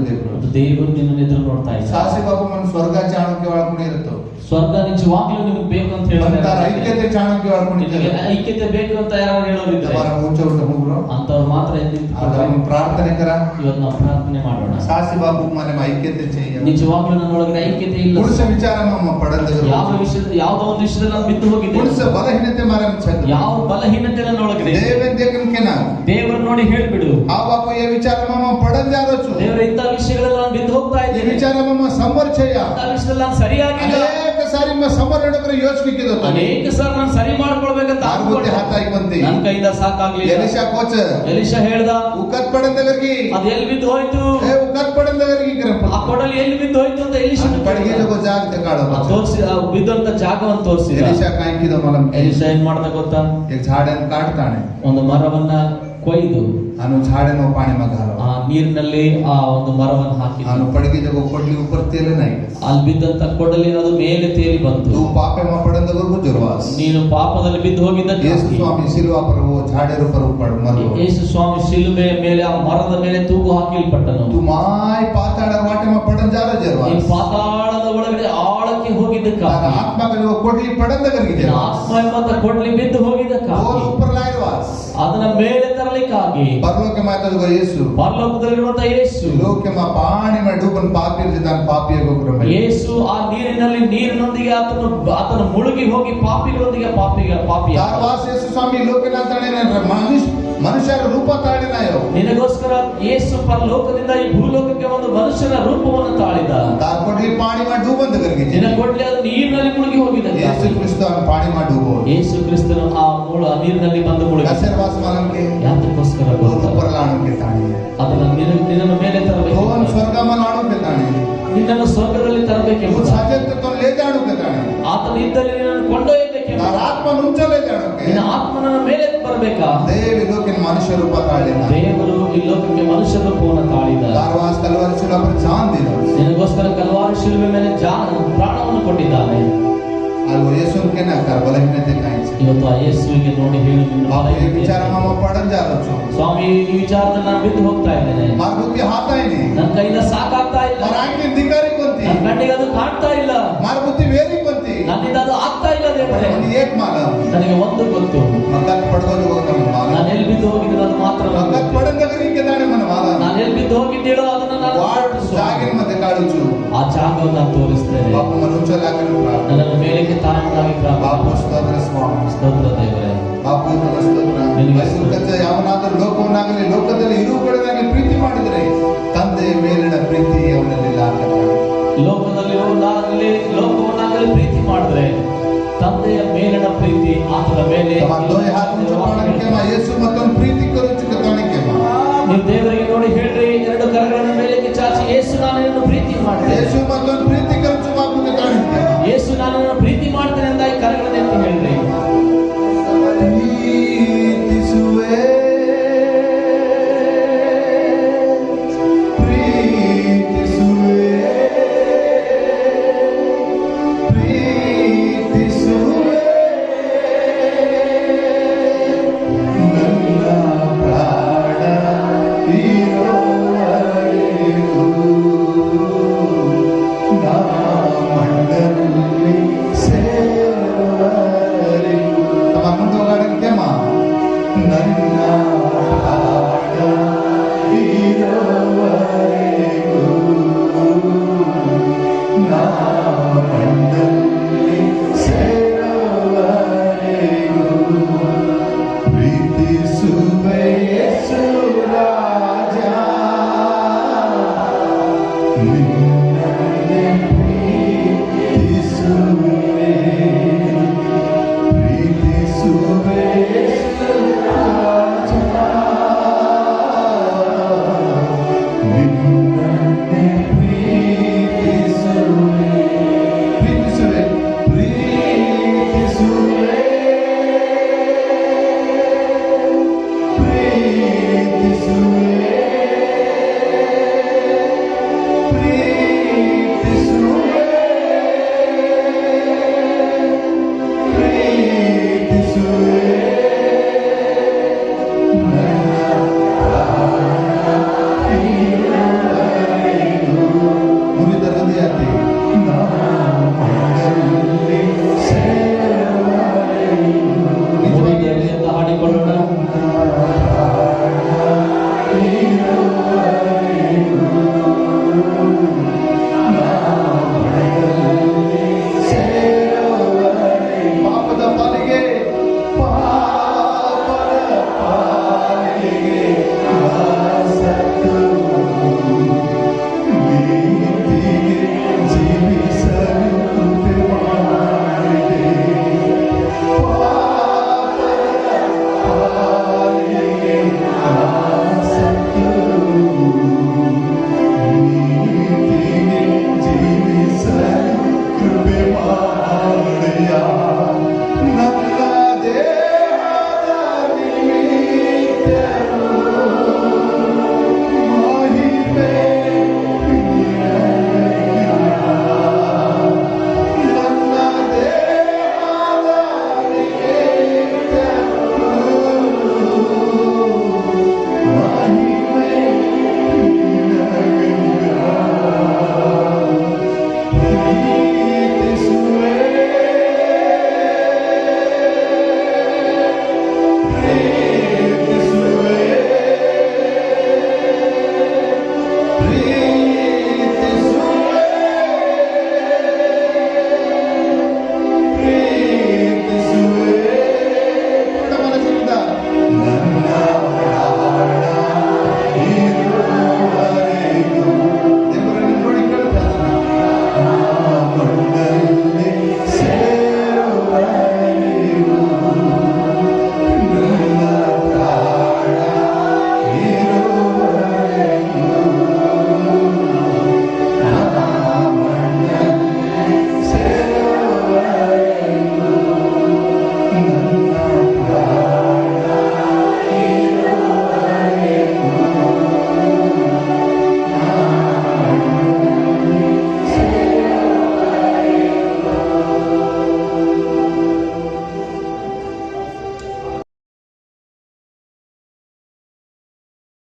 ದೇವರು ನಿನ್ನನ್ನು ಎದುರು ನೋಡ್ತಾ ಇದ್ದಾನೆ. सासी बाबू मन ಸ್ವರ್ಗ ಚಾಣಕ್ಯ ಒಳಕೊಂಡು ಇರುತ್ತೋ ಸ್ವರ್ಗ ನಿಜವಾಗ್ಲೂ ನಿಮಗೆ ಬೇಕು ಅಂತ ಹೇಳಿದ್ರೆ ಐಕ್ಯತೆ ಚಾಣಕ್ಯ ಒಳಕೊಂಡು ಐಕ್ಯತೆ ಬೇಕು ಅಂತ ಯಾರು ಹೇಳೋರಿದ್ದಾರೆ ಅಂತವ್ರು ಮಾತ್ರ ಪ್ರಾರ್ಥನೆ ಕರ ಇವತ್ತು ನಾವು ಪ್ರಾರ್ಥನೆ ಮಾಡೋಣ. ಸಾಸಿ ಬಾಬು ಮನೆ ಐಕ್ಯತೆ ಚೆಯ್ಯ ನಿಜವಾಗ್ಲೂ ನನ್ನೊಳಗಡೆ ಐಕ್ಯತೆ ಇಲ್ಲ. ಪುರುಷ ವಿಚಾರ ನಮ್ಮ ಪಡೆದ ಯಾವ ವಿಷಯದ ಯಾವುದೋ ಒಂದು ವಿಷಯದಲ್ಲಿ ನಾನು ಬಿದ್ದು ಹೋಗಿದ್ದೆ. ಪುರುಷ ಬಲಹೀನತೆ ಮಾರ ಯಾವ ಬಲಹೀನತೆ ನನ್ನೊಳಗಡೆ ದೇವೇನ್ ದೇಕನ್ಕೆ ನಾವು ದೇವರು ನೋಡಿ ಹೇಳ್ಬಿಡು ಆ ಬಾಪು ಈ ವಿಚಾರ ನಮ್ಮ ಪಡೆದ ಜಾರೋಚು ದೇವರ ಇಂಥ ವಿಷಯಗಳಲ್ಲಿ ನಾನು ಬಿದ್ದು ಹೋಗ್ತಾ ಈ ಇದ್ದೇನೆ. ವಿಚಾರ ನಮ್ಮ ಸಮರ್ಚಯ ಇಂಥ ವಿಷಯದಲ್ಲಿ ನಾನು ಸರಿಯಾಗಿಲ್ಲ. ಅನೇಕ ಸಾರಿ ನಮ್ಮ ಸಮರ್ ಹಿಡಿದ್ರೆ ಯೋಚನೆ ಅನೇಕ ಸಾರಿ ನಾನು ಸರಿ ಮಾಡ್ಕೊಳ್ಬೇಕಂತ ಆರ್ಗೋತೆ ಹಾತಾಯಿ ಬಂತಿ ನನ್ನ ಕೈಯಿಂದ ಸಾಕಾಗ್ಲಿಲ್ಲ. ಎಲಿಶಾ ಕೋಚ ಎಲಿಶಾ ಹೇಳ್ದ ಉಕತ್ ಪಡೆದವರಿಗೆ ಅದು ಎಲ್ಲಿ ಬಿದ್ದು ಹೋಯ್ತು ಉಕತ್ ಪಡೆದವರಿಗೆ ಆ ಕೊಡಲಿ ಎಲ್ಲಿ ಬಿದ್ದು ಹೋಯ್ತು ಅಂತ ಎಲಿಶಾ ಪಡಿಗೆ ಜಗೋ ಜಾಗ ಕಾಡು ತೋರಿಸಿ ಬಿದ್ದಂತ ಜಾಗವನ್ನು ತೋರಿಸಿದ. ಎಲಿಶಾ ಕಾಯ್ಕಿದ ಮಲಂ ಎಲಿಶಾ ಏನ್ ಮಾಡ್ದ ಗೊತ್ತಾ, एक झाडन काटताने ಒಂದು ಮರವನ್ನ ಕೊಯ್ದು ಅನು झाडन पाणी मगालो ಆ ನೀರಿನಲ್ಲಿ ಆ ಒಂದು ಮರವನ್ನು ಹಾಕಿದ. ಅನು ಪಡಿಗೆ ಜಗೋ ಕೊಡ್ಲಿ ऊपर तेले नाही ಅಲ್ಲಿ ಬಿದ್ದಂತ ಕೊಡಲಿ ಅದು ಮೇಲೆ ತೇಲಿ ಬಂತು. तू पापे में पडंदवर गुजरवास ನೀನು ಪಾಪದಲ್ಲಿ ಬಿದ್ದು ಹೋಗಿದ್ದಕ್ಕೆ ಯೇಸು ಸ್ವಾಮಿ ಸಿಲುವಾ पर वो झाडेर पर पड मरो ಯೇಸು ಸ್ವಾಮಿ ಶಿಲುಬೆ ಮೇಲೆ ಆ ಮರದ ಮೇಲೆ ತೂಗು ಹಾಕಿಲ್ಪಟ್ಟನು. तू माय पाताಳ वाटे में पडन जारो जरवास ಈ ಪಾತಾಳದ ಒಳಗಡೆ ಆಳಕ್ಕೆ ಹೋಗಿದ್ದಕ್ಕಾಗಿ आत्मा का वो कोडली पडंदवರಿಗೆ ಆತ್ಮ ಎಂಬಂತ ಕೊಡ್ಲಿ ಬಿದ್ದು ಹೋಗಿದ್ದಕ್ಕಾಗಿ वो ऊपर लायवास ಅದನ್ನ ಮೇಲೆ ತರಲಿಕ್ಕಾಗಿ परलोक में आता जो यीशु ಪರಲೋಕದಲ್ಲಿರುವಂತ ಯೇಸು लोक में पानी में डूबन पापी जिदान पापी गोपुर में ಯೇಸು ಆ ನೀರಿನೊಂದಿಗೆ ಆತನು ಮುಳುಗಿ ಹೋಗಿ ಪಾಪಿಗಳೊಂದಿಗೆ ಪಾಪಿ ದಾರವಾಸ ಯೇಸು ಸ್ವಾಮಿ ಲೋಕನಾಥನೇ ಮನುಷ್ಯರ ರೂಪ ತಾಳಿನಾಯೋ ನಿನಗೋಸ್ಕರ ಯೇಸು ಪರಲೋಕದಿಂದ ಈ ಭೂಲೋಕಕ್ಕೆ ಒಂದು ಮನುಷ್ಯನ ರೂಪವನ್ನು ತಾಳಿದ. ತಾರ್ ಕೊಡ್ಲಿ ಪಾಣಿ ಮಾಡಿ ಡೂಬಂತ ಕರ್ಗೆ ನಿನ್ನ ಕೊಡ್ಲಿ ಅದು ನೀರಿನಲ್ಲಿ ಮುಳುಗಿ ಹೋಗಿದೆ. ಯೇಸು ಕ್ರಿಸ್ತ ಪಾಣಿ ಮಾಡಿ ಡೂಬೋ ಯೇಸು ಕ್ರಿಸ್ತನು ಆ ನೀರಿನಲ್ಲಿ ಬಂದು ಮುಳುಗಿ ಕಸರವಾಸ ಮಾಲಂಗೆ ಯಾತಕ್ಕೋಸ್ಕರ ಗೊತ್ತಾ, ಪರಲಾಣಕ್ಕೆ ತಾಣಿ ಅದನ್ನ ನಿನ್ನನ್ನು ಮೇಲೆ ತರಬೇಕು. ಕೋನ್ ಸ್ವರ್ಗ ಮಲಾಣಕ್ಕೆ ತಾಣಿ ನಿನ್ನನ್ನು ಸ್ವರ್ಗದಲ್ಲಿ ತರಬೇಕೆಂಬ ಸಾಧ್ಯತೆ ಲೇ ಜಾಣಕ್ಕೆ ತಾಣಿ ಆತನ ಇದ್ದಲ್ಲಿ ನಿನ್ನನ್ನು ಕೊಂಡೊಯ್ಯಬೇಕೆಂಬ ಆತ್ಮ ನುಂಚಲೇ ಜಾಣಕ್ಕೆ ನಿನ್ನ ಆತ್ಮನನ್ನು ಮೇಲೆ ಬರಬೇಕಾ. ದೇವಿ ಲೋಕಿನ ಮನುಷ್ಯ ರೂಪ ತಾಳಿದ ದೇವರು ಈ ಲೋಕಕ್ಕೆ ಮನುಷ್ಯ ರೂಪವನ್ನು ತಾಳಿದ. ದಾರವಾಸ ಕಲ್ವಾರಿ ಶಿಲುಬೆ पर जान दिला ನಿನಗೋಸ್ಕರ ಕಲ್ವಾರಿ ಶಿಲುಬೆ ಮೇಲೆ ಪ್ರಾಣವನ್ನು ಕೊಟ್ಟಿದ್ದಾನೆ. ಅದು ಯೇಸುವಿಗೆ ನಕಾರ ಬಲಹೀನತೆ ಕಾಯಿಸಿ ಇವತ್ತು ಆ ಯೇಸುವಿಗೆ ನೋಡಿ ಹೇಳು, ಈ ವಿಚಾರ ನಮ್ಮ ಪಡನ್ ಜಾರಚು ಸ್ವಾಮಿ ಈ ವಿಚಾರದಲ್ಲಿ ನಾನು ಬಿದ್ದು ಹೋಗ್ತಾ ಇದ್ದೇನೆ. ಮಾರ್ಗುತಿ ಹಾತಾಯಿನಿ ನನ್ನ ಕೈಯಿಂದ ಸಾಕಾಗ್ತಾ ಇಲ್ಲ. ರಾಂಗಿ ದಿಗಾರಿ ಕೊಂತಿ ನನ್ನ ಕಣ್ಣಿಗೆ ಅದು ಕಾಣ್ತಾ ಇಲ್ಲ. ಮಾರ್ಗುತಿ ವೇರಿ ಕೊಂತಿ ನನ್ನಿಂದ ಅದು ಆಗ್ತಾ ಇಲ್ಲ ದೇವರೇ. ಒಂದು ಏಕ್ ಮಾಲ ನನಗೆ ಒಂದು ಗೊತ್ತು, ಮಗತ್ ಪಡಗೋದು ಹೋಗನ ಮಾಲ ನಾನು ಎಲ್ಲಿ ಬಿದ್ದು ಹೋಗಿದ್ದೀನಿ ಅದು ಮಾತ್ರ ಮಗತ್ ಪಡಂದಗರಿಗೆ ದಾಣೆ ಮನ ಮಾಲ ನಾನು ಎಲ್ಲಿ ಬಿದ್ದು ಹೋಗಿದ್ದೇಳೋ ಅದನ್ನ ನಾನು ವಾಡ್ ಜಾಗಿನ ಮತ್ತೆ ಕಾಳುಚು ಆ ಜಾಗವನ್ನು ನಾನು ತೋರಿಸ್ತೇನೆ. ಪಾಪ ಮನುಷ್ಯಲಾಗಲು ನನ್ನನ್ನು ಮೇಲಕ್ಕೆ ತಾಣವಾಗಿ ಬಾಪು ಸ್ತೋತ್ರ ಸ್ವಾಮಿ ಸ್ತೋತ್ರ ದೇವರೇ. ಬಾಪು ಸ್ತೋತ್ರ ವೈಸುಕಚ್ಚ ಯಾವನಾದರೂ ಲೋಕವನ್ನಾಗಲಿ ಲೋಕದಲ್ಲಿ ಇರುವುಗಳನ್ನಾಗಲಿ ಪ್ರೀತಿ ಮಾಡಿದರೆ ತಂದೆಯ ಮೇಲಿನ ಪ್ರೀತಿ ಅವನಲ್ಲಿ ಲೋಕವನ್ನಾಗಲಿ ಪ್ರೀತಿ ಮಾಡಿದ್ರೆ ತಂದೆಯ ಮೇಲಿನ ಪ್ರೀತಿ ಆತನ ಮೇಲೆ ಯೇಸು ಮತ್ತೊಂದು ಪ್ರೀತಿ ಕರುಚುಕ ತಾಣಿಕೆ ನೀವು ದೇವರಿಗೆ